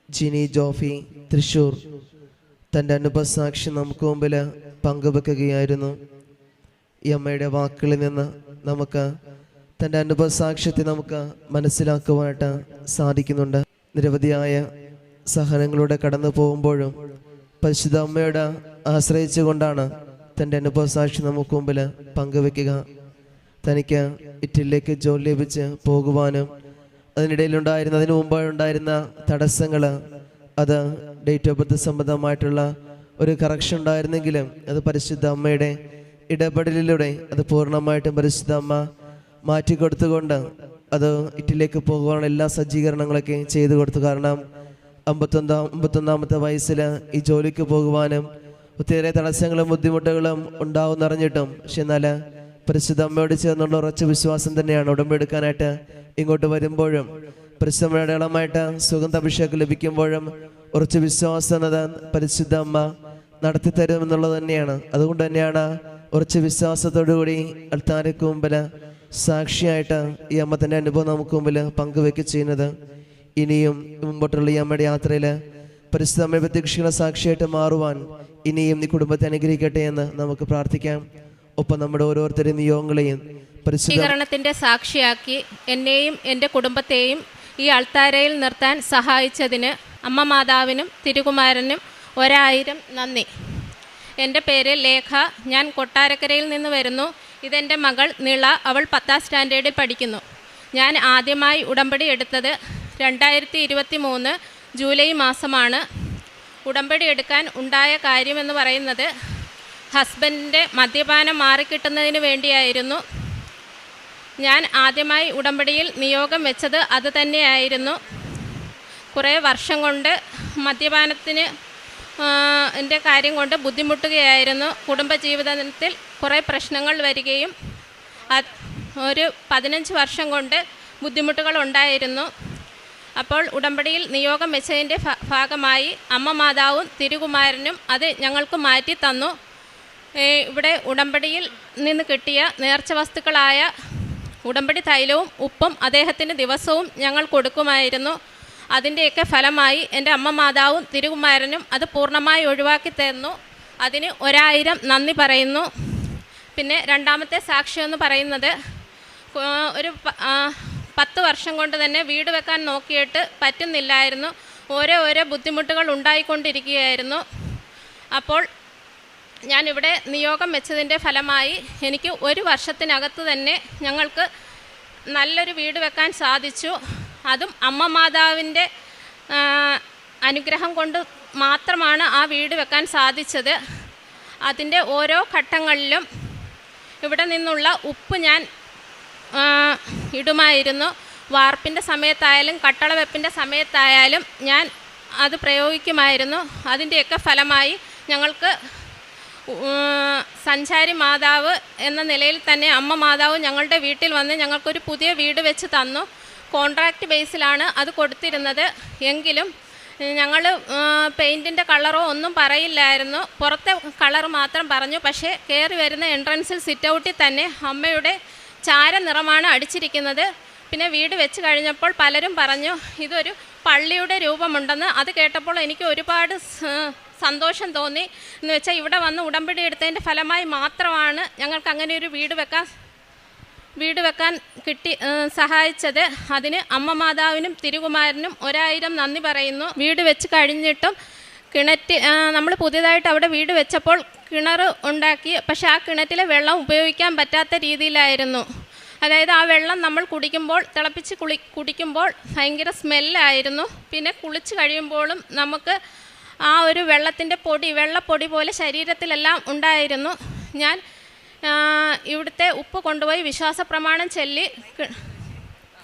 ജിനി ജോഫി തൃശ്ശൂർ തൻ്റെ അനുഭവസാക്ഷി നമുക്ക് മുമ്പിൽ പങ്കുവെക്കുകയായിരുന്നു. ഈ അമ്മയുടെ വാക്കുകളിൽ നിന്ന് നമുക്ക് തൻ്റെ അനുഭവസാക്ഷ്യത്തെ നമുക്ക് മനസ്സിലാക്കുവാനായിട്ട് സാധിക്കുന്നുണ്ട്. നിരവധിയായ സഹനങ്ങളിലൂടെ കടന്നു പോകുമ്പോഴും പരിശുദ്ധ അമ്മയോട് ആശ്രയിച്ചു കൊണ്ടാണ് തൻ്റെ അനുഭവസാക്ഷി നമുക്ക് മുമ്പിൽ പങ്കുവെക്കുക. തനിക്ക് ഇറ്റലിയിലേക്ക് ജോലി ലഭിച്ച് പോകുവാനും അതിനിടയിലുണ്ടായിരുന്ന മുമ്പുണ്ടായിരുന്ന തടസ്സങ്ങൾ, അത് ഡേറ്റ് ഓഫ് ബർത്ത് സംബന്ധമായിട്ടുള്ള ഒരു കറക്ഷൻ ഉണ്ടായിരുന്നെങ്കിലും അത് പരിശുദ്ധ അമ്മയുടെ ഇടപെടലിലൂടെ അത് പൂർണ്ണമായിട്ടും പരിശുദ്ധ അമ്മ മാറ്റിക്കൊടുത്തുകൊണ്ട് അത് ഇറ്റലിയിലേക്ക് പോകുവാനുള്ള എല്ലാ സജ്ജീകരണങ്ങളൊക്കെ ചെയ്തു കൊടുത്തു. കാരണം 51-ാമത്തെ വയസ്സിൽ ഈ ജോലിക്ക് പോകുവാനും ഒത്തിരി തടസ്സങ്ങളും ബുദ്ധിമുട്ടുകളും ഉണ്ടാവുമെന്നറിഞ്ഞിട്ടും, പക്ഷെ എന്നാൽ പരിശുദ്ധ അമ്മയോട് ചേർന്നുള്ള ഉറച്ച വിശ്വാസം തന്നെയാണ് ഉടമ്പെടുക്കാനായിട്ട് ഇങ്ങോട്ട് വരുമ്പോഴും പരിശുദ്ധ അടയാളമായിട്ട് സുഗന്ധാഭിഷേകം ലഭിക്കുമ്പോഴും ഉറച്ച വിശ്വാസം എന്നത് പരിശുദ്ധ അമ്മ നടത്തിത്തരും എന്നുള്ളത് തന്നെയാണ്. അതുകൊണ്ട് തന്നെയാണ് ഉറച്ച വിശ്വാസത്തോടുകൂടി അൾത്താരയ്ക്ക് മുമ്പിൽ സാക്ഷിയായിട്ട് ഈ അമ്മ തൻ്റെ അനുഭവം നമുക്ക് മുമ്പിൽ പങ്കുവെക്കുക ചെയ്യുന്നത്. ഇനിയും മുമ്പോട്ടുള്ള ഈ അമ്മയുടെ യാത്രയിൽ പരിശുദ്ധ അമ്മയുടെ പ്രത്യക്ഷീകരണ സാക്ഷിയായിട്ട് മാറുവാൻ ഇനിയും ഈ കുടുംബത്തെ അനുഗ്രഹിക്കട്ടെ എന്ന് നമുക്ക് പ്രാർത്ഥിക്കാം. ഒപ്പം നമ്മുടെ ഓരോരുത്തരെയും നിയോഗങ്ങളെയും പരിശുദ്ധീകരണത്തിന്റെ സാക്ഷിയാക്കി എന്നെയും എൻ്റെ കുടുംബത്തെയും ഈ അൾത്താരയിൽ നിർത്താൻ സഹായിച്ചതിന് അമ്മ മാതാവിനും തിരുകുമാരനും 1000 നന്ദി. എൻ്റെ പേര് ലേഖ, ഞാൻ കൊട്ടാരക്കരയിൽ നിന്ന് വരുന്നു. ഇതെൻ്റെ മകൾ നിള, അവൾ 10ാം സ്റ്റാൻഡേർഡിൽ പഠിക്കുന്നു. ഞാൻ ആദ്യമായി ഉടമ്പടി എടുത്തത് 2023 ജൂലൈ മാസമാണ്. ഉടമ്പടി എടുക്കാൻ ഉണ്ടായ കാര്യമെന്ന് പറയുന്നത് ഹസ്ബൻഡിൻ്റെ മദ്യപാനം മാറിക്കിട്ടുന്നതിന് വേണ്ടിയായിരുന്നു. ഞാൻ ആദ്യമായി ഉടമ്പടിയിൽ നിയോഗം വെച്ചത് അത് തന്നെയായിരുന്നു. കുറേ വർഷം കൊണ്ട് മദ്യപാനത്തിന് എൻ്റെ കാര്യം കൊണ്ട് ബുദ്ധിമുട്ടുകയായിരുന്നു. കുടുംബജീവിതത്തിൽ കുറേ പ്രശ്നങ്ങൾ വരികയും ഒരു 15 വർഷം കൊണ്ട് ബുദ്ധിമുട്ടുകൾ ഉണ്ടായിരുന്നു. അപ്പോൾ ഉടമ്പടിയിൽ നിയോഗം വെച്ചതിൻ്റെ ഭാഗമായി അമ്മ മാതാവും തിരുകുമാരനും അത് ഞങ്ങൾക്ക് മാറ്റി തന്നു. ഇവിടെ ഉടമ്പടിയിൽ നിന്ന് കിട്ടിയ നേർച്ച വസ്തുക്കളായ ഉടമ്പടി തൈലവും ഉപ്പും അദ്ദേഹത്തിന് ദിവസവും ഞങ്ങൾ കൊടുക്കുമായിരുന്നു. അതിൻ്റെയൊക്കെ ഫലമായി എൻ്റെ അമ്മ മാതാവും തിരുകുമാരനും അത് പൂർണ്ണമായി ഒഴിവാക്കി തന്നു. അതിന് 1000 നന്ദി പറയുന്നു. പിന്നെ രണ്ടാമത്തെ സാക്ഷ്യം എന്ന് പറയുന്നത് ഒരു 10 വർഷം കൊണ്ട് തന്നെ വീട് വെക്കാൻ നോക്കിയിട്ട് പറ്റുന്നില്ലായിരുന്നു. ഓരോ ബുദ്ധിമുട്ടുകൾ ഉണ്ടായിക്കൊണ്ടിരിക്കുകയായിരുന്നു. അപ്പോൾ ഞാനിവിടെ നിയോഗം വെച്ചതിൻ്റെ ഫലമായി എനിക്ക് 1 വർഷത്തിനകത്ത് തന്നെ ഞങ്ങൾക്ക് നല്ലൊരു വീട് വെക്കാൻ സാധിച്ചു. അതും അമ്മ മാതാവിൻ്റെ അനുഗ്രഹം കൊണ്ട് മാത്രമാണ് ആ വീട് വെക്കാൻ സാധിച്ചത്. അതിൻ്റെ ഓരോ ഘട്ടങ്ങളിലും ഇവിടെ നിന്നുള്ള ഉപ്പ് ഞാൻ ഇടുമായിരുന്നു. വാർപ്പിൻ്റെ സമയത്തായാലും കട്ടള വെപ്പിൻ്റെ സമയത്തായാലും ഞാൻ അത് പ്രയോഗിക്കുമായിരുന്നു. അതിൻ്റെയൊക്കെ ഫലമായി ഞങ്ങൾക്ക് സഞ്ചാരി മാതാവ് എന്ന നിലയിൽ തന്നെ അമ്മ മാതാവ് ഞങ്ങളുടെ വീട്ടിൽ വന്ന് ഞങ്ങൾക്കൊരു പുതിയ വീട് വെച്ച് തന്നു. കോൺട്രാക്റ്റ് ബേസിലാണ് അത് കൊടുത്തിരുന്നത്. എങ്കിലും ഞങ്ങൾ പെയിൻറ്റിൻ്റെ കളറോ ഒന്നും പറയില്ലായിരുന്നു, പുറത്തെ കളർ മാത്രം പറഞ്ഞു. പക്ഷേ കയറി വരുന്ന എൻട്രൻസിൽ സിറ്റ് ഔട്ടിൽ തന്നെ അമ്മയുടെ ചാര നിറമാണ് അടിച്ചിരിക്കുന്നത്. പിന്നെ വീട് വെച്ച് കഴിഞ്ഞപ്പോൾ പലരും പറഞ്ഞു ഇതൊരു പള്ളിയുടെ രൂപമുണ്ടെന്ന്. അത് കേട്ടപ്പോൾ എനിക്ക് ഒരുപാട് സന്തോഷം തോന്നി. എന്ന് വെച്ചാൽ ഇവിടെ വന്ന് ഉടമ്പടി എടുത്തതിൻ്റെ ഫലമായി മാത്രമാണ് ഞങ്ങൾക്ക് അങ്ങനെ ഒരു വീട് വെക്കാൻ സഹായിച്ചത്. അതിന് അമ്മ മാതാവിനും തിരുകുമാരനും 1000 നന്ദി പറയുന്നു. വീട് വെച്ച് കഴിഞ്ഞിട്ടും നമ്മൾ പുതിയതായിട്ട് അവിടെ വീട് വെച്ചപ്പോൾ കിണർ ഉണ്ടാക്കി. പക്ഷേ ആ കിണറ്റിലെ വെള്ളം ഉപയോഗിക്കാൻ പറ്റാത്ത രീതിയിലായിരുന്നു. അതായത് ആ വെള്ളം നമ്മൾ കുടിക്കുമ്പോൾ തിളപ്പിച്ച് കുടിക്കുമ്പോൾ ഭയങ്കര സ്മെല്ലായിരുന്നു. പിന്നെ കുളിച്ച് കഴിയുമ്പോഴും നമുക്ക് ആ ഒരു വെള്ളത്തിൻ്റെ വെള്ളപ്പൊടി പോലെ ശരീരത്തിലെല്ലാം ഉണ്ടായിരുന്നു. ഞാൻ ഇവിടുത്തെ ഉപ്പ് കൊണ്ടുപോയി വിശ്വാസ പ്രമാണം ചൊല്ലി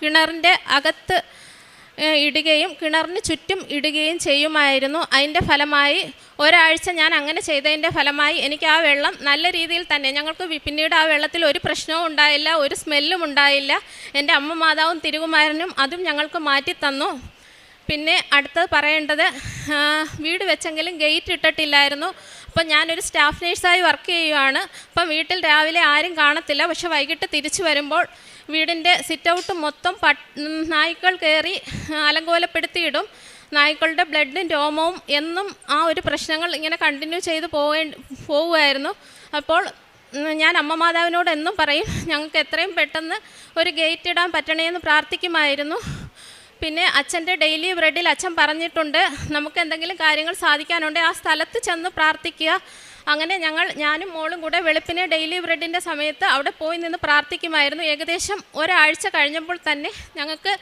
കിണറിൻ്റെ അകത്ത് ഇടുകയും കിണറിന് ചുറ്റും ഇടുകയും ചെയ്യുമായിരുന്നു. അതിൻ്റെ ഫലമായി ഒരാഴ്ച ഞാൻ അങ്ങനെ ചെയ്തതിൻ്റെ ഫലമായി എനിക്ക് ആ വെള്ളം നല്ല രീതിയിൽ തന്നെ, ഞങ്ങൾക്ക് പിന്നീട് ആ വെള്ളത്തിൽ ഒരു പ്രശ്നവും ഉണ്ടായില്ല, ഒരു സ്മെല്ലും ഉണ്ടായില്ല. എൻ്റെ അമ്മ മാതാവും തിരുകുമാരനും അതും ഞങ്ങൾക്ക് മാറ്റി തന്നു. പിന്നെ അടുത്തത് പറയേണ്ടത്, വീട് വെച്ചെങ്കിലും ഗേറ്റ് ഇട്ടിട്ടില്ലായിരുന്നു. അപ്പം ഞാനൊരു സ്റ്റാഫ് നേഴ്സായി വർക്ക് ചെയ്യുകയാണ്. അപ്പം വീട്ടിൽ രാവിലെ ആരും കാണത്തില്ല. പക്ഷെ വൈകിട്ട് തിരിച്ചു വരുമ്പോൾ വീടിൻ്റെ സിറ്റ് ഔട്ട് മൊത്തം നായ്ക്കൾ കയറി അലങ്കോലപ്പെടുത്തിയിടും. നായ്ക്കളുടെ ബ്ലഡും രോമവും എന്നും ആ ഒരു പ്രശ്നങ്ങൾ ഇങ്ങനെ കണ്ടിന്യൂ ചെയ്ത് പോവുമായിരുന്നു. അപ്പോൾ ഞാൻ അമ്മ മാതാവിനോട് എന്നും പറയും, ഞങ്ങൾക്ക് എത്രയും പെട്ടെന്ന് ഒരു ഗേറ്റ് ഇടാൻ പറ്റണേന്ന് പ്രാർത്ഥിക്കുമായിരുന്നു. പിന്നെ അച്ഛൻ്റെ ഡെയിലി ബ്രെഡിൽ അച്ഛൻ പറഞ്ഞിട്ടുണ്ട്, നമുക്ക് എന്തെങ്കിലും കാര്യങ്ങൾ സാധിക്കാനുണ്ടെങ്കിൽ ആ സ്ഥലത്ത് ചെന്ന് പ്രാർത്ഥിക്കുക. അങ്ങനെ ഞാനും മോളും കൂടെ വെളുപ്പിനെ ഡെയിലി ബ്രെഡിൻ്റെ സമയത്ത് അവിടെ പോയി നിന്ന് പ്രാർത്ഥിക്കുമായിരുന്നു. ഏകദേശം ഒരാഴ്ച കഴിഞ്ഞപ്പോൾ തന്നെ ഞങ്ങൾക്ക്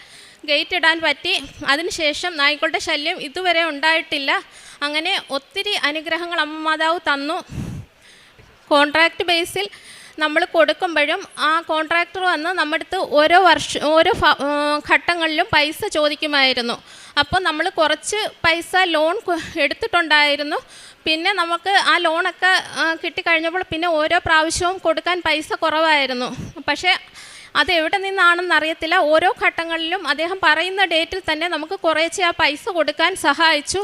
ഗേറ്റ് ഇടാൻ പറ്റി. അതിനുശേഷം നായ്ക്കളുടെ ശല്യം ഇതുവരെ ഉണ്ടായിട്ടില്ല. അങ്ങനെ ഒത്തിരി അനുഗ്രഹങ്ങൾ അമ്മ മാതാവ് തന്നു. കോൺട്രാക്റ്റ് ബേസിൽ നമ്മൾ കൊടുക്കുമ്പോഴും ആ കോൺട്രാക്ടർ വന്ന് നമ്മുടെ അടുത്ത് ഓരോ ഘട്ടങ്ങളിലും പൈസ ചോദിക്കുമായിരുന്നു. അപ്പോൾ നമ്മൾ കുറച്ച് പൈസ ലോൺ എടുത്തിട്ടുണ്ടായിരുന്നു. പിന്നെ നമുക്ക് ആ ലോണൊക്കെ കിട്ടിക്കഴിഞ്ഞപ്പോൾ പിന്നെ ഓരോ പ്രാവശ്യവും കൊടുക്കാൻ പൈസ കുറവായിരുന്നു. പക്ഷേ അത് എവിടെ നിന്നാണെന്ന് അറിയത്തില്ല. ഓരോ ഘട്ടങ്ങളിലും അദ്ദേഹം പറയുന്ന ഡേറ്റിൽ തന്നെ നമുക്ക് കുറേശ്ശെ ആ പൈസ കൊടുക്കാൻ സഹായിച്ചു.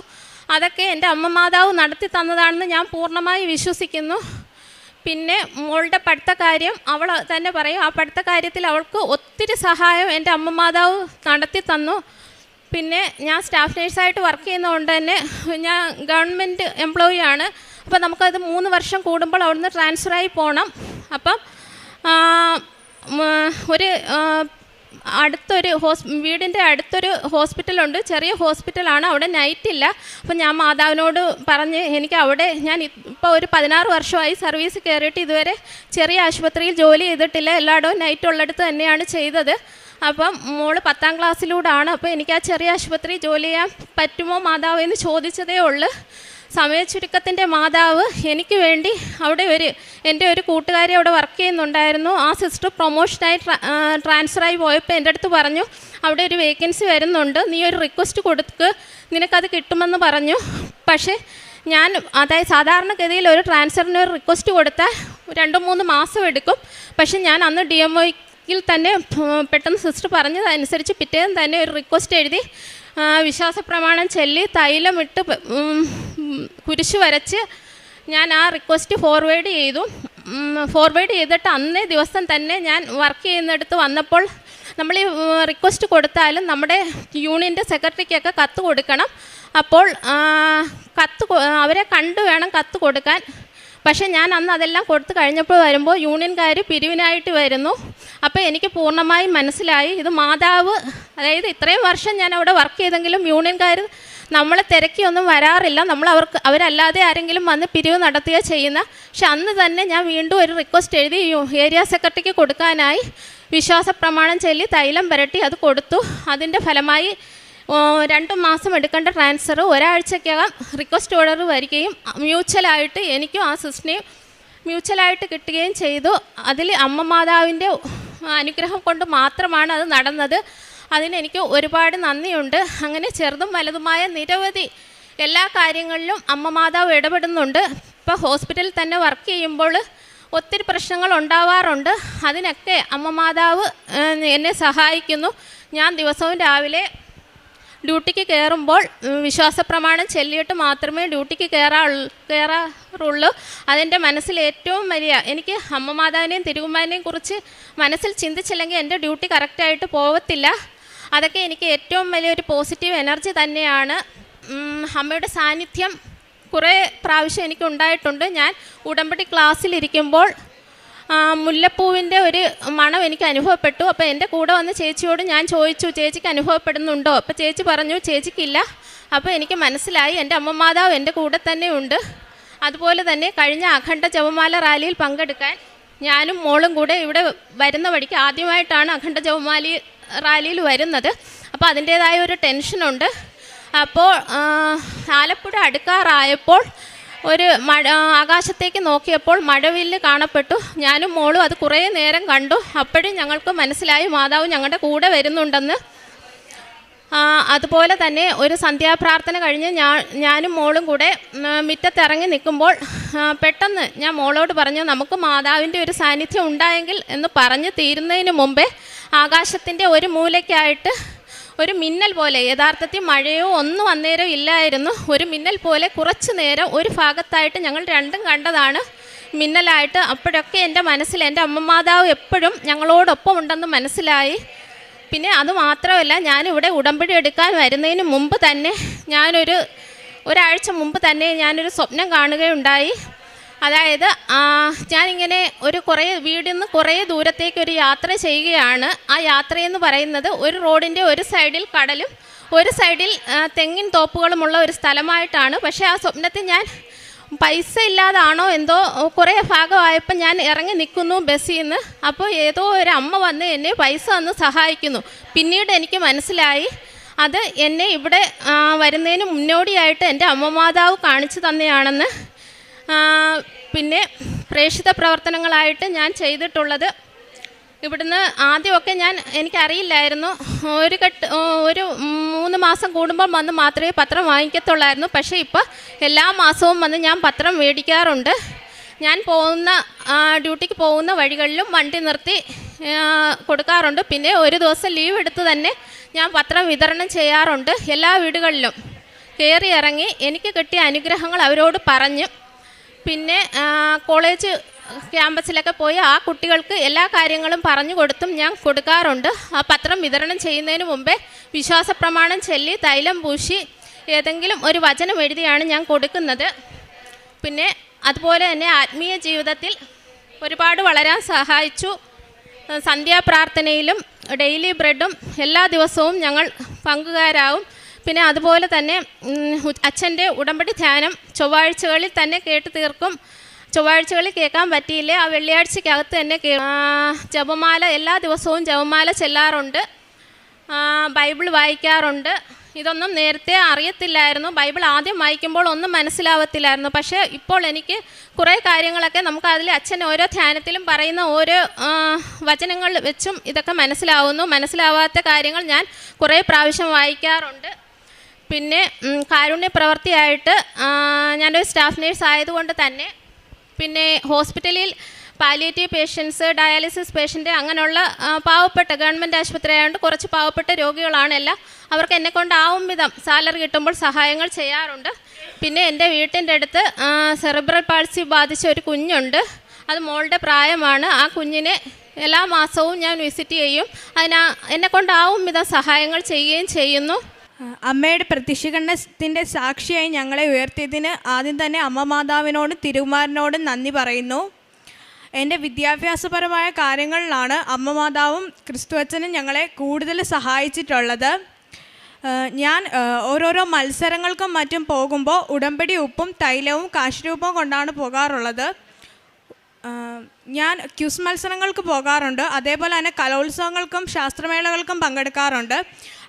അതൊക്കെ എൻ്റെ അമ്മ മാതാവ് നടത്തി തന്നതാണെന്ന് ഞാൻ പൂർണ്ണമായി വിശ്വസിക്കുന്നു. പിന്നെ മോളുടെ പഠിത്ത കാര്യം അവൾ തന്നെ പറയും. ആ പഠിത്ത കാര്യത്തിൽ അവൾക്ക് ഒത്തിരി സഹായം എൻ്റെ അമ്മ മാതാവ് നടത്തി തന്നു. പിന്നെ ഞാൻ സ്റ്റാഫ് നേഴ്സായിട്ട് വർക്ക് ചെയ്യുന്നതുകൊണ്ട് തന്നെ ഞാൻ ഗവൺമെൻറ് എംപ്ലോയി ആണ്. അപ്പോൾ നമുക്കത് 3 വർഷം കൂടുമ്പോൾ അവിടുന്ന് ട്രാൻസ്ഫറായി പോകണം. അപ്പം വീടിൻ്റെ അടുത്തൊരു ഹോസ്പിറ്റലുണ്ട്, ചെറിയ ഹോസ്പിറ്റലാണ്, അവിടെ നൈറ്റില്ല. അപ്പം ഞാൻ മാതാവിനോട് പറഞ്ഞ് എനിക്ക് അവിടെ ഞാൻ ഇപ്പോൾ ഒരു 16 വർഷമായി സർവീസ് കയറിയിട്ട് ഇതുവരെ ചെറിയ ആശുപത്രിയിൽ ജോലി ചെയ്തിട്ടില്ല. എല്ലായിടവും നൈറ്റ് ഉള്ളിടത്ത് തന്നെയാണ് ചെയ്തത്. അപ്പം മോള് 10ാം ക്ലാസ്സിലൂടെയാണ്. അപ്പോൾ എനിക്ക് ആ ചെറിയ ആശുപത്രി ജോലി ചെയ്യാൻ പറ്റുമോ മാതാവ് എന്ന് ചോദിച്ചതേ ഉള്ളൂ. സമയച്ചുരുക്കത്തിൻ്റെ മാതാവ് എനിക്ക് വേണ്ടി അവിടെ എൻ്റെ ഒരു കൂട്ടുകാരി അവിടെ വർക്ക് ചെയ്യുന്നുണ്ടായിരുന്നു. ആ സിസ്റ്റർ പ്രൊമോഷനായി ട്രാൻസ്ഫറായി പോയപ്പോൾ എൻ്റെ അടുത്ത് പറഞ്ഞു, അവിടെ ഒരു വേക്കൻസി വരുന്നുണ്ട്, നീ ഒരു റിക്വസ്റ്റ് കൊടുക്ക്, നിനക്കത് കിട്ടുമെന്ന് പറഞ്ഞു. പക്ഷേ അതായത് സാധാരണഗതിയിൽ ഒരു ട്രാൻസ്ഫറിന് ഒരു റിക്വസ്റ്റ് കൊടുത്താൽ 2-3 മാസം എടുക്കും. പക്ഷേ ഞാൻ അന്ന് DMOയിൽ തന്നെ പെട്ടെന്ന് സിസ്റ്റർ പറഞ്ഞതനുസരിച്ച് പിറ്റേന്ന് തന്നെ ഒരു റിക്വസ്റ്റ് എഴുതി വിശ്വാസ പ്രമാണം ചൊല്ലി തൈലമിട്ട് കുരിശ് വരച്ച് ഞാൻ ആ റിക്വസ്റ്റ് ഫോർവേഡ് ചെയ്തിട്ട് അന്നേ ദിവസം തന്നെ ഞാൻ വർക്ക് ചെയ്യുന്നിടത്ത് വന്നപ്പോൾ നമ്മൾ ഈ റിക്വസ്റ്റ് കൊടുത്താലും നമ്മുടെ യൂണിയൻ്റെ സെക്രട്ടറിക്കൊക്കെ കത്ത് കൊടുക്കണം. അപ്പോൾ അവരെ കണ്ടു വേണം കത്ത് കൊടുക്കാൻ. പക്ഷേ ഞാൻ അന്ന് അതെല്ലാം കൊടുത്തു കഴിഞ്ഞപ്പോൾ വരുമ്പോൾ യൂണിയൻകാർ പിരിവിനായിട്ട് വരുന്നു. അപ്പോൾ എനിക്ക് പൂർണ്ണമായും മനസ്സിലായി ഇത് മാതാവ്, അതായത് ഇത്രയും വർഷം ഞാൻ അവിടെ വർക്ക് ചെയ്തെങ്കിലും യൂണിയൻകാർ നമ്മളെ തിരക്കിയൊന്നും വരാറില്ല, അവരല്ലാതെ ആരെങ്കിലും വന്ന് പിരിവ് നടത്തുകയോ ചെയ്യുന്ന. പക്ഷെ അന്ന് തന്നെ ഞാൻ വീണ്ടും ഒരു റിക്വസ്റ്റ് എഴുതി ഏരിയ സെക്രട്ടറിക്ക് കൊടുക്കാനായി വിശ്വാസ പ്രമാണം ചൊല്ലി തൈലം പുരട്ടി അത് കൊടുത്തു. അതിൻ്റെ ഫലമായി 2 മാസം എടുക്കേണ്ട ട്രാൻസ്ഫർ ഒരാഴ്ചക്കകം റിക്വസ്റ്റ് ഓർഡർ വരികയും മ്യൂച്വലായിട്ട് എനിക്കും ആ സിസ്റ്ററിനെയും മ്യൂച്വലായിട്ട് കിട്ടുകയും ചെയ്തു. അതിൽ അമ്മ മാതാവിൻ്റെ അനുഗ്രഹം കൊണ്ട് മാത്രമാണ് അത് നടന്നത്. അതിനെനിക്ക് ഒരുപാട് നന്ദിയുണ്ട്. അങ്ങനെ ചെറുതും വലുതുമായ നിരവധി എല്ലാ കാര്യങ്ങളിലും അമ്മ മാതാവ് ഇടപെടുന്നുണ്ട്. ഇപ്പോൾ ഹോസ്പിറ്റലിൽ തന്നെ വർക്ക് ചെയ്യുമ്പോൾ ഒത്തിരി പ്രശ്നങ്ങൾ ഉണ്ടാവാറുണ്ട്. അതിനൊക്കെ അമ്മ മാതാവ് എന്നെ സഹായിക്കുന്നു. ഞാൻ ദിവസവും രാവിലെ ഡ്യൂട്ടിക്ക് കയറുമ്പോൾ വിശ്വാസ പ്രമാണം ചൊല്ലിയിട്ട് മാത്രമേ ഡ്യൂട്ടിക്ക് കയറാറുള്ളൂ. അതെൻ്റെ മനസ്സിൽ ഏറ്റവും വലിയ, എനിക്ക് അമ്മ മാതാവിനെയും തിരുകുമാരനെയും കുറിച്ച് മനസ്സിൽ ചിന്തിച്ചില്ലെങ്കിൽ എൻ്റെ ഡ്യൂട്ടി കറക്റ്റായിട്ട് പോകത്തില്ല. അതൊക്കെ എനിക്ക് ഏറ്റവും വലിയൊരു പോസിറ്റീവ് എനർജി തന്നെയാണ്. അമ്മയുടെ സാന്നിധ്യം കുറേ പ്രാവശ്യം എനിക്ക് ഉണ്ടായിട്ടുണ്ട്. ഞാൻ ഉടമ്പടി ക്ലാസ്സിലിരിക്കുമ്പോൾ മുല്ലപ്പൂവിൻ്റെ ഒരു മണം എനിക്ക് അനുഭവപ്പെട്ടു. അപ്പോൾ എൻ്റെ കൂടെ വന്ന് ചേച്ചിയോട് ഞാൻ ചോദിച്ചു, ചേച്ചിക്ക് അനുഭവപ്പെടുന്നുണ്ടോ? അപ്പോൾ ചേച്ചി പറഞ്ഞു ചേച്ചിക്കില്ല. അപ്പോൾ എനിക്ക് മനസ്സിലായി എൻ്റെ അമ്മ മാതാവ് എൻ്റെ കൂടെ തന്നെ ഉണ്ട്. അതുപോലെ തന്നെ കഴിഞ്ഞ അഖണ്ഡ ജപമാല റാലിയിൽ പങ്കെടുക്കാൻ ഞാനും മോളും കൂടെ ഇവിടെ വരുന്ന വഴിക്ക് ആദ്യമായിട്ടാണ് അഖണ്ഡ ജപമാല റാലിയിൽ വരുന്നത്. അപ്പോൾ അതിൻ്റേതായ ഒരു ടെൻഷനുണ്ട്. അപ്പോൾ ആലപ്പുഴ അടുക്കാറായപ്പോൾ ഒരു ആകാശത്തേക്ക് നോക്കിയപ്പോൾ മഴവില്ല് കാണപ്പെട്ടു. ഞാനും മോളും അത് കുറേ നേരം കണ്ടു. അപ്പോഴും ഞങ്ങൾക്ക് മനസ്സിലായി മാതാവ് ഞങ്ങളുടെ കൂടെ വരുന്നുണ്ടെന്ന്. അതുപോലെ തന്നെ ഒരു സന്ധ്യാപ്രാർത്ഥന കഴിഞ്ഞ് ഞാനും മോളും കൂടെ മുറ്റത്തിറങ്ങി നിൽക്കുമ്പോൾ പെട്ടെന്ന് ഞാൻ മോളോട് പറഞ്ഞു, നമുക്ക് മാതാവിൻ്റെ ഒരു സാന്നിധ്യം ഉണ്ടായെങ്കിൽ എന്ന് പറഞ്ഞ് തീരുന്നതിന് മുമ്പേ ആകാശത്തിൻ്റെ ഒരു മൂലയ്ക്കായിട്ട് ഒരു മിന്നൽ പോലെ, യഥാർത്ഥത്തിൽ മഴയോ ഒന്നും അന്നേരം ഇല്ലായിരുന്നു, ഒരു മിന്നൽ പോലെ കുറച്ച് നേരം ഒരു ഭാഗത്തായിട്ട് ഞങ്ങൾ രണ്ടും കണ്ടതാണ് മിന്നലായിട്ട്. അപ്പോഴൊക്കെ എൻ്റെ മനസ്സിൽ എൻ്റെ അമ്മ മാതാവ് എപ്പോഴും ഞങ്ങളോടൊപ്പം ഉണ്ടെന്ന് മനസ്സിലായി. പിന്നെ അതുമാത്രമല്ല, ഞാനിവിടെ ഉടമ്പടി എടുക്കാൻ വരുന്നതിന് മുമ്പ് തന്നെ ഒരാഴ്ച മുമ്പ് തന്നെ ഞാനൊരു സ്വപ്നം കാണുകയുണ്ടായി. അതായത് ഞാനിങ്ങനെ വീടിൽ നിന്ന് കുറേ ദൂരത്തേക്ക് ഒരു യാത്ര ചെയ്യുകയാണ്. ആ യാത്രയെന്ന് പറയുന്നത് ഒരു റോഡിൻ്റെ ഒരു സൈഡിൽ കടലും ഒരു സൈഡിൽ തെങ്ങിൻ തോപ്പുകളുമുള്ള ഒരു സ്ഥലമായിട്ടാണ്. പക്ഷേ ആ സ്വപ്നത്തിൽ ഞാൻ പൈസ ഇല്ലാതാണോ എന്തോ കുറേ ഭാഗമായപ്പോൾ ഞാൻ ഇറങ്ങി നിൽക്കുന്നു ബസ്സിൽ നിന്ന്. അപ്പോൾ ഏതോ ഒരു അമ്മ വന്ന് എന്നെ പൈസ തന്ന് സഹായിക്കുന്നു. പിന്നീട് എനിക്ക് മനസ്സിലായി അത് എന്നെ ഇവിടെ വരുന്നതിന് മുന്നോടിയായിട്ട് എൻ്റെ അമ്മ മാതാവ് കാണിച്ചു തന്നെയാണെന്ന്. പിന്നെ പ്രേക്ഷിത പ്രവർത്തനങ്ങളായിട്ട് ഞാൻ ചെയ്തിട്ടുള്ളത്, ഇവിടുന്ന് ആദ്യമൊക്കെ എനിക്കറിയില്ലായിരുന്നു, ഒരു 3 മാസം കൂടുമ്പോൾ വന്ന് മാത്രമേ പത്രം വാങ്ങിക്കത്തുള്ളായിരുന്നു. പക്ഷേ ഇപ്പോൾ എല്ലാ മാസവും വന്ന് ഞാൻ പത്രം മേടിക്കാറുണ്ട്. ഞാൻ ഡ്യൂട്ടിക്ക് പോകുന്ന വഴികളിലും വണ്ടി നിർത്തി കൊടുക്കാറുണ്ട്. പിന്നെ ഒരു ദിവസം ലീവ് എടുത്ത് തന്നെ ഞാൻ പത്രം വിതരണം ചെയ്യാറുണ്ട്. എല്ലാ വീടുകളിലും കയറി ഇറങ്ങി എനിക്ക് കിട്ടിയ അനുഗ്രഹങ്ങൾ അവരോട് പറഞ്ഞു. പിന്നെ കോളേജ് ക്യാമ്പസിലൊക്കെ പോയി ആ കുട്ടികൾക്ക് എല്ലാ കാര്യങ്ങളും പറഞ്ഞു കൊടുത്തും ഞാൻ കൊടുക്കാറുണ്ട്. ആ പത്രം വിതരണം ചെയ്യുന്നതിന് മുമ്പേ വിശ്വാസ പ്രമാണം ചൊല്ലി തൈലം പൂശി ഏതെങ്കിലും ഒരു വചനം എഴുതിയാണ് ഞാൻ കൊടുക്കുന്നത്. പിന്നെ അതുപോലെ തന്നെ ആത്മീയ ജീവിതത്തിൽ ഒരുപാട് വളരാൻ സഹായിച്ചു. സന്ധ്യാപ്രാർത്ഥനയിലും ഡെയിലി ബ്രെഡും എല്ലാ ദിവസവും ഞങ്ങൾ പങ്കുകാരാവും. പിന്നെ അതുപോലെ തന്നെ അച്ഛൻ്റെ ഉടമ്പടി ധ്യാനം ചൊവ്വാഴ്ചകളിൽ തന്നെ കേട്ട് തീർക്കും. ചൊവ്വാഴ്ചകളിൽ കേൾക്കാൻ പറ്റിയില്ലേ, ആ വെള്ളിയാഴ്ചക്കകത്ത് തന്നെ ജപമാല എല്ലാ ദിവസവും ജപമാല ചെല്ലാറുണ്ട്. ബൈബിൾ വായിക്കാറുണ്ട്. ഇതൊന്നും നേരത്തെ അറിയത്തില്ലായിരുന്നു. ബൈബിൾ ആദ്യം വായിക്കുമ്പോൾ ഒന്നും മനസ്സിലാവത്തില്ലായിരുന്നു. പക്ഷേ ഇപ്പോൾ എനിക്ക് കുറേ കാര്യങ്ങളൊക്കെ നമുക്ക് അതിൽ അച്ഛൻ ഓരോ ധ്യാനത്തിലും പറയുന്ന ഓരോ വചനങ്ങൾ വെച്ചും ഇതൊക്കെ മനസ്സിലാവുന്നു. മനസ്സിലാവാത്ത കാര്യങ്ങൾ ഞാൻ കുറേ പ്രാവശ്യം വായിക്കാറുണ്ട്. പിന്നെ കാരുണ്യ പ്രവൃത്തിയായിട്ട് ഞാനൊരു സ്റ്റാഫ് നേഴ്സ് ആയതുകൊണ്ട് തന്നെ പിന്നെ ഹോസ്പിറ്റലിൽ പാലിയേറ്റീവ് പേഷ്യൻസ്, ഡയാലിസിസ് പേഷ്യൻ്റ്, അങ്ങനെയുള്ള പാവപ്പെട്ട ഗവൺമെൻറ് ആശുപത്രി ആയതുകൊണ്ട് കുറച്ച് പാവപ്പെട്ട രോഗികളാണ് എല്ലാം. അവർക്ക് എന്നെക്കൊണ്ടാവും വിധം സാലറി കിട്ടുമ്പോൾ സഹായങ്ങൾ ചെയ്യാറുണ്ട്. പിന്നെ എൻ്റെ വീട്ടിൻ്റെ അടുത്ത് സെറിബ്രൽ പാൾസി ബാധിച്ച ഒരു കുഞ്ഞുണ്ട്. അത് മോളുടെ പ്രായമാണ്. ആ കുഞ്ഞിനെ എല്ലാ മാസവും ഞാൻ വിസിറ്റ് ചെയ്യും. എന്നെക്കൊണ്ടാവും വിധം സഹായങ്ങൾ ചെയ്യുകയും ചെയ്യുന്നു. അമ്മയുടെ പ്രത്യക്ഷീകരണത്തിൻ്റെ സാക്ഷിയായി ഞങ്ങളെ ഉയർത്തിയതിന് ആദ്യം തന്നെ അമ്മ മാതാവിനോടും തിരുകുമാരനോടും നന്ദി പറയുന്നു. എൻ്റെ വിദ്യാഭ്യാസപരമായ കാര്യങ്ങളിലാണ് അമ്മ മാതാവും ക്രിസ്തുവച്ചനും ഞങ്ങളെ കൂടുതൽ സഹായിച്ചിട്ടുള്ളത്. ഞാൻ ഓരോരോ മത്സരങ്ങൾക്കും മറ്റും പോകുമ്പോൾ ഉടമ്പടി ഉപ്പും തൈലവും കാശുരൂപവും കൊണ്ടാണ് പോകാറുള്ളത്. ഞാൻ ക്യൂസ് മത്സരങ്ങൾക്ക് പോകാറുണ്ട്. അതേപോലെ തന്നെ കലോത്സവങ്ങൾക്കും ശാസ്ത്രമേളകൾക്കും പങ്കെടുക്കാറുണ്ട്.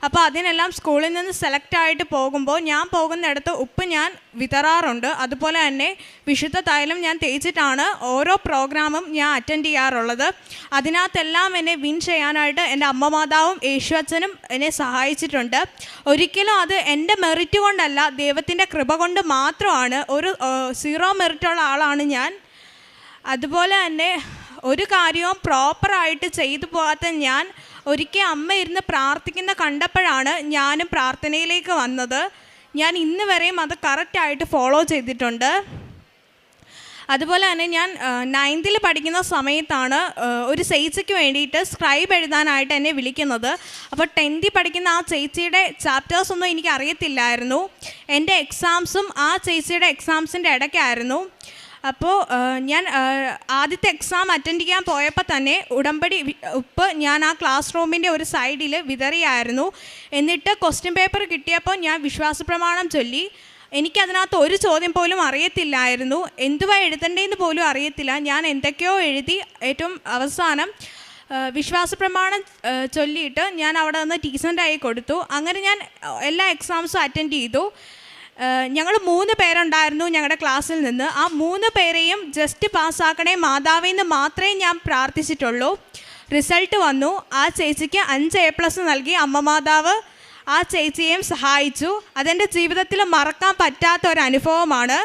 അപ്പോൾ അതിനെല്ലാം സ്കൂളിൽ നിന്ന് സെലക്ട് ആയിട്ട് പോകുമ്പോൾ ഞാൻ പോകുന്നിടത്ത് ഉപ്പ് ഞാൻ വിതറാറുണ്ട്. അതുപോലെ തന്നെ വിശുദ്ധ തൈലം ഞാൻ തേച്ചിട്ടാണ് ഓരോ പ്രോഗ്രാമും ഞാൻ അറ്റൻഡ് ചെയ്യാറുള്ളത്. അതിനകത്തെല്ലാം എന്നെ വിൻ ചെയ്യാനായിട്ട് എൻ്റെ അമ്മ മാതാവും യേശു അച്ഛനും എന്നെ സഹായിച്ചിട്ടുണ്ട്. ഒരിക്കലും അത് എൻ്റെ മെറിറ്റ് കൊണ്ടല്ല, ദൈവത്തിൻ്റെ കൃപ കൊണ്ട് മാത്രമാണ്. ഒരു 0 മെറിറ്റുള്ള ആളാണ് ഞാൻ. അതുപോലെ തന്നെ ഒരു കാര്യവും പ്രോപ്പറായിട്ട് ചെയ്തു പോകാത്ത ഞാൻ ഒരിക്കൽ അമ്മ ഇരുന്ന് പ്രാർത്ഥിക്കുന്ന കണ്ടപ്പോഴാണ് ഞാനും പ്രാർത്ഥനയിലേക്ക് വന്നത്. ഞാൻ ഇന്ന് വരെയും അത് കറക്റ്റായിട്ട് ഫോളോ ചെയ്തിട്ടുണ്ട്. അതുപോലെ തന്നെ ഞാൻ 9th പഠിക്കുന്ന സമയത്താണ് ഒരു ചേച്ചിക്ക് വേണ്ടിയിട്ട് സ്ക്രൈബ് എഴുതാനായിട്ട് എന്നെ വിളിക്കുന്നത്. അപ്പോൾ 10th പഠിക്കുന്ന ആ ചേച്ചിയുടെ ചാപ്റ്റേഴ്സൊന്നും എനിക്ക് അറിയത്തില്ലായിരുന്നു. എൻ്റെ എക്സാംസും ആ ചേച്ചിയുടെ എക്സാംസിൻ്റെ ഇടയ്ക്കായിരുന്നു. അപ്പോൾ ഞാൻ ആദ്യത്തെ എക്സാം അറ്റൻഡ് ചെയ്യാൻ പോയപ്പോൾ തന്നെ ഉടമ്പടി ഉപ്പ് ഞാൻ ആ ക്ലാസ് റൂമിൻ്റെ ഒരു സൈഡിൽ വിതറിയായിരുന്നു. എന്നിട്ട് ക്വസ്റ്റ്യൻ പേപ്പർ കിട്ടിയപ്പോൾ ഞാൻ വിശ്വാസ പ്രമാണം ചൊല്ലി എനിക്കതിനകത്ത് ഒരു ചോദ്യം പോലും അറിയത്തില്ലായിരുന്നു. എന്തുവാ എഴുതണ്ടേന്ന് പോലും അറിയത്തില്ല. ഞാൻ എന്തൊക്കെയോ എഴുതി. ഏറ്റവും അവസാനം വിശ്വാസ പ്രമാണം ചൊല്ലിയിട്ട് ഞാൻ അവിടെ നിന്ന് ടീച്ചറിൻ്റെ കൊടുത്തു. അങ്ങനെ ഞാൻ എല്ലാ എക്സാംസും അറ്റൻഡ് ചെയ്തു. ഞങ്ങൾ 3 പേരുണ്ടായിരുന്നു ഞങ്ങളുടെ ക്ലാസ്സിൽ നിന്ന്. ആ 3 പേരെയും ജസ്റ്റ് പാസ്സാക്കണേ മാതാവിന്ന് മാത്രമേ ഞാൻ പ്രാർത്ഥിച്ചിട്ടുള്ളൂ. റിസൾട്ട് വന്നു. ആ ചേച്ചിക്ക് 5 A+ നൽകി അമ്മ മാതാവ് ആ ചേച്ചിയെയും സഹായിച്ചു. അതെൻ്റെ ജീവിതത്തിൽ മറക്കാൻ പറ്റാത്ത ഒരു അനുഭവമാണ്.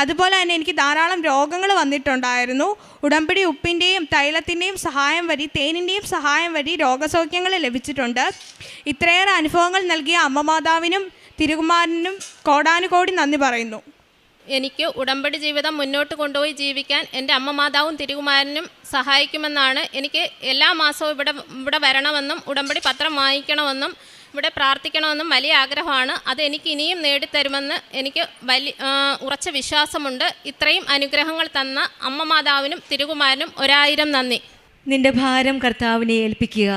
അതുപോലെ തന്നെ എനിക്ക് ധാരാളം രോഗങ്ങൾ വന്നിട്ടുണ്ടായിരുന്നു. ഉടമ്പടി ഉപ്പിൻ്റെയും തൈലത്തിൻ്റെയും സഹായം വഴി, തേനിൻ്റെയും സഹായം വഴി രോഗസൗഖ്യങ്ങൾ ലഭിച്ചിട്ടുണ്ട്. ഇത്രയേറെ അനുഭവങ്ങൾ നൽകിയ അമ്മ മാതാവിനും തിരുകുമാരനും കോടാനുകോടി നന്ദി പറയുന്നു. എനിക്ക് ഉടമ്പടി ജീവിതം മുന്നോട്ട് കൊണ്ടുപോയി ജീവിക്കാൻ എൻ്റെ അമ്മ മാതാവും തിരുകുമാരനും സഹായിക്കുമെന്നാണ്. എനിക്ക് എല്ലാ മാസവും ഇവിടെ വരണമെന്നും ഉടമ്പടി പത്രം വാങ്ങിക്കണമെന്നും ഇവിടെ പ്രാർത്ഥിക്കണമെന്നും വലിയ ആഗ്രഹമാണ്. അത് എനിക്ക് ഇനിയും നേടിത്തരുമെന്ന് എനിക്ക് ഉറച്ച വിശ്വാസമുണ്ട്. ഇത്രയും അനുഗ്രഹങ്ങൾ തന്ന അമ്മ മാതാവിനും തിരുകുമാരനും 1000 നന്ദി. നിന്റെ ഭാരം കർത്താവിനെ ഏൽപ്പിക്കുക,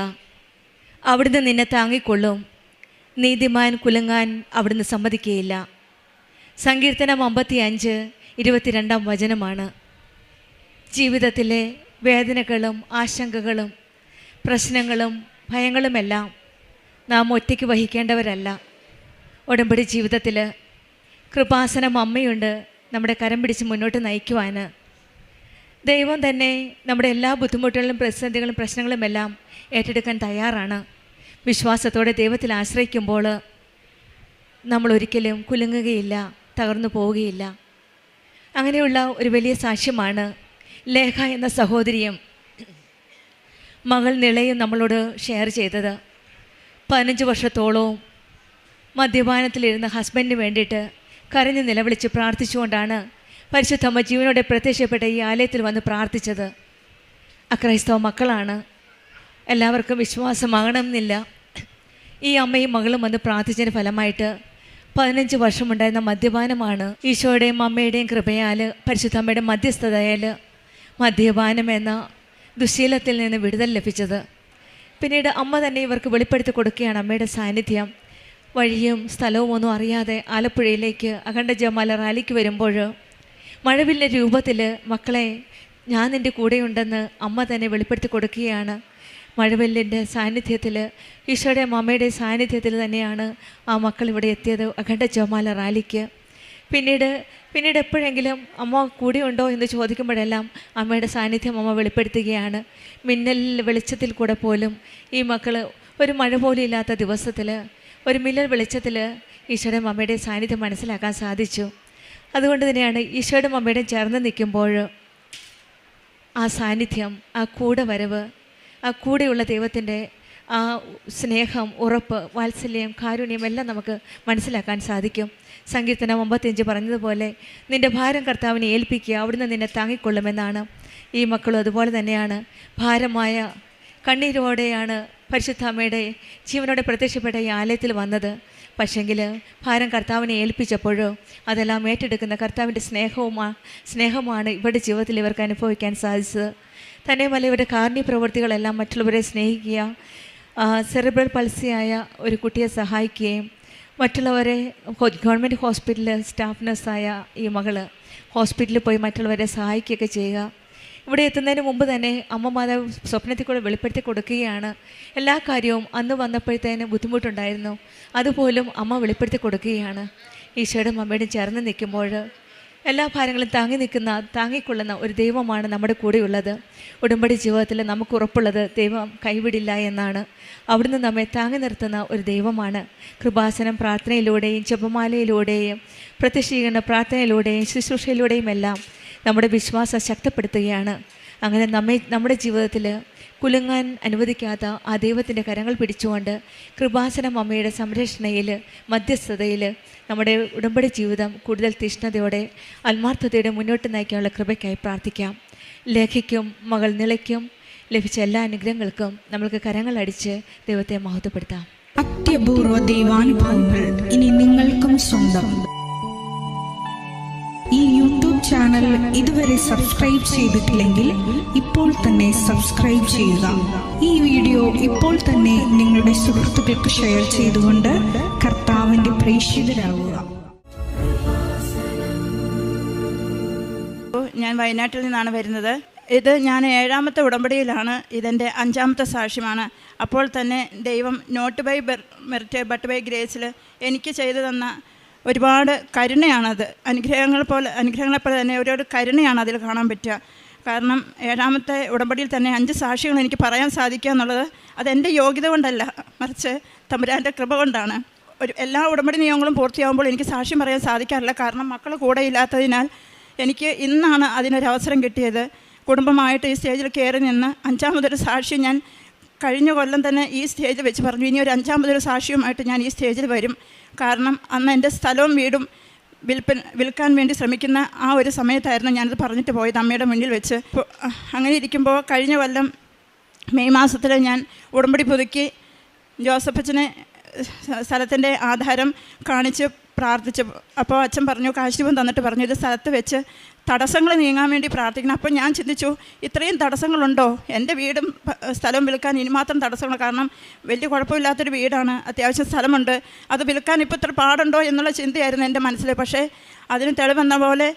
അവിടുന്ന് നിന്നെ താങ്ങിക്കൊള്ളും. നീതിമാൻ കുലുങ്ങാൻ അവിടുന്ന് സമ്മതിക്കുകയില്ല. സങ്കീർത്തനം 55:22 ജീവിതത്തിലെ വേദനകളും ആശങ്കകളും പ്രശ്നങ്ങളും ഭയങ്ങളുമെല്ലാം നാം ഒറ്റയ്ക്ക് വഹിക്കേണ്ടവരല്ല. ഉടമ്പടി ജീവിതത്തിൽ കൃപാസനം അമ്മയുണ്ട് നമ്മുടെ കരം പിടിച്ച് മുന്നോട്ട് നയിക്കുവാൻ. ദൈവം തന്നെ നമ്മുടെ എല്ലാ ബുദ്ധിമുട്ടുകളും പ്രതിസന്ധികളും പ്രശ്നങ്ങളുമെല്ലാം ഏറ്റെടുക്കാൻ തയ്യാറാണ്. വിശ്വാസത്തോടെ ദൈവത്തിൽ ആശ്രയിക്കുമ്പോൾ നമ്മൾ ഒരിക്കലും കുലുങ്ങുകയില്ല, തകർന്നു പോവുകയില്ല. അങ്ങനെയുള്ള ഒരു വലിയ സാക്ഷ്യമാണ് ലേഖ എന്ന സഹോദരിയും മകൾ നിളയും നമ്മളോട് ഷെയർ ചെയ്തത്. 15 വർഷത്തോളവും മദ്യപാനത്തിലിരുന്ന ഹസ്ബൻഡിന് വേണ്ടിയിട്ട് കരഞ്ഞ് നിലവിളിച്ച് പ്രാർത്ഥിച്ചുകൊണ്ടാണ് പരിശുദ്ധമ്മ ജീവനോടെ പ്രത്യക്ഷപ്പെട്ട ഈ ആലയത്തിൽ വന്ന് പ്രാർത്ഥിച്ചത്. അക്രൈസ്തവ മക്കളാണ്, എല്ലാവർക്കും വിശ്വാസമാകണമെന്നില്ല. ഈ അമ്മയും മകളും വന്ന് പ്രാർത്ഥിച്ചതിന് ഫലമായിട്ട് 15 വർഷമുണ്ടായിരുന്ന മദ്യപാനമാണ് ഈശോയുടെയും അമ്മയുടെയും കൃപയാൽ, പരിശുദ്ധമ്മയുടെ മധ്യസ്ഥതയാൽ മദ്യപാനം എന്ന ദുശീലത്തിൽ നിന്ന് വിടുതൽ ലഭിച്ചത്. പിന്നീട് അമ്മ തന്നെ ഇവർക്ക് വെളിപ്പെടുത്തി കൊടുക്കുകയാണ് അമ്മയുടെ സാന്നിധ്യം. വഴിയും സ്ഥലവും ഒന്നും അറിയാതെ ആലപ്പുഴയിലേക്ക് അഖണ്ഡ ജപമാല റാലിക്ക് വരുമ്പോൾ മഴവില്ലിൻ്റെ രൂപത്തിൽ മക്കളെ ഞാൻ നിൻ്റെ കൂടെയുണ്ടെന്ന് അമ്മ തന്നെ വെളിപ്പെടുത്തി കൊടുക്കുകയാണ്. മഴവില്ലിൻ്റെ സാന്നിധ്യത്തിൽ, ഈശോയുടെ അമ്മയുടെ സാന്നിധ്യത്തിൽ തന്നെയാണ് ആ മക്കൾ ഇവിടെ എത്തിയത് അഖണ്ഡ ജപമാല റാലിക്ക്. പിന്നീട് എപ്പോഴെങ്കിലും അമ്മ കൂടെയുണ്ടോ എന്ന് ചോദിക്കുമ്പോഴെല്ലാം അമ്മയുടെ സാന്നിധ്യം അമ്മ വെളിപ്പെടുത്തുകയാണ്. മിന്നൽ വെളിച്ചത്തിൽ കൂടെ പോലും ഈ മക്കൾ ഒരു മഴ പോലും ഇല്ലാത്ത ദിവസത്തിൽ ഒരു മിന്നൽ വെളിച്ചത്തിൽ ഈശോയുടെ അമ്മയുടെ സാന്നിധ്യം മനസ്സിലാക്കാൻ സാധിച്ചു. അതുകൊണ്ട് തന്നെയാണ് ഈശോയുടെ അമ്മയുടെ ചേർന്ന് നിൽക്കുമ്പോൾ ആ സാന്നിധ്യം, ആ കൂടെ വരവ്, ആ കൂടെയുള്ള ദൈവത്തിൻ്റെ ആ സ്നേഹം, ഉറപ്പ്, വാത്സല്യം, കാരുണ്യം എല്ലാം നമുക്ക് മനസ്സിലാക്കാൻ സാധിക്കും. സങ്കീർത്തനം 55 പറഞ്ഞതുപോലെ നിൻ്റെ ഭാരം കർത്താവിനെ ഏൽപ്പിക്കുക, അവിടുന്ന് നിന്നെ താങ്ങിക്കൊള്ളുമെന്നാണ്. ഈ മക്കളും അതുപോലെ തന്നെയാണ്. ഭാരമായ കണ്ണീരോടെയാണ് പരിശുദ്ധാമ്മയുടെ ജീവനോടെ പ്രത്യക്ഷപ്പെട്ട ഈ ആലയത്തിൽ വന്നത്. പക്ഷെങ്കിൽ ഭാരം കർത്താവിനെ ഏൽപ്പിച്ചപ്പോഴോ അതെല്ലാം ഏറ്റെടുക്കുന്ന കർത്താവിൻ്റെ സ്നേഹമാണ് ഇവരുടെ ജീവിതത്തിൽ ഇവർക്ക് അനുഭവിക്കാൻ സാധിച്ചത്. തന്നെയുമല്ല ഇവരുടെ കാരുണ്യ പ്രവൃത്തികളെല്ലാം മറ്റുള്ളവരെ സ്നേഹിക്കുക, സെറിബ്രൽ പൾസിയായ ഒരു കുട്ടിയെ സഹായിക്കുകയും മറ്റുള്ളവരെ ഗവൺമെൻറ് ഹോസ്പിറ്റലിൽ സ്റ്റാഫ് നഴ്സായ ഈ മകൾ ഹോസ്പിറ്റലിൽ പോയി മറ്റുള്ളവരെ സഹായിക്കുകയൊക്കെ ചെയ്യുക. ഇവിടെ എത്തുന്നതിന് മുമ്പ് തന്നെ അമ്മ മാതാവ് സ്വപ്നത്തിൽ കൂടെ വെളിപ്പെടുത്തി കൊടുക്കുകയാണ്. എല്ലാ കാര്യവും അന്ന് വന്നപ്പോഴത്തേന് ബുദ്ധിമുട്ടുണ്ടായിരുന്നു, അതുപോലും അമ്മ വെളിപ്പെടുത്തി കൊടുക്കുകയാണ്. ഈശോയുടെ അമ്മയോടും ചേർന്ന് നിൽക്കുമ്പോൾ എല്ലാ ഭാരങ്ങളും താങ്ങിക്കൊള്ളുന്ന ഒരു ദൈവമാണ് നമ്മുടെ കൂടെയുള്ളത്. ഉടമ്പടി ജീവിതത്തിൽ നമുക്ക് ഉറപ്പുള്ളത് ദൈവം കൈവിടില്ല എന്നാണ്. അവിടുന്ന് നമ്മെ താങ്ങി നിർത്തുന്ന ഒരു ദൈവമാണ്. കൃപാസനം പ്രാർത്ഥനയിലൂടെയും ജപമാലയിലൂടെയും പ്രത്യക്ഷീകരണ പ്രാർത്ഥനയിലൂടെയും ശുശ്രൂഷയിലൂടെയും എല്ലാം നമ്മുടെ വിശ്വാസം ശക്തിപ്പെടുത്തുകയാണ്. അങ്ങനെ നമ്മുടെ ജീവിതത്തിൽ കുലുങ്ങാൻ അനുവദിക്കാത്ത ആ ദൈവത്തിൻ്റെ കരങ്ങൾ പിടിച്ചുകൊണ്ട് കൃപാസനം അമ്മയുടെ സംരക്ഷണയിൽ, മധ്യസ്ഥതയിൽ നമ്മുടെ ഉടമ്പടി ജീവിതം കൂടുതൽ തീഷ്ണതയോടെ ആത്മാർത്ഥതയോടെ മുന്നോട്ട് നയിക്കാനുള്ള കൃപയ്ക്കായി പ്രാർത്ഥിക്കാം. ലേഖയ്ക്കും മകൾ നിളയ്ക്കും ലഭിച്ച എല്ലാ അനുഗ്രഹങ്ങൾക്കും നമ്മൾക്ക് കരങ്ങളടിച്ച് ദൈവത്തെ മഹത്വപ്പെടുത്താം. അത്യപൂർവ ദൈവാനുഭവങ്ങൾ ഇനി നിങ്ങൾക്കും സ്വന്തം. ഈ യൂട്യൂബ് ചാനൽ ഇതുവരെ സബ്സ്ക്രൈബ് ചെയ്തിട്ടില്ലെങ്കിൽ ഇപ്പോൾ തന്നെ സബ്സ്ക്രൈബ് ചെയ്യുക. ഈ വീഡിയോ ഇപ്പോൾ തന്നെ നിങ്ങളുടെ സുഹൃത്തുക്കൾക്ക് ഷെയർ ചെയ്തുകൊണ്ട് കർത്താവിൻ്റെ പ്രേക്ഷിതരാകുക. ഞാൻ വയനാട്ടിൽ നിന്നാണ് വരുന്നത്. ഇത് ഞാൻ 7ാമത്തെ ഉടമ്പടിയിലാണ്. ഇതെൻ്റെ 5ാമത്തെ സാക്ഷ്യമാണ്. അപ്പോൾ തന്നെ ദൈവം not by merit but by ഗ്രേസിൽ എനിക്ക് ചെയ്തു തന്ന ഒരുപാട് കരുണയാണത്. അനുഗ്രഹങ്ങളെപ്പോലെ തന്നെ ഒരു കരുണയാണ് അതിൽ കാണാൻ പറ്റുക. കാരണം 7ാമത്തെ ഉടമ്പടിയിൽ തന്നെ 5 സാക്ഷികൾ എനിക്ക് പറയാൻ സാധിക്കുക എന്നുള്ളത് അതെൻ്റെ യോഗ്യത കൊണ്ടല്ല, മറിച്ച് തമ്പുരാൻ്റെ കൃപ കൊണ്ടാണ്. എല്ലാ ഉടമ്പടി നിയമങ്ങളും പൂർത്തിയാകുമ്പോൾ എനിക്ക് സാക്ഷ്യം പറയാൻ സാധിക്കാറില്ല. കാരണം മക്കൾ കൂടെ ഇല്ലാത്തതിനാൽ എനിക്ക് ഇന്നാണ് അതിനൊരവസരം കിട്ടിയത്. കുടുംബമായിട്ട് ഈ സ്റ്റേജിൽ കയറി നിന്ന് 5ാമതൊരു സാക്ഷി ഞാൻ കഴിഞ്ഞ കൊല്ലം തന്നെ ഈ സ്റ്റേജിൽ വെച്ച് പറഞ്ഞു, ഇനി ഒരു 5ാമതൊരു സാക്ഷിയുമായിട്ട് ഞാൻ ഈ സ്റ്റേജിൽ വരും. കാരണം അന്ന് എൻ്റെ സ്ഥലവും വീടും വിൽക്കാൻ വേണ്ടി ശ്രമിക്കുന്ന ആ ഒരു സമയത്തായിരുന്നു ഞാനത് പറഞ്ഞിട്ട് പോയത് അമ്മയുടെ മുന്നിൽ വെച്ച്. അങ്ങനെ ഇരിക്കുമ്പോൾ കഴിഞ്ഞ കൊല്ലം മെയ് മാസത്തിൽ ഞാൻ ഉടമ്പടി പുതുക്കി ജോസഫച്ചനെ സ്ഥലത്തിൻ്റെ ആധാരം കാണിച്ച് പ്രാർത്ഥിച്ചു. അപ്പോൾ അച്ഛൻ പറഞ്ഞു, കാശിരൂപം തന്നിട്ട് പറഞ്ഞു, ഇത് സ്ഥലത്ത് വെച്ച് തടസ്സങ്ങൾ നീങ്ങാൻ വേണ്ടി പ്രാർത്ഥിക്കണം. അപ്പോൾ ഞാൻ ചിന്തിച്ചു, ഇത്രയും തടസ്സങ്ങളുണ്ടോ? എൻ്റെ വീടും സ്ഥലവും വിൽക്കാൻ ഇനി മാത്രം തടസ്സങ്ങൾ. കാരണം വലിയ കുഴപ്പമില്ലാത്തൊരു വീടാണ്, അത്യാവശ്യം സ്ഥലമുണ്ട്, അത് വിൽക്കാൻ ഇപ്പോൾ ഇത്ര പാടുണ്ടോ എന്നുള്ള ചിന്തയായിരുന്നു എൻ്റെ മനസ്സിൽ. പക്ഷേ അതിന് തെളിവെന്ന പോലെ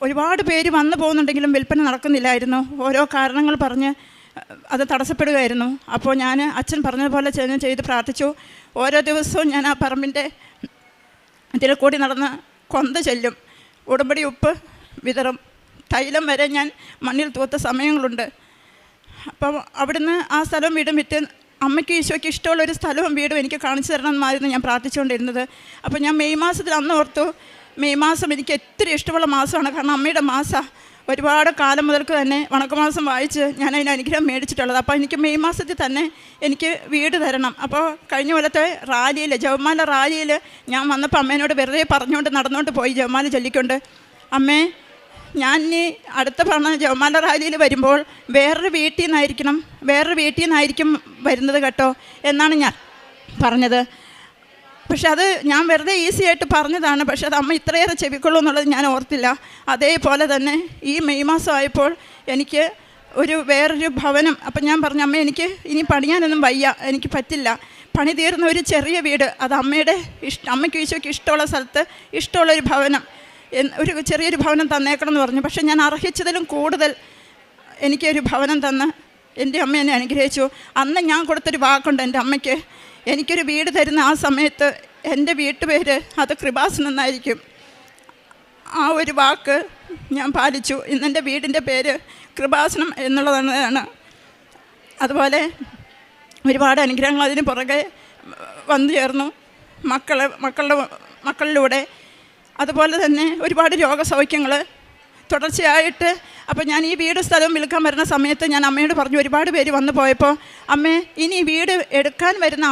ഒരുപാട് പേര് വന്നു പോകുന്നുണ്ടെങ്കിലും വിൽപ്പന നടക്കുന്നില്ലായിരുന്നു. ഓരോ കാരണങ്ങൾ പറഞ്ഞ് അത് തടസ്സപ്പെടുകയായിരുന്നു. അപ്പോൾ ഞാൻ അച്ഛൻ പറഞ്ഞതുപോലെ ചെയ്ത് പ്രാർത്ഥിച്ചു. ഓരോ ദിവസവും ഞാൻ ആ പറമ്പിൻ്റെ ഇതിൽ കൂടി നടന്ന് കൊന്ത ചെല്ലും, ഉടമ്പടി ഉപ്പ് വിതറും, തൈലം വരെ ഞാൻ മണ്ണിൽ തൂത്ത സമയങ്ങളുണ്ട്. അപ്പം അവിടുന്ന് ആ സ്ഥലവും വീടും വിറ്റ് അമ്മയ്ക്ക് ഈശോയ്ക്ക് ഇഷ്ടമുള്ളൊരു സ്ഥലവും വീടും എനിക്ക് കാണിച്ചു തരണമെന്നായിരുന്നു ഞാൻ പ്രാർത്ഥിച്ചുകൊണ്ടിരുന്നത്. അപ്പോൾ ഞാൻ മെയ് മാസത്തിൽ അന്ന് ഓർത്തു, മെയ് മാസം എനിക്ക് ഒത്തിരി ഇഷ്ടമുള്ള മാസമാണ്. കാരണം അമ്മയുടെ മാസമാണ്. ഒരുപാട് കാലം മുതൽക്ക് തന്നെ വണക്കമാസം വായിച്ച് ഞാൻ അതിന് അനുഗ്രഹം മേടിച്ചിട്ടുള്ളത്. അപ്പോൾ എനിക്ക് മെയ് മാസത്തിൽ തന്നെ എനിക്ക് വീട് തരണം. അപ്പോൾ കഴിഞ്ഞ കൊല്ലത്തെ റാലിയിൽ, ജപമാല റാലിയിൽ ഞാൻ വന്നപ്പോൾ അമ്മേനോട് വെറുതെ പറഞ്ഞുകൊണ്ട് നടന്നുകൊണ്ട് പോയി ജപമാല ചൊല്ലിക്കൊണ്ട്, അമ്മേ ഞാൻ ഇനി അടുത്ത പറഞ്ഞ ജപമാല റാലിയിൽ വരുമ്പോൾ വേറൊരു വീട്ടിൽ നിന്നായിരിക്കും വരുന്നത് കേട്ടോ എന്നാണ് ഞാൻ പറഞ്ഞത്. പക്ഷെ അത് ഞാൻ വെറുതെ ഈസി ആയിട്ട് പറഞ്ഞതാണ്. പക്ഷെ അത് അമ്മ ഇത്രയേറെ ചെവിക്കൊള്ളൂ എന്നുള്ളത് ഞാൻ ഓർത്തില്ല. അതേപോലെ തന്നെ ഈ മെയ് മാസം ആയപ്പോൾ എനിക്ക് വേറൊരു ഭവനം. അപ്പം ഞാൻ പറഞ്ഞു, അമ്മ എനിക്ക് ഇനി പണിയാനൊന്നും വയ്യ, എനിക്ക് പറ്റില്ല, പണി തീർന്ന ഒരു ചെറിയ വീട്, അത് അമ്മയ്ക്ക് ഈശോയ്ക്ക് ഇഷ്ടമുള്ള സ്ഥലത്ത് ഇഷ്ടമുള്ളൊരു ഭവനം, ഒരു ചെറിയൊരു ഭവനം തന്നേക്കണം എന്ന് പറഞ്ഞു. പക്ഷേ ഞാൻ അർഹിച്ചതിലും കൂടുതൽ എനിക്കൊരു ഭവനം തന്ന് എൻ്റെ അമ്മ എന്നെ അനുഗ്രഹിച്ചു. അന്ന് ഞാൻ കൊടുത്തൊരു വാക്കുണ്ട് എൻ്റെ അമ്മയ്ക്ക്, എനിക്കൊരു വീട് തരുന്ന ആ സമയത്ത് എൻ്റെ വീട്ടുപേര് അത് കൃപാസനം എന്നായിരിക്കും. ആ ഒരു വാക്ക് ഞാൻ പാലിച്ചു. ഇന്നെൻ്റെ വീടിൻ്റെ പേര് കൃപാസനം എന്നുള്ളതാണ്. അതുപോലെ ഒരുപാട് അനുഗ്രഹങ്ങൾ അതിന് പുറകെ വന്നു ചേർന്നു മക്കളിലൂടെ. അതുപോലെ തന്നെ ഒരുപാട് രോഗസൗഖ്യങ്ങൾ തുടർച്ചയായിട്ട്. അപ്പോൾ ഞാൻ ഈ വീട് സ്ഥലവും വിൽക്കാൻ വരുന്ന സമയത്ത് ഞാൻ അമ്മയോട് പറഞ്ഞു, ഒരുപാട് പേര് വന്നു പോയപ്പോൾ, അമ്മേ ഇനി വീട് എടുക്കാൻ വരുന്ന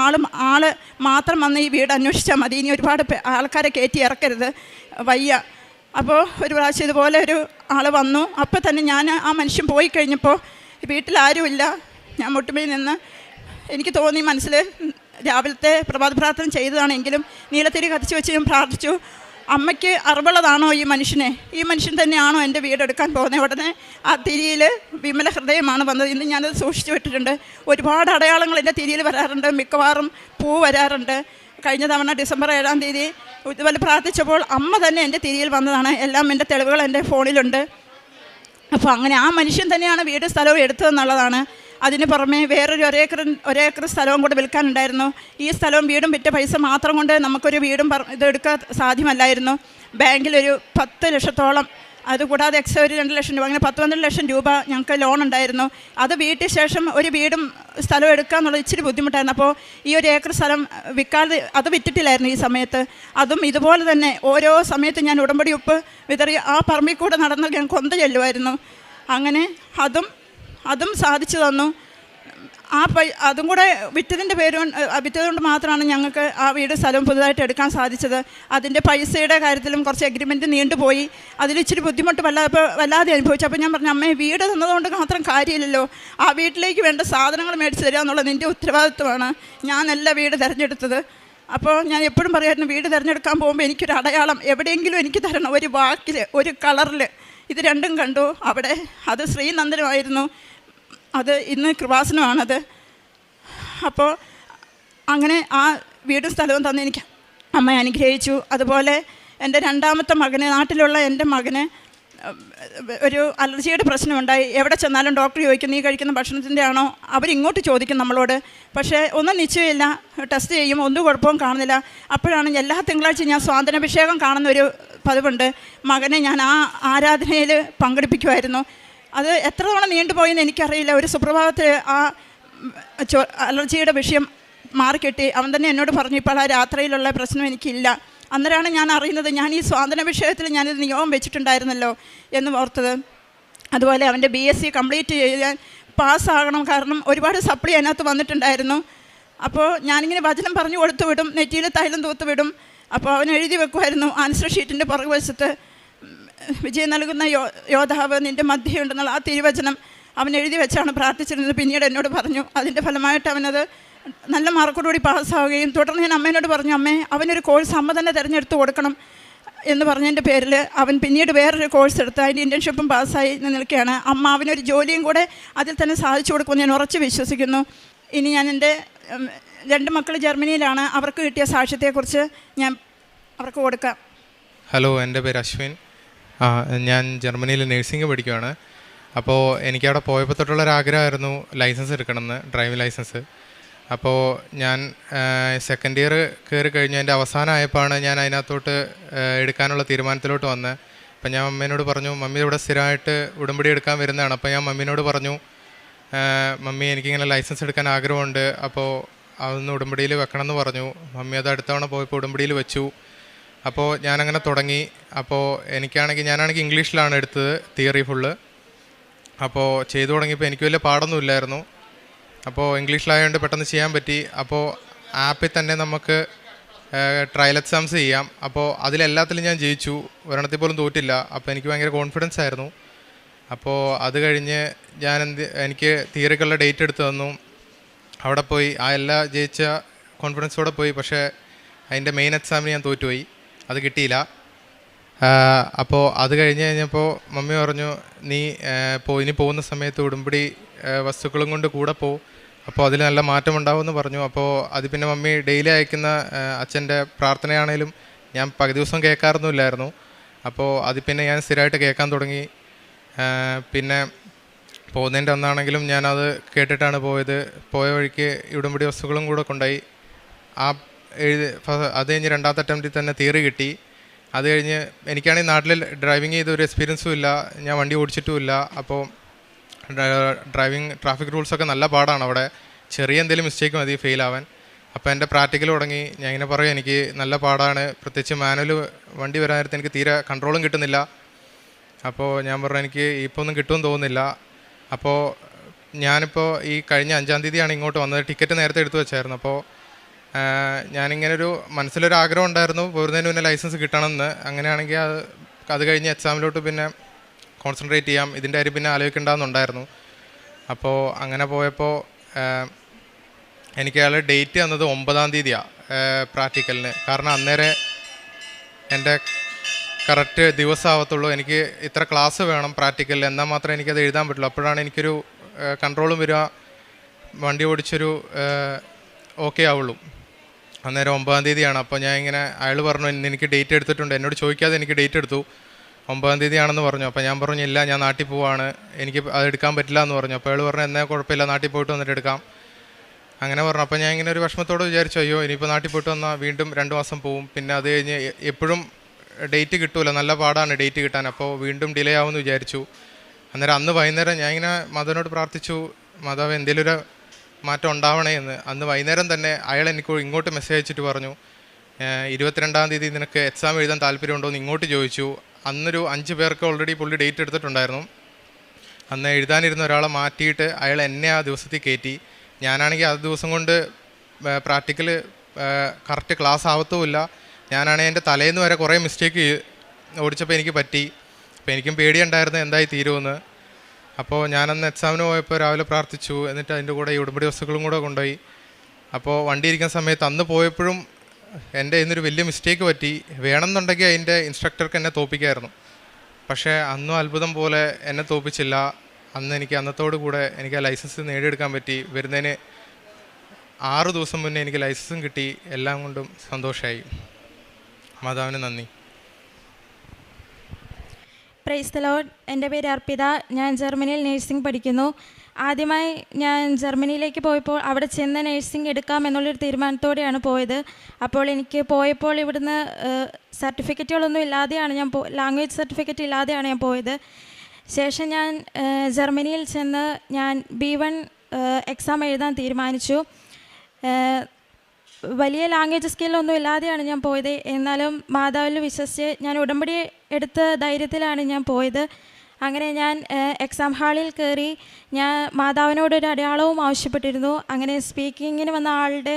ആൾ മാത്രം വന്ന് ഈ വീട് അന്വേഷിച്ചാൽ മതി, ഇനി ഒരുപാട് ആൾക്കാരെ കയറ്റി ഇറക്കരുത്, വയ്യ. അപ്പോൾ ഒരു പ്രാവശ്യം ഇതുപോലെ ഒരു ആൾ വന്നു. അപ്പോൾ തന്നെ ഞാൻ ആ മനുഷ്യൻ പോയി കഴിഞ്ഞപ്പോൾ വീട്ടിലാരുമില്ല. ഞാൻ മുട്ടുമേൽ നിന്ന് എനിക്ക് തോന്നി മനസ്സിൽ, രാവിലത്തെ പ്രഭാത പ്രാർത്ഥന ചെയ്തതാണെങ്കിലും നീലത്തിരി കത്തിച്ച് വെച്ച് ഞാൻ പ്രാർത്ഥിച്ചു, അമ്മയ്ക്ക് അറിവുള്ളതാണോ ഈ മനുഷ്യൻ തന്നെയാണോ എൻ്റെ വീടെടുക്കാൻ പോകുന്നത്? ഉടനെ ആ തിരിയിൽ വിമല ഹൃദയമാണ് വന്നത്. ഇന്ന് ഞാനത് സൂക്ഷിച്ചു വിട്ടിട്ടുണ്ട്. ഒരുപാട് അടയാളങ്ങൾ എൻ്റെ തിരിയിൽ വരാറുണ്ട്, മിക്കവാറും പൂ വരാറുണ്ട്. കഴിഞ്ഞ തവണ ഡിസംബർ 7-ാം തീയതി ഇതുപോലെ പ്രാർത്ഥിച്ചപ്പോൾ അമ്മ തന്നെ എൻ്റെ തിരിയിൽ വന്നതാണ്. എല്ലാം എൻ്റെ തെളിവുകൾ എൻ്റെ ഫോണിലുണ്ട്. അപ്പോൾ അങ്ങനെ ആ മനുഷ്യൻ തന്നെയാണ് വീട് സ്ഥലവും എടുത്തതെന്നുള്ളതാണ്. അതിന് പുറമെ വേറൊരു ഒരേക്കർ സ്ഥലവും കൂടെ വിൽക്കാനുണ്ടായിരുന്നു. ഈ സ്ഥലവും വീടും വിറ്റ പൈസ മാത്രം കൊണ്ട് നമുക്കൊരു വീടും ഇതെടുക്കാൻ സാധ്യമല്ലായിരുന്നു. ബാങ്കിലൊരു 10 ലക്ഷത്തോളം, അതുകൂടാതെ എക്സ്ട്രാ ഒരു 2 ലക്ഷം രൂപ, അങ്ങനെ 12 ലക്ഷം രൂപ ഞങ്ങൾക്ക് ലോൺ ഉണ്ടായിരുന്നു. അത് വീട്ടിൽ ശേഷം ഒരു വീടും സ്ഥലവും എടുക്കുക എന്നുള്ളത് ഇച്ചിരി ബുദ്ധിമുട്ടായിരുന്നു. അപ്പോൾ ഈ ഒരു ഏക്കർ സ്ഥലം വിൽക്കാതെ അത് വിറ്റിട്ടില്ലായിരുന്നു ഈ സമയത്ത്. അതും ഇതുപോലെ തന്നെ ഓരോ സമയത്ത് ഞാൻ ഉടമ്പടി ഉപ്പ് വിതറി ആ പറമ്പിൽ കൂടെ നടന്ന് ഞാൻ കൊന്ത ചെല്ലുമായിരുന്നു. അങ്ങനെ അതും സാധിച്ചു തന്നു. അതും കൂടെ വിറ്റതുകൊണ്ട് മാത്രമാണ് ഞങ്ങൾക്ക് ആ വീട് സ്ഥലവും പുതുതായിട്ട് എടുക്കാൻ സാധിച്ചത്. അതിൻ്റെ പൈസയുടെ കാര്യത്തിലും കുറച്ച് എഗ്രിമെൻറ്റ് നീണ്ടുപോയി. അതിലിച്ചിരി ബുദ്ധിമുട്ട് വല്ലാതെ അനുഭവിച്ചു. അപ്പോൾ ഞാൻ പറഞ്ഞു, അമ്മേ വീട് തന്നതുകൊണ്ട് മാത്രം കാര്യമില്ലല്ലോ, ആ വീട്ടിലേക്ക് വേണ്ട സാധനങ്ങൾ മേടിച്ച് തരിക എന്നുള്ളത് നിൻ്റെ ഉത്തരവാദിത്വമാണ്. ഞാനല്ല വീട് തിരഞ്ഞെടുത്തത്. അപ്പോൾ ഞാൻ എപ്പോഴും പറയായിരുന്നു, വീട് തിരഞ്ഞെടുക്കാൻ പോകുമ്പോൾ എനിക്കൊരു അടയാളം എവിടെയെങ്കിലും എനിക്ക് തരണം, ഒരു വാക്കിൽ, ഒരു കളറിൽ. ഇത് രണ്ടും കണ്ടു അവിടെ. അത് ശ്രീനന്ദനമായിരുന്നു, അത് ഇന്ന് കൃപാസനമാണത്. അപ്പോൾ അങ്ങനെ ആ വീടും സ്ഥലവും തന്ന് എനിക്ക് അമ്മ അനുഗ്രഹിച്ചു. അതുപോലെ എൻ്റെ 2ാമത്തെ മകന്, നാട്ടിലുള്ള എൻ്റെ മകന് ഒരു അലർജിയുടെ പ്രശ്നമുണ്ടായി. എവിടെ ചെന്നാലും ഡോക്ടർ ചോദിക്കും നീ കഴിക്കുന്ന ഭക്ഷണത്തിൻ്റെ ആണോ, അവരിങ്ങോട്ട് ചോദിക്കും നമ്മളോട്. പക്ഷേ ഒന്നും നിശ്ചയമില്ല, ടെസ്റ്റ് ചെയ്യും, ഒന്നും കുഴപ്പവും കാണുന്നില്ല. അപ്പോഴാണ് എല്ലാ തിങ്കളാഴ്ചയും ഞാൻ സ്വാതന്ത്ര്യാഭിഷേകം കാണുന്നൊരു പതിവുണ്ട്. മകനെ ഞാൻ ആ ആരാധനയിൽ പങ്കെടുപ്പിക്കുമായിരുന്നു. അത് എത്ര തവണ നീണ്ടുപോയെന്ന് എനിക്കറിയില്ല. ഒരു സുപ്രഭാതത്തിൽ ആ അലർജിയുടെ വിഷയം മാറിക്കിട്ടി. അവൻ തന്നെ എന്നോട് പറഞ്ഞു ഇപ്പോൾ ആ രാത്രിയിലുള്ള പ്രശ്നം എനിക്കില്ല. അന്നേരമാണ് ഞാൻ അറിയുന്നത് ഞാൻ ഈ സ്വാതന്ത്ര്യ വിഷയത്തിൽ ഞാനിത് നിയമം വെച്ചിട്ടുണ്ടായിരുന്നല്ലോ എന്ന് ഓർത്തത്. അതുപോലെ അവൻ്റെ BSc കംപ്ലീറ്റ് ചെയ്യാൻ പാസ്സാകണം, കാരണം ഒരുപാട് സപ്ലി അതിനകത്ത് വന്നിട്ടുണ്ടായിരുന്നു. അപ്പോൾ ഞാനിങ്ങനെ വചനം പറഞ്ഞു കൊടുത്തു വിടും, നെറ്റിയിൽ തൈലം തൂത്ത് വിടും. അപ്പോൾ അവൻ എഴുതി വെക്കുമായിരുന്നു ആൻസർ ഷീറ്റിൻ്റെ പുറകുവശത്ത് വിജയം നൽകുന്ന യോദ്ധാവ് നിൻ്റെ മധ്യയുണ്ടെന്നുള്ള ആ തിരുവചനം അവൻ എഴുതി വെച്ചാണ് പ്രാർത്ഥിച്ചിരുന്നത്. പിന്നീട് എന്നോട് പറഞ്ഞു അതിൻ്റെ ഫലമായിട്ട് അവനത് നല്ല മാർക്കോടുകൂടി പാസ്സാവുകയും തുടർന്ന് ഞാൻ അമ്മേനോട് പറഞ്ഞു അമ്മേ അവനൊരു കോഴ്സ് അമ്മ തന്നെ തിരഞ്ഞെടുത്ത് കൊടുക്കണം എന്ന് പറഞ്ഞതിൻ്റെ പേരിൽ അവൻ പിന്നീട് വേറൊരു കോഴ്സ് എടുത്ത് അതിൻ്റെ ഇൻറ്റേൺഷിപ്പും പാസ്സായി നിൽക്കുകയാണ്. അമ്മ അവനൊരു ജോലിയും കൂടെ അതിൽ തന്നെ സാധിച്ചു കൊടുക്കുമെന്ന് ഞാൻ ഉറച്ച് വിശ്വസിക്കുന്നു. ഇനി ഞാൻ എൻ്റെ 2 മക്കൾ ജർമ്മനിയിലാണ്, അവർക്ക് കിട്ടിയ സാക്ഷ്യത്തെക്കുറിച്ച് ഞാൻ അവർക്ക് കൊടുക്കാം. ഹലോ, എൻ്റെ പേര് അശ്വിൻ. ഞാൻ ജർമ്മനിയിൽ നഴ്സിംഗ് പഠിക്കുകയാണ്. അപ്പോൾ എനിക്കവിടെ പോയപ്പോൾ തൊട്ടുള്ളൊരാഗ്രഹമായിരുന്നു ലൈസൻസ് എടുക്കണമെന്ന്, ഡ്രൈവിംഗ് ലൈസൻസ്. അപ്പോൾ ഞാൻ സെക്കൻഡ് ഇയർ കയറി കഴിഞ്ഞ് എൻ്റെ അവസാനമായപ്പോഴാണ് ഞാൻ അതിനകത്തോട്ട് എടുക്കാനുള്ള തീരുമാനത്തിലോട്ട് വന്നത്. അപ്പം ഞാൻ മമ്മീനോട് പറഞ്ഞു, മമ്മി ഇവിടെ സ്ഥിരമായിട്ട് ഉടമ്പടി എടുക്കാൻ വരുന്നതാണ്. അപ്പോൾ ഞാൻ മമ്മീനോട് പറഞ്ഞു, മമ്മി എനിക്കിങ്ങനെ ലൈസൻസ് എടുക്കാൻ ആഗ്രഹമുണ്ട്, അപ്പോൾ അതൊന്ന് ഉടമ്പടിയിൽ വെക്കണം എന്ന് പറഞ്ഞു. മമ്മി അത് അടുത്ത തവണ പോയപ്പോൾ ഉടമ്പടിയിൽ വെച്ചു. അപ്പോൾ ഞാനങ്ങനെ തുടങ്ങി. അപ്പോൾ ഞാനാണെങ്കിൽ ഇംഗ്ലീഷിലാണ് എടുത്തത്, തിയറി ഫുള്ള്. അപ്പോൾ ചെയ്തു തുടങ്ങിയപ്പോൾ എനിക്ക് വലിയ പാടൊന്നുമില്ലായിരുന്നു. അപ്പോൾ ഇംഗ്ലീഷിലായതുകൊണ്ട് പെട്ടെന്ന് ചെയ്യാൻ പറ്റി. അപ്പോൾ ആപ്പിൽ തന്നെ നമുക്ക് ട്രയൽ എക്സാംസ് ചെയ്യാം. അപ്പോൾ അതിലെല്ലാത്തിലും ഞാൻ ജയിച്ചു, ഒരെണ്ണത്തിൽ പോലും തോറ്റില്ല. അപ്പോൾ എനിക്ക് ഭയങ്കര കോൺഫിഡൻസ് ആയിരുന്നു. അപ്പോൾ അത് കഴിഞ്ഞ് എനിക്ക് തിയറിക്കുള്ള ഡേറ്റ് എടുത്ത് തന്നു. അവിടെ പോയി ആ എല്ലാ ജയിച്ച കോൺഫിഡൻസോടെ പോയി. പക്ഷേ അതിൻ്റെ മെയിൻ എക്സാമിന് ഞാൻ തോറ്റുപോയി, അത് കിട്ടിയില്ല. അപ്പോൾ അത് കഴിഞ്ഞപ്പോൾ മമ്മി പറഞ്ഞു നീ ഇനി പോകുന്ന സമയത്ത് ഉടമ്പടി വസ്തുക്കളും കൊണ്ട് കൂടെ പോകും, അപ്പോൾ അതിൽ നല്ല മാറ്റം ഉണ്ടാവുമെന്ന് പറഞ്ഞു. അപ്പോൾ അത് പിന്നെ മമ്മി ഡെയിലി അയക്കുന്ന അച്ഛൻ്റെ പ്രാർത്ഥനയാണേലും ഞാൻ പകുതി ദിവസം കേൾക്കാറൊന്നുമില്ലായിരുന്നു. അപ്പോൾ അത് പിന്നെ ഞാൻ സ്ഥിരമായിട്ട് കേൾക്കാൻ തുടങ്ങി. പിന്നെ പോകുന്നതിൻ്റെ അന്നാണെങ്കിലും ഞാനത് കേട്ടിട്ടാണ് പോയത്. പോയ വഴിക്ക് ഉടമ്പടി വസ്തുക്കളും കൂടെ കൊണ്ടുപോയി. അത് കഴിഞ്ഞ് 2ാമത്തെ അറ്റംപ്റ്റിൽ തന്നെ തിയറി കിട്ടി. അത് കഴിഞ്ഞ് എനിക്കാണെങ്കിൽ നാട്ടിൽ ഡ്രൈവിംഗ് ചെയ്തൊരു എക്സ്പീരിയൻസും ഇല്ല, ഞാൻ വണ്ടി ഓടിച്ചിട്ടുമില്ല. അപ്പോൾ ട്രാഫിക് റൂൾസൊക്കെ നല്ല പാടാണ് അവിടെ, ചെറിയ എന്തെങ്കിലും മിസ്റ്റേക്ക് മതി ഫെയിലാവാൻ. അപ്പോൾ എൻ്റെ പ്രാക്ടിക്കൽ തുടങ്ങി. ഞാൻ ഇങ്ങനെ പറയും എനിക്ക് നല്ല പാടാണ്, പ്രത്യേകിച്ച് മാനുവൽ വണ്ടി വരാൻ നേരത്തെ എനിക്ക് തീരെ കൺട്രോളും കിട്ടുന്നില്ല. അപ്പോൾ ഞാൻ പറഞ്ഞു എനിക്ക് ഇപ്പോൾ ഒന്നും കിട്ടുമെന്ന് തോന്നുന്നില്ല. അപ്പോൾ ഞാനിപ്പോൾ ഈ കഴിഞ്ഞ 5-ാം തീയതിയാണ് ഇങ്ങോട്ട് വന്നത്. ടിക്കറ്റ് നേരത്തെ എടുത്തു വെച്ചായിരുന്നു. അപ്പോൾ ഞാനിങ്ങനൊരു മനസ്സിലൊരാഗ്രഹം ഉണ്ടായിരുന്നു പോരുന്നതിന് മുന്നേ ലൈസൻസ് കിട്ടണമെന്ന്. അങ്ങനെയാണെങ്കിൽ അത് കഴിഞ്ഞ് എക്സാമിലോട്ട് പിന്നെ കോൺസെൻട്രേറ്റ് ചെയ്യാം, ഇതിൻ്റെ കാര്യം പിന്നെ ആലോചിക്കേണ്ടതെന്നുണ്ടായിരുന്നു. അപ്പോൾ അങ്ങനെ പോയപ്പോൾ എനിക്ക് അയാൾ ഡേറ്റ് തന്നത് 9-ാം തീയതിയാണ് പ്രാക്ടിക്കലിന്. കാരണം അന്നേരം എൻ്റെ കറക്റ്റ് ദിവസമാവത്തുള്ളൂ. എനിക്ക് ഇത്ര ക്ലാസ് വേണം പ്രാക്ടിക്കലിൽ, എന്നാൽ മാത്രമേ എനിക്കത് എഴുതാൻ പറ്റുള്ളൂ. അപ്പോഴാണ് എനിക്കൊരു കൺട്രോളും വരിക, വണ്ടി ഓടിച്ചൊരു ഓക്കെ ആവുള്ളൂ. അന്നേരം 9-ാം തീയതിയാണ്. അപ്പോൾ ഞാൻ ഇങ്ങനെ അയാൾ പറഞ്ഞു എനിക്ക് ഡേറ്റ് എടുത്തിട്ടുണ്ട്, എന്നോട് ചോദിക്കാതെ എനിക്ക് ഡേറ്റ് എടുത്തു. 9-ാം തീയതിയാണെന്ന് പറഞ്ഞു. അപ്പോൾ ഞാൻ പറഞ്ഞു ഇല്ല ഞാൻ നാട്ടിൽ പോവാണ്, എനിക്ക് അത് എടുക്കാൻ പറ്റില്ല എന്ന് പറഞ്ഞു. അപ്പോൾ അയാൾ പറഞ്ഞു എന്നാൽ കുഴപ്പമില്ല, നാട്ടിൽ പോയിട്ട് വന്നിട്ട് എടുക്കാം അങ്ങനെ പറഞ്ഞു. അപ്പോൾ ഞാൻ ഇങ്ങനെ ഒരു വിഷമത്തോട് വിചാരിച്ചു അയ്യോ ഇനിയിപ്പോൾ നാട്ടിൽ പോയിട്ട് വന്നാൽ വീണ്ടും 2 മാസം പോവും, പിന്നെ അത് കഴിഞ്ഞ് എപ്പോഴും ഡേറ്റ് കിട്ടൂല, നല്ല പാടാണ് ഡേറ്റ് കിട്ടാൻ. അപ്പോൾ വീണ്ടും ഡിലേ ആവുമെന്ന് വിചാരിച്ചു. അന്നേരം അന്ന് വൈകുന്നേരം ഞാൻ ഇങ്ങനെ മാതാവിനോട് പ്രാർത്ഥിച്ചു, മാതാവ് എന്തെങ്കിലും ഒരു മാറ്റം ഉണ്ടാവണേ എന്ന്. അന്ന് വൈകുന്നേരം തന്നെ അയാൾ എനിക്ക് ഇങ്ങോട്ട് മെസ്സേജ് അയച്ചിട്ട് പറഞ്ഞു 22-ാം തീയതി നിനക്ക് എക്സാം എഴുതാൻ താല്പര്യമുണ്ടോ എന്ന് ഇങ്ങോട്ട് ചോദിച്ചു. അന്നൊരു 5 പേർക്ക് ഓൾറെഡി പുള്ളി ഡേറ്റ് എടുത്തിട്ടുണ്ടായിരുന്നു. അന്ന് എഴുതാനിരുന്ന ഒരാളെ മാറ്റിയിട്ട് അയാൾ എന്നെ ആ ദിവസത്തിൽ കയറ്റി. ഞാനാണെങ്കിൽ ആ ദിവസം കൊണ്ട് പ്രാക്ടിക്കൽ കറക്റ്റ് ക്ലാസ് ആവത്തുമില്ല. ഞാനാണെങ്കിൽ എൻ്റെ തലേന്ന് വരെ കുറേ മിസ്റ്റേക്ക് ഓടിച്ചപ്പോൾ എനിക്ക് പറ്റി. അപ്പോൾ എനിക്കും പേടിയുണ്ടായിരുന്നു എന്തായി തീരുമെന്ന്. അപ്പോൾ ഞാനന്ന് എക്സാമിന് പോയപ്പോൾ രാവിലെ പ്രാർത്ഥിച്ചു, എന്നിട്ട് അതിൻ്റെ കൂടെ ഈ ഉടമ്പടി വസ്തുക്കളും കൂടെ കൊണ്ടുപോയി. അപ്പോൾ വണ്ടി ഇരിക്കുന്ന സമയത്ത് അന്ന് പോയപ്പോഴും എൻ്റെ ഇന്നൊരു വലിയ മിസ്റ്റേക്ക് പറ്റി. വേണമെന്നുണ്ടെങ്കിൽ അതിൻ്റെ ഇൻസ്ട്രക്ടർക്ക് എന്നെ തോൽപ്പിക്കായിരുന്നു, പക്ഷേ അന്നും അത്ഭുതം പോലെ എന്നെ തോൽപ്പിച്ചില്ല. അന്ന് എനിക്ക് അന്നത്തോടു കൂടെ എനിക്ക് ആ ലൈസൻസ് നേടിയെടുക്കാൻ പറ്റി. വരുന്നതിന് 6 ദിവസം മുന്നേ എനിക്ക് ലൈസൻസും കിട്ടി. എല്ലാം കൊണ്ടും സന്തോഷമായി. മാതാവിന് നന്ദി. Praise the Lord. എൻ്റെ പേര് അർപ്പിത. ഞാൻ ജർമ്മനിയിൽ നേഴ്സിംഗ് പഠിക്കുന്നു. ആദ്യമായി ഞാൻ ജർമ്മനിയിലേക്ക് പോയപ്പോൾ അവിടെ ചെന്ന് നേഴ്സിംഗ് എടുക്കാം എന്നുള്ളൊരു തീരുമാനത്തോടെയാണ് പോയത്. അപ്പോൾ എനിക്ക് പോയപ്പോൾ ഇവിടുന്ന് സർട്ടിഫിക്കറ്റുകളൊന്നും ഇല്ലാതെയാണ് ലാംഗ്വേജ് സർട്ടിഫിക്കറ്റ് ഇല്ലാതെയാണ് ഞാൻ പോയത്. ശേഷം ഞാൻ ജർമ്മനിയിൽ ചെന്ന് ഞാൻ B1 എക്സാം എഴുതാൻ തീരുമാനിച്ചു. വലിയ ലാംഗ്വേജ് സ്കില്ലൊന്നും ഇല്ലാതെയാണ് ഞാൻ പോയത്. എന്നാലും മാതാവിൽ വിശ്വസിച്ച് ഞാൻ ഉടമ്പടി എടുത്ത ധൈര്യത്തിലാണ് ഞാൻ പോയത്. അങ്ങനെ ഞാൻ എക്സാം ഹാളിൽ കയറി ഞാൻ മാതാവിനോടൊരു അടയാളവും ആവശ്യപ്പെട്ടിരുന്നു. അങ്ങനെ സ്പീക്കിങ്ങിന് വന്ന ആളുടെ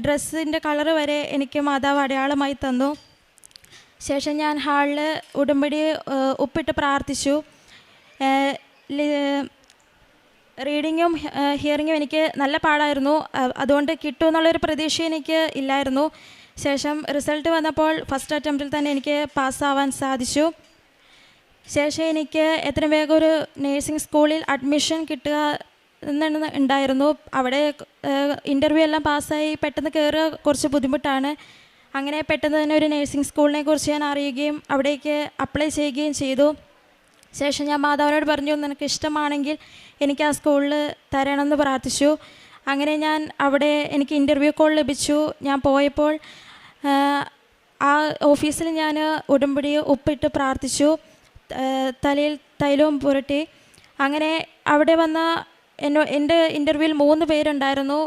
ഡ്രസ്സിൻ്റെ കളറ് വരെ എനിക്ക് മാതാവ് അടയാളമായി തന്നു. ശേഷം ഞാൻ ഹാളിൽ ഉടമ്പടി ഒപ്പിട്ട് പ്രാർത്ഥിച്ചു. റീഡിങ്ങും ഹിയറിങ്ങും എനിക്ക് നല്ല പാടായിരുന്നു. അതുകൊണ്ട് കിട്ടുമെന്നുള്ളൊരു പ്രതീക്ഷ എനിക്ക് ഇല്ലായിരുന്നു. ശേഷം റിസൾട്ട് വന്നപ്പോൾ ഫസ്റ്റ് അറ്റംപ്റ്റിൽ തന്നെ എനിക്ക് പാസ്സാവാൻ സാധിച്ചു. ശേഷം എനിക്ക് എത്രയും വേഗം ഒരു നേഴ്സിംഗ് സ്കൂളിൽ അഡ്മിഷൻ കിട്ടുക ഉണ്ടായിരുന്നു. അവിടെ ഇൻ്റർവ്യൂ എല്ലാം പാസ്സായി പെട്ടെന്ന് കയറുക കുറച്ച് ബുദ്ധിമുട്ടാണ്. അങ്ങനെ പെട്ടെന്ന് തന്നെ ഒരു നേഴ്സിംഗ് സ്കൂളിനെ കുറിച്ച് ഞാൻ അറിയുകയും അവിടേക്ക് അപ്ലൈ ചെയ്യുകയും ചെയ്തു. ശേഷം ഞാൻ മാതാവിനോട് പറഞ്ഞു, നിനക്ക് ഇഷ്ടമാണെങ്കിൽ എനിക്ക് ആ സ്കൂളിൽ തരണമെന്ന് പ്രാർത്ഥിച്ചു. അങ്ങനെ ഞാൻ അവിടെ എനിക്ക് ഇൻ്റർവ്യൂ കോൾ ലഭിച്ചു. ഞാൻ പോയപ്പോൾ ആ ഓഫീസിൽ ഞാൻ ഉടമ്പടി ഒപ്പിട്ട് പ്രാർത്ഥിച്ചു. തലയിൽ തൈലവും പുരട്ടി. അങ്ങനെ അവിടെ വന്ന എൻ്റെ ഇൻ്റർവ്യൂവിൽ 3 പേരുണ്ടായിരുന്നു.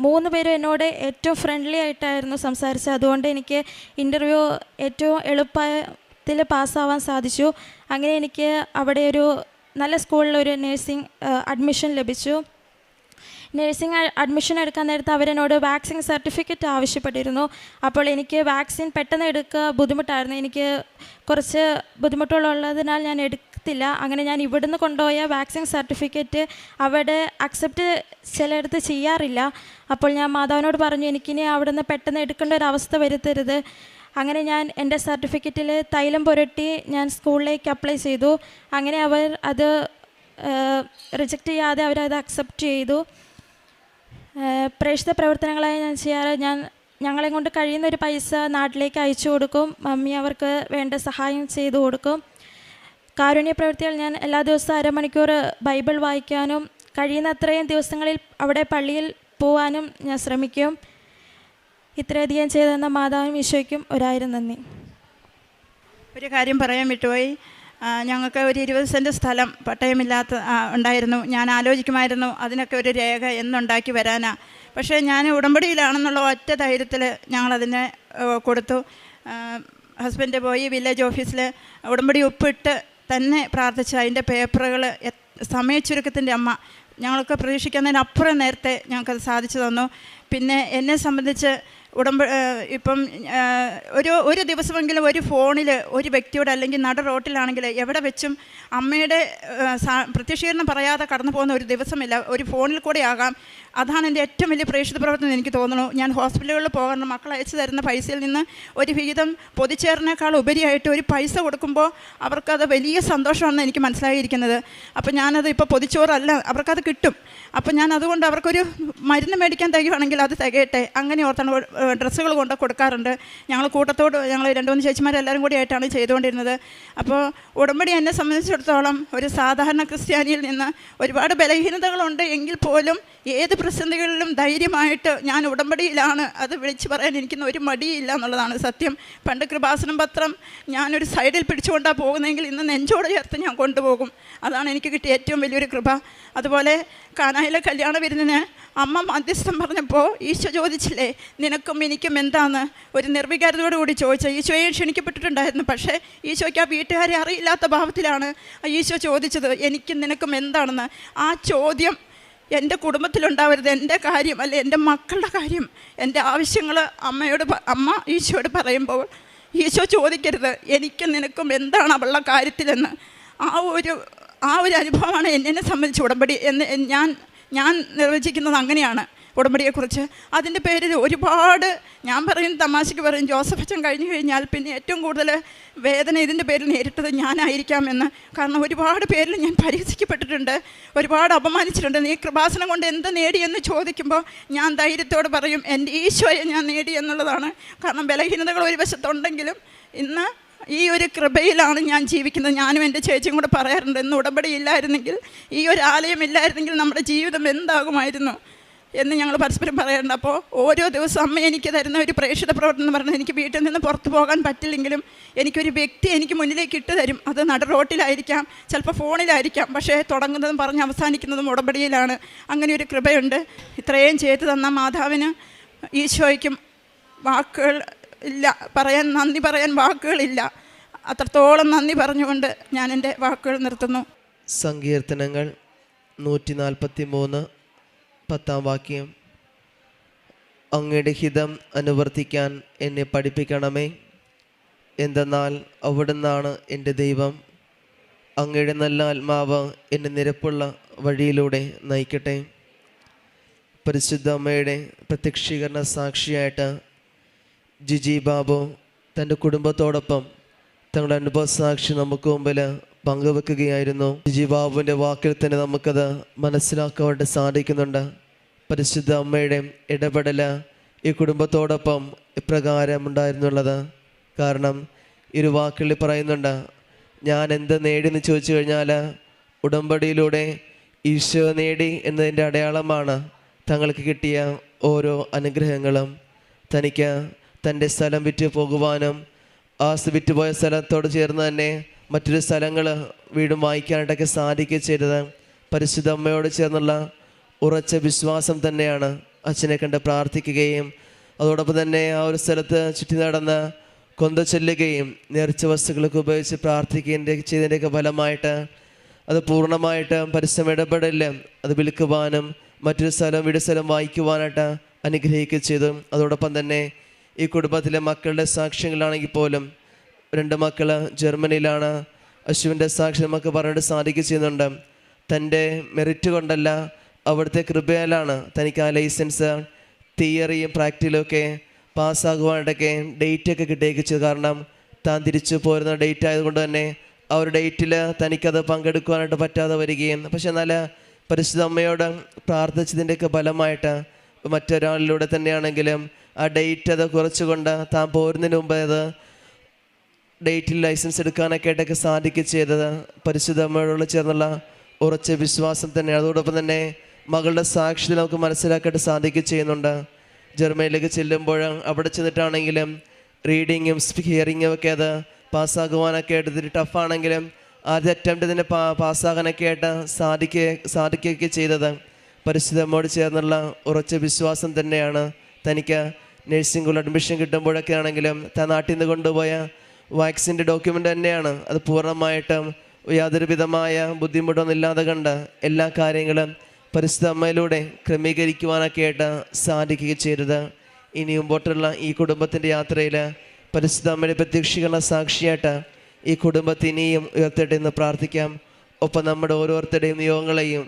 3 പേരും എന്നോട് ഏറ്റവും ഫ്രണ്ട്ലി ആയിട്ടായിരുന്നു സംസാരിച്ചത്. അതുകൊണ്ട് എനിക്ക് ഇൻ്റർവ്യൂ ഏറ്റവും എളുപ്പത്തിൽ പാസ്സാവാൻ സാധിച്ചു. അങ്ങനെ എനിക്ക് അവിടെ ഒരു നല്ല സ്കൂളിലൊരു നേഴ്സിംഗ് അഡ്മിഷൻ ലഭിച്ചു. നേഴ്സിംഗ് അഡ്മിഷൻ എടുക്കാൻ നേരത്ത് അവരെന്നോട് വാക്സിൻ സർട്ടിഫിക്കറ്റ് ആവശ്യപ്പെട്ടിരുന്നു. അപ്പോൾ എനിക്ക് വാക്സിൻ പെട്ടെന്ന് എടുക്കുക ബുദ്ധിമുട്ടായിരുന്നു. എനിക്ക് കുറച്ച് ബുദ്ധിമുട്ടുള്ളതിനാൽ ഞാൻ എടുത്തില്ല. അങ്ങനെ ഞാൻ ഇവിടുന്ന് കൊണ്ടുപോയ വാക്സിൻ സർട്ടിഫിക്കറ്റ് അവിടെ അക്സെപ്റ്റ് ചിലയിടത്ത് ചെയ്യാറില്ല. അപ്പോൾ ഞാൻ മാതാവിനോട് പറഞ്ഞു, എനിക്കിനി അവിടുന്ന് പെട്ടെന്ന് എടുക്കേണ്ട ഒരു അവസ്ഥ വരുത്തരുത്. അങ്ങനെ ഞാൻ എൻ്റെ സർട്ടിഫിക്കറ്റിൽ തൈലം പുരട്ടി ഞാൻ സ്കൂളിലേക്ക് അപ്ലൈ ചെയ്തു. അങ്ങനെ അവർ അത് റിജക്റ്റ് ചെയ്യാതെ അവരത് അക്സെപ്റ്റ് ചെയ്തു. പ്രേക്ഷിത പ്രവർത്തനങ്ങളായി ഞാൻ ചെയ്യാറ്, ഞങ്ങളെ കൊണ്ട് കഴിയുന്ന ഒരു പൈസ നാട്ടിലേക്ക് അയച്ചു കൊടുക്കും. മമ്മി അവർക്ക് വേണ്ട സഹായം ചെയ്തു കൊടുക്കും. കാരുണ്യ പ്രവൃത്തികൾ ഞാൻ എല്ലാ ദിവസവും 1/2 മണിക്കൂർ ബൈബിൾ വായിക്കാനും കഴിയുന്ന അത്രയും ദിവസങ്ങളിൽ അവിടെ പള്ളിയിൽ പോകാനും ഞാൻ ശ്രമിക്കും. ഇത്രയധികം ചെയ്തു തന്ന മാതാവിനും ഈശോയ്ക്കും 1000 നന്ദി. ഒരു കാര്യം പറയാൻ വിട്ടുപോയി. ഞങ്ങൾക്ക് ഒരു 20 സെൻറ്റ് സ്ഥലം പട്ടയമില്ലാത്ത ഉണ്ടായിരുന്നു. ഞാൻ ആലോചിക്കുമായിരുന്നു അതിനൊക്കെ ഒരു രേഖ എന്നുണ്ടാക്കി വരാനാ. പക്ഷേ ഞാൻ ഉടമ്പടിയിലാണെന്നുള്ള ഒറ്റ ധൈര്യത്തിൽ ഞങ്ങളതിനെ കൊടുത്തു. ഹസ്ബൻഡ് പോയി വില്ലേജ് ഓഫീസിൽ ഉടമ്പടി ഒപ്പിട്ട് തന്നെ പ്രാർത്ഥിച്ച് അതിൻ്റെ പേപ്പറുകൾ സമയച്ചുരുക്കത്തിൻ്റെ അമ്മ ഞങ്ങൾക്ക് പ്രതീക്ഷിക്കുന്നതിനപ്പുറം നേരത്തെ ഞങ്ങൾക്കത് സാധിച്ചു തന്നു. പിന്നെ എന്നെ സംബന്ധിച്ച് ഇപ്പം ഒരു ദിവസമെങ്കിലും ഒരു ഫോണിൽ ഒരു വ്യക്തിയോട് അല്ലെങ്കിൽ നട റോട്ടിലാണെങ്കിൽ എവിടെ വെച്ചും അമ്മയുടെ പ്രത്യക്ഷീകരണം പറയാതെ കടന്നു പോകുന്ന ഒരു ദിവസമില്ല. ഒരു ഫോണിൽ കൂടെ ആകാം. അതാണ് എൻ്റെ ഏറ്റവും വലിയ പ്രേക്ഷിത പ്രവർത്തനം എനിക്ക് തോന്നുന്നു. ഞാൻ ഹോസ്പിറ്റലുകളിൽ പോകാറുണ്ട്. മക്കൾ അയച്ചു തരുന്ന പൈസയിൽ നിന്ന് ഒരു വിഹിതം പൊതിച്ചേറിനേക്കാൾ ഉപരിയായിട്ട് ഒരു പൈസ കൊടുക്കുമ്പോൾ അവർക്കത് വലിയ സന്തോഷമാണെന്ന് എനിക്ക് മനസ്സിലായിരിക്കുന്നത്. അപ്പോൾ ഞാനത് ഇപ്പോൾ പൊതിച്ചോറല്ല, അവർക്കത് കിട്ടും. അപ്പോൾ ഞാൻ അതുകൊണ്ട് അവർക്കൊരു മരുന്ന് മേടിക്കാൻ തികയുവാണെങ്കിൽ അത് തികയട്ടെ അങ്ങനെ ഓർത്താണ് ഡ്രസ്സുകൾ കൊണ്ട് കൊടുക്കാറുണ്ട്. ഞങ്ങൾ കൂട്ടത്തോട് ഞങ്ങൾ 2-3 ചേച്ചിമാരെല്ലാവരും കൂടി ആയിട്ടാണ് ചെയ്തുകൊണ്ടിരുന്നത്. അപ്പോൾ ഉടമ്പടി എന്നെ സംബന്ധിച്ചിടത്തോളം ഒരു സാധാരണ ക്രിസ്ത്യാനിയിൽ നിന്ന് ഒരുപാട് ബലഹീനതകളുണ്ട് എങ്കിൽ പോലും ഏത് പ്രതിസന്ധികളിലും ധൈര്യമായിട്ട് ഞാൻ ഉടമ്പടിയിലാണ് അത് വിളിച്ച് പറയാൻ എനിക്കൊന്നും ഒരു മടിയില്ല എന്നുള്ളതാണ് സത്യം. പണ്ട് കൃപാസനം പത്രം ഞാനൊരു സൈഡിൽ പിടിച്ചുകൊണ്ടാണ് പോകുന്നതെങ്കിൽ ഇന്ന് നെഞ്ചോട് ചേർത്ത് ഞാൻ കൊണ്ടുപോകും. അതാണ് എനിക്ക് കിട്ടിയ ഏറ്റവും വലിയൊരു കൃപ. അതുപോലെ കാനായിലെ കല്യാണ വിരുന്നിന് അമ്മ മധ്യസ്ഥം പറഞ്ഞപ്പോൾ ഈശോ ചോദിച്ചില്ലേ, നിനക്കും എനിക്കും എന്താന്ന് ഒരു നിർവികാരതയോട് കൂടി ചോദിച്ചത്. ഈശോയെ ക്ഷണിക്കപ്പെട്ടിട്ടുണ്ടായിരുന്നു. പക്ഷേ ഈശോയ്ക്ക് ആ വീട്ടുകാരെ അറിയില്ലാത്ത ഭാവത്തിലാണ് ഈശോ ചോദിച്ചത്, എനിക്കും നിനക്കും എന്താണെന്ന്. ആ ചോദ്യം എൻ്റെ കുടുംബത്തിലുണ്ടാവരുത്. എൻ്റെ കാര്യം അല്ലെ എൻ്റെ മക്കളുടെ കാര്യം, എൻ്റെ ആവശ്യങ്ങൾ അമ്മ ഈശോയോട് പറയുമ്പോൾ ഈശോ ചോദിക്കരുത് എനിക്കും നിനക്കും എന്താണ് അവളുടെ കാര്യത്തിലെന്ന്. ആ ഒരു അനുഭവമാണ് എന്നെ സംബന്ധിച്ച് ഉടമ്പടി എന്ന് ഞാൻ നിർവചിക്കുന്നത് അങ്ങനെയാണ് ഉടമ്പടിയെക്കുറിച്ച്. അതിൻ്റെ പേരിൽ ഒരുപാട് ഞാൻ പറയും, തമാശയ്ക്ക് പറയും, ജോസഫ് അച്ഛൻ കഴിഞ്ഞു കഴിഞ്ഞാൽ പിന്നെ ഏറ്റവും കൂടുതൽ വേദന ഇതിൻ്റെ പേരിൽ നേരിട്ടത് ഞാനായിരിക്കാമെന്ന്. കാരണം ഒരുപാട് പേരിൽ ഞാൻ പരിഹസിക്കപ്പെട്ടിട്ടുണ്ട്, ഒരുപാട് അപമാനിച്ചിട്ടുണ്ട്. നീ കൃപാസനം കൊണ്ട് എന്ത് നേടിയെന്ന് ചോദിക്കുമ്പോൾ ഞാൻ ധൈര്യത്തോട് പറയും എൻ്റെ ഈശോയെ ഞാൻ നേടി എന്നുള്ളതാണ്. കാരണം ബലഹീനതകൾ ഒരു വശത്തുണ്ടെങ്കിലും ഇന്ന് ഈ ഒരു കൃപയിലാണ് ഞാൻ ജീവിക്കുന്നത്. ഞാനും എൻ്റെ ചേച്ചിയും കൂടെ പറയാറുണ്ട്, ഇന്ന് ഉടമ്പടി ഇല്ലായിരുന്നെങ്കിൽ, ഈ ഒരു ആലയം ഇല്ലായിരുന്നെങ്കിൽ നമ്മുടെ ജീവിതം എന്താകുമായിരുന്നു എന്ന് ഞങ്ങൾ പരസ്പരം പറയാറുണ്ട്. അപ്പോൾ ഓരോ ദിവസവും അമ്മ എനിക്ക് തരുന്ന ഒരു പ്രേക്ഷിത പ്രവർത്തനം എന്ന് പറഞ്ഞാൽ, എനിക്ക് വീട്ടിൽ നിന്ന് പുറത്ത് പോകാൻ പറ്റില്ലെങ്കിലും എനിക്കൊരു വ്യക്തി എനിക്ക് മുന്നിലേക്ക് ഇട്ട് തരും. അത് നട റോട്ടിലായിരിക്കാം, ചിലപ്പോൾ ഫോണിലായിരിക്കാം, പക്ഷേ തുടങ്ങുന്നതും പറഞ്ഞ് അവസാനിക്കുന്നതും ഉടമ്പടിയിലാണ്. അങ്ങനെ ഒരു കൃപയുണ്ട്. ഇത്രയും ചെയ്തു തന്ന മാതാവിന് ഈശോയ്ക്കും വാക്കുകൾ ഇല്ല, നന്ദി പറയാൻ വാക്കുകളില്ല. അത്രത്തോളം നന്ദി പറഞ്ഞുകൊണ്ട് ഞാൻ എൻ്റെ വാക്കുകൾ നിർത്തുന്നു. സങ്കീർത്തനങ്ങൾ 143 10 വാക്യം. അങ്ങയുടെ ഹിതം അനുവർത്തിക്കാൻ എന്നെ പഠിപ്പിക്കണമേ, എന്തെന്നാൽ അവിടുന്നാണ് എൻ്റെ ദൈവം. അങ്ങയുടെ നല്ല ആത്മാവ് എന്നെ നിരപ്പുള്ള വഴിയിലൂടെ നയിക്കട്ടെ. പരിശുദ്ധ അമ്മയുടെ പ്രത്യക്ഷീകരണ സാക്ഷിയായിട്ട് ജിജി ബാബു തൻ്റെ കുടുംബത്തോടൊപ്പം തങ്ങളുടെ അനുഭവ സാക്ഷി നമുക്ക് മുമ്പിൽ പങ്കുവെക്കുകയായിരുന്നു. ജിജി ബാബുവിൻ്റെ വാക്കിൽ തന്നെ നമുക്കത് മനസ്സിലാക്കുവാനായിട്ട് സാധിക്കുന്നുണ്ട്. പരിശുദ്ധ അമ്മയുടെ ഇടപെടൽ ഈ കുടുംബത്തോടൊപ്പം ഇപ്രകാരം ഉണ്ടായിരുന്നുള്ളത്. കാരണം ഇരു വാക്കുകളിൽ പറയുന്നുണ്ട്, ഞാൻ എന്ത് നേടിയെന്ന് ചോദിച്ചു കഴിഞ്ഞാൽ ഉടമ്പടിയിലൂടെ ഈശോ നേടി എന്നതിൻ്റെ അടയാളമാണ് തങ്ങൾക്ക് കിട്ടിയ ഓരോ അനുഗ്രഹങ്ങളും. തനിക്ക് തൻ്റെ സ്ഥലം വിറ്റ് പോകുവാനും ആ വിറ്റുപോയ സ്ഥലത്തോട് ചേർന്ന് തന്നെ മറ്റൊരു സ്ഥലങ്ങൾ വീടും വാങ്ങിക്കാനായിട്ടൊക്കെ സാധിക്കുകയും ചെയ്തത് പരിശുദ്ധ അമ്മയോട് ചേർന്നുള്ള ഉറച്ച വിശ്വാസം തന്നെയാണ്. അച്ഛനെ കണ്ട് പ്രാർത്ഥിക്കുകയും അതോടൊപ്പം തന്നെ ആ ഒരു സ്ഥലത്ത് ചുറ്റി നടന്ന് കൊന്ത ചൊല്ലുകയും നേർച്ച വസ്തുക്കളൊക്കെ ഉപയോഗിച്ച് പ്രാർത്ഥിക്കുകയും ചെയ്തതിൻ്റെയൊക്കെ ഫലമായിട്ട് അത് പൂർണ്ണമായിട്ട് പരിശ്രമം ഇടപെടല് അത് വിൽക്കുവാനും മറ്റൊരു സ്ഥലം വീട് സ്ഥലം വായിക്കുവാനായിട്ട് അനുഗ്രഹിക്കുകയും ചെയ്തു. അതോടൊപ്പം തന്നെ ഈ കുടുംബത്തിലെ മക്കളുടെ സാക്ഷ്യങ്ങളാണെങ്കിൽ പോലും 2 മക്കൾ ജർമ്മനിയിലാണ്. അശ്വിൻ്റെ സാക്ഷി നമുക്ക് പറഞ്ഞിട്ട് സാധിക്കുകയും ചെയ്യുന്നുണ്ട്. തൻ്റെ മെറിറ്റ് കൊണ്ടല്ല, അവിടുത്തെ കൃപയാലാണ് തനിക്ക് ആ ലൈസൻസ് തിയറിയും പ്രാക്ടിക്കലും ഒക്കെ പാസ്സാകുവാനായിട്ടൊക്കെ ഡേറ്റൊക്കെ കിട്ടുകയൊക്കെ ചെയ്തു. കാരണം താൻ തിരിച്ചു പോരുന്ന ഡേറ്റ് ആയതുകൊണ്ട് തന്നെ ആ ഒരു ഡേറ്റിൽ തനിക്കത് പങ്കെടുക്കുവാനായിട്ട് പറ്റാതെ വരികയും, പക്ഷെ എന്നാൽ പരിശുദ്ധ അമ്മയോട് പ്രാർത്ഥിച്ചതിൻ്റെയൊക്കെ ഫലമായിട്ട് മറ്റൊരാളിലൂടെ തന്നെയാണെങ്കിലും ആ ഡേറ്റ് അത് കുറച്ചുകൊണ്ട് താൻ പോരുന്നതിന് മുമ്പ് അത് ഡേറ്റിൽ ലൈസൻസ് എടുക്കാനൊക്കെ ആയിട്ടൊക്കെ സാധിക്കുകയും ചെയ്തത് പരിശുദ്ധ അമ്മയോട് ചേർന്നുള്ള ഉറച്ച വിശ്വാസം തന്നെയാണ്. അതോടൊപ്പം തന്നെ മകളുടെ സാക്ഷ്യത്തിൽ നമുക്ക് മനസ്സിലാക്കാനായിട്ട് സാധിക്കുകയും ചെയ്യുന്നുണ്ട്. ജർമ്മനിയിലേക്ക് ചെല്ലുമ്പോൾ അവിടെ ചെന്നിട്ടാണെങ്കിലും റീഡിങ്ങും ഹിയറിങ്ങും ഒക്കെ അത് പാസ്സാകുവാനൊക്കെ ആയിട്ട് ഇത്തിരി ടഫാണെങ്കിലും ആദ്യ അറ്റംപ്റ്റ് തന്നെ പാസ്സാകാനൊക്കെ ആയിട്ട് സാധിക്കുകയൊക്കെ ചെയ്തത് പരിശുദ്ധ അമ്മയോട് ചേർന്നുള്ള ഉറച്ച വിശ്വാസം തന്നെയാണ്. തനിക്ക് നഴ്സിംഗ് സ്കൂളിൽ അഡ്മിഷൻ കിട്ടുമ്പോഴൊക്കെ ആണെങ്കിലും താൻ നാട്ടിൽ നിന്ന് കൊണ്ടുപോയ വാക്സിൻ്റെ ഡോക്യുമെൻ്റ് തന്നെയാണ് അത് പൂർണ്ണമായിട്ടും യാതൊരു വിധമായ ബുദ്ധിമുട്ടൊന്നും ഇല്ലാതെ കണ്ട് എല്ലാ കാര്യങ്ങളും പരിശുദ്ധ അമ്മയിലൂടെ ക്രമീകരിക്കുവാനൊക്കെ ആയിട്ട് സാധിക്കുകയും ചെയ്തത്. ഇനി മുമ്പോട്ടുള്ള ഈ കുടുംബത്തിൻ്റെ യാത്രയിൽ പരിശുദ്ധ അമ്മയുടെ പ്രത്യക്ഷീകരണ സാക്ഷിയായിട്ട് ഈ കുടുംബത്തെ ഇനിയും ഉയർത്തട്ടെ എന്ന് പ്രാർത്ഥിക്കാം. ഒപ്പം നമ്മുടെ ഓരോരുത്തരുടെയും നിയോഗങ്ങളെയും